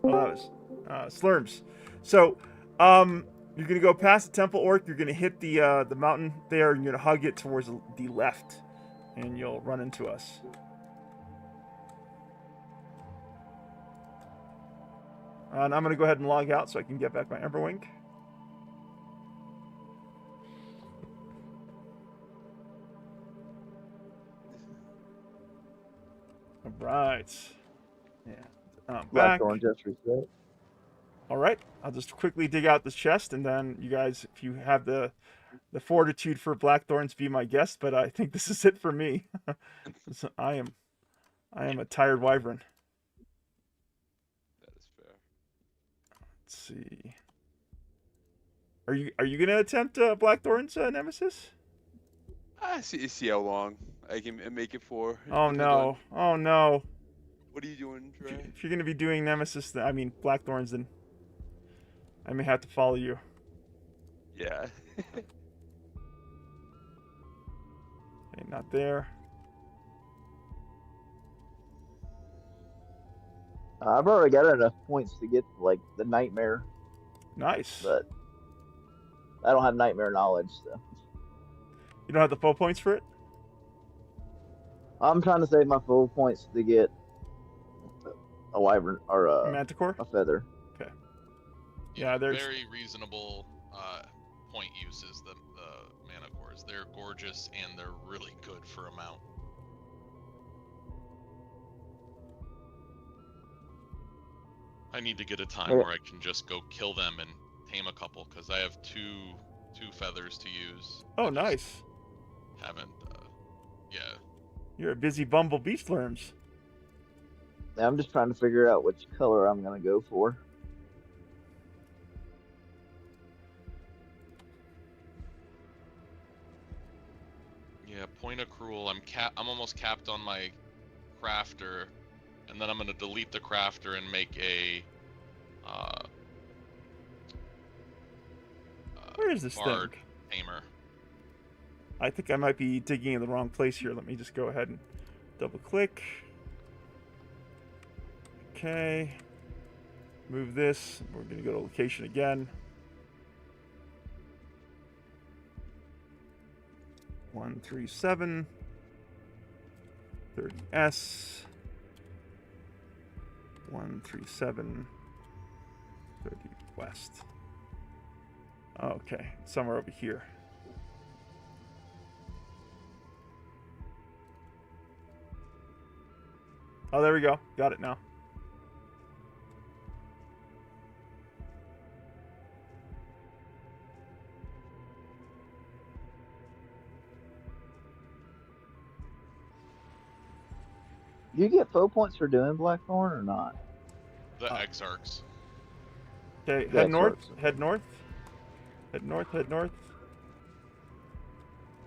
Oh, that was Slurms. So you're gonna go past the temple, Orc. You're gonna hit the mountain there, and you're gonna hug it towards the left, and you'll run into us. And I'm going to go ahead and log out so I can get back my Emberwing. All right. Yeah. Back. Blackthorn just reset. All right. I'll just quickly dig out this chest, and then you guys, if you have the fortitude for Blackthorns, be my guest. But I think this is it for me. So I am a tired wyvern. Let's see. Are you gonna attempt Blackthorn's Nemesis? See how long I can make it for. Oh no! Oh no! What are you doing, Trey? If you're gonna be doing Nemesis, I mean Blackthorns, then I may have to follow you. Yeah. Okay, not there. I've already got enough points to get like the nightmare. Nice. But I don't have nightmare knowledge, so. You don't have the full points for it? I'm trying to save my full points to get a wyvern or a manticore, a feather. Okay. Yeah, there's very reasonable point uses. The manticores, they're gorgeous and they're really good for a mount. I need to get a time Yeah. where I can just go kill them and tame a couple, because I have two feathers to use. Oh, I just nice. haven't. Yeah. You're a busy bumble beast worms. I'm just trying to figure out which color I'm gonna go for. Yeah, point of cruel. I'm almost capped on my crafter, and then I'm gonna delete the crafter and make a Where is this bard thing? tamer. I think I might be digging in the wrong place here. Let me just go ahead and double click. Okay. Move this. We're going to go to location again. 137 30S 137 30 West. Okay, somewhere over here. Oh, there we go. Got it now. Do you get foe points for doing Blackthorn or not? The Exarchs. Okay, The head north. Exarchs. Head north. Head north. Head north.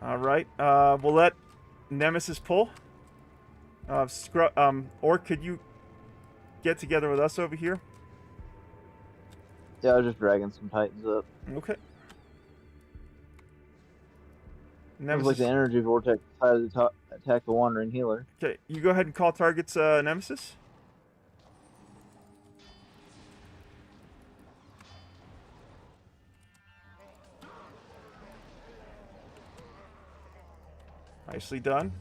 All right. We'll let Nemesis pull. Or could you get together with us over here? Yeah, I was just dragging some Titans up. Okay. It was like the energy vortex decided to attack the Wandering Healer. Okay, you go ahead and call targets, Nemesis. Nicely done.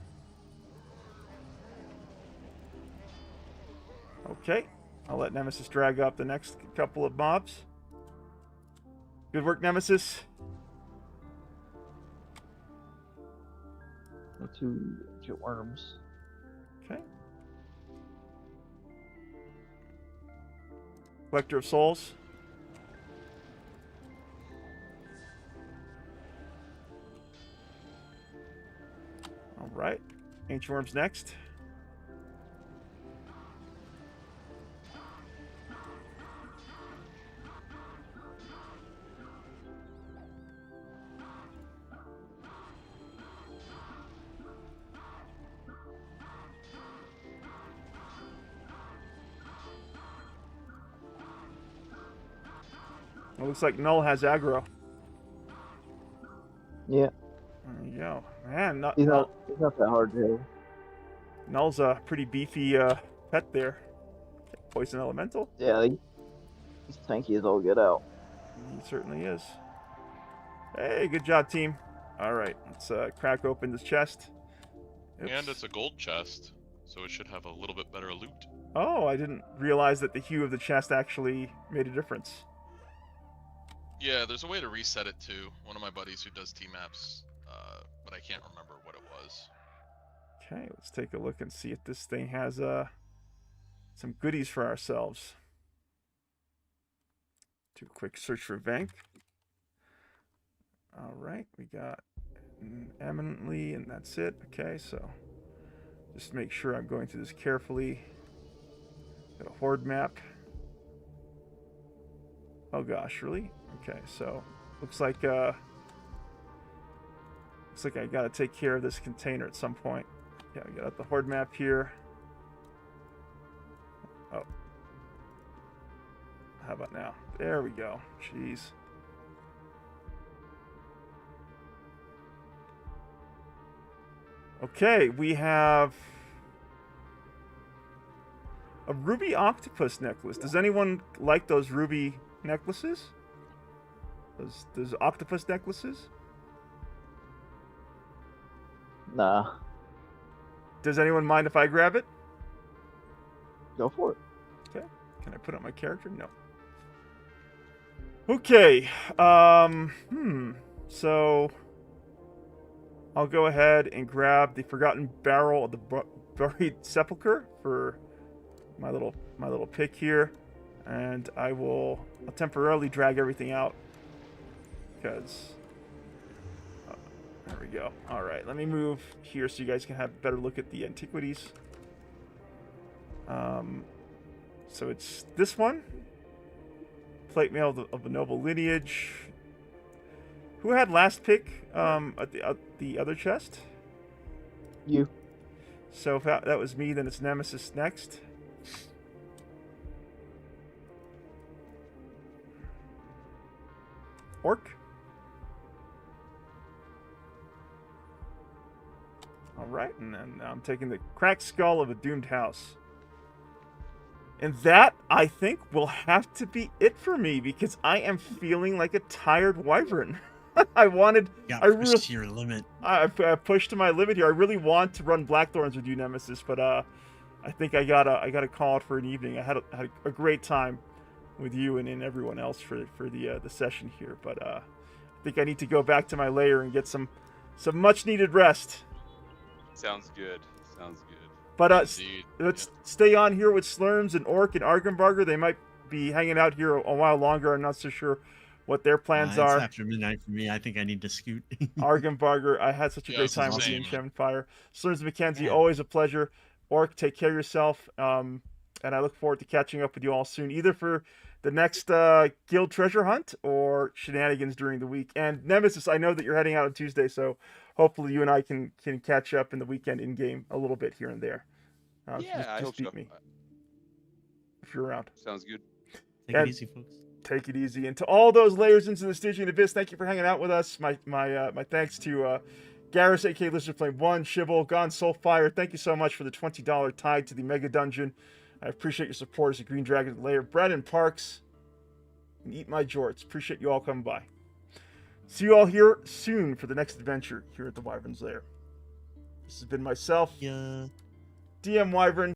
Okay, I'll let Nemesis drag up the next couple of mobs. Good work, Nemesis. 2 ancient worms. Okay. Collector of Souls. All right. Ancient Worms next. It looks like Null has aggro. Yeah. There you go. Man, He's not that hard to hit. Null's a pretty beefy pet there. Poison Elemental. Yeah, he's tanky as all get out. He certainly is. Hey, good job, team. All right, let's crack open this chest. Oops. And it's a gold chest, so it should have a little bit better loot. Oh, I didn't realize that the hue of the chest actually made a difference. Yeah, there's a way to reset it too. One of my buddies who does T-maps, but I can't remember what it was. Okay, let's take a look and see if this thing has some goodies for ourselves. Do a quick search for Vank. All right, we got eminently, and that's it. Okay, so just make sure I'm going through this carefully. Got a horde map. Oh gosh, really? Okay, so looks like I gotta take care of this container at some point. Yeah, we got the horde map here. Oh. How about now? There we go. Jeez. Okay, we have a ruby octopus necklace. Does anyone like those ruby necklaces? Those octopus necklaces? Nah. Does anyone mind if I grab it? Go for it. Okay. Can I put on my character? No. Okay. So I'll go ahead and grab the Forgotten Barrel of the Buried Sepulchre for my little pick here. And I'll temporarily drag everything out. Because... there we go. Alright, let me move here so you guys can have a better look at the antiquities. So it's this one. Plate mail of the noble lineage. Who had last pick at the other chest? You. So if that was me, then it's Nemesis next. Orc. Alright, and then I'm taking the cracked skull of a doomed house. And that, I think, will have to be it for me, because I am feeling like a tired wyvern. I pushed to your limit. I pushed to my limit here. I really want to run Blackthorns with you, Nemesis, but I think I gotta call it for an evening. I had a great time with you and everyone else for the session here, but I think I need to go back to my lair and get some much needed rest. Sounds good. Sounds good. But let's stay on here with Slurms and Orc and Argenbarger. They might be hanging out here a while longer. I'm not so sure what their plans are. It's after midnight for me. I think I need to scoot. Argenbarger, I had such a great time with you in Enchantment Fire. Slurms and Mackenzie, always a pleasure. Orc, take care of yourself. And I look forward to catching up with you all soon, either for the next guild treasure hunt or shenanigans during the week. And Nemesis, I know that you're heading out on Tuesday, so hopefully you and I can catch up in the weekend in game a little bit here and there. I hope beat so. me if you're around. Sounds good. Take it easy, folks. Take it easy. And to all those layers into the Stygian Abyss, thank you for hanging out with us. My thanks to Garrus, aka Lizard Flame 1, Shibble, Gone Soulfire. Thank you so much for the $20 tide to the Mega Dungeon. I appreciate your support as a Green Dragon Lair. Brandon Parks and Eat My Jorts. Appreciate you all coming by. See you all here soon for the next adventure here at the Wyvern's Lair. This has been myself, DM Wyvern.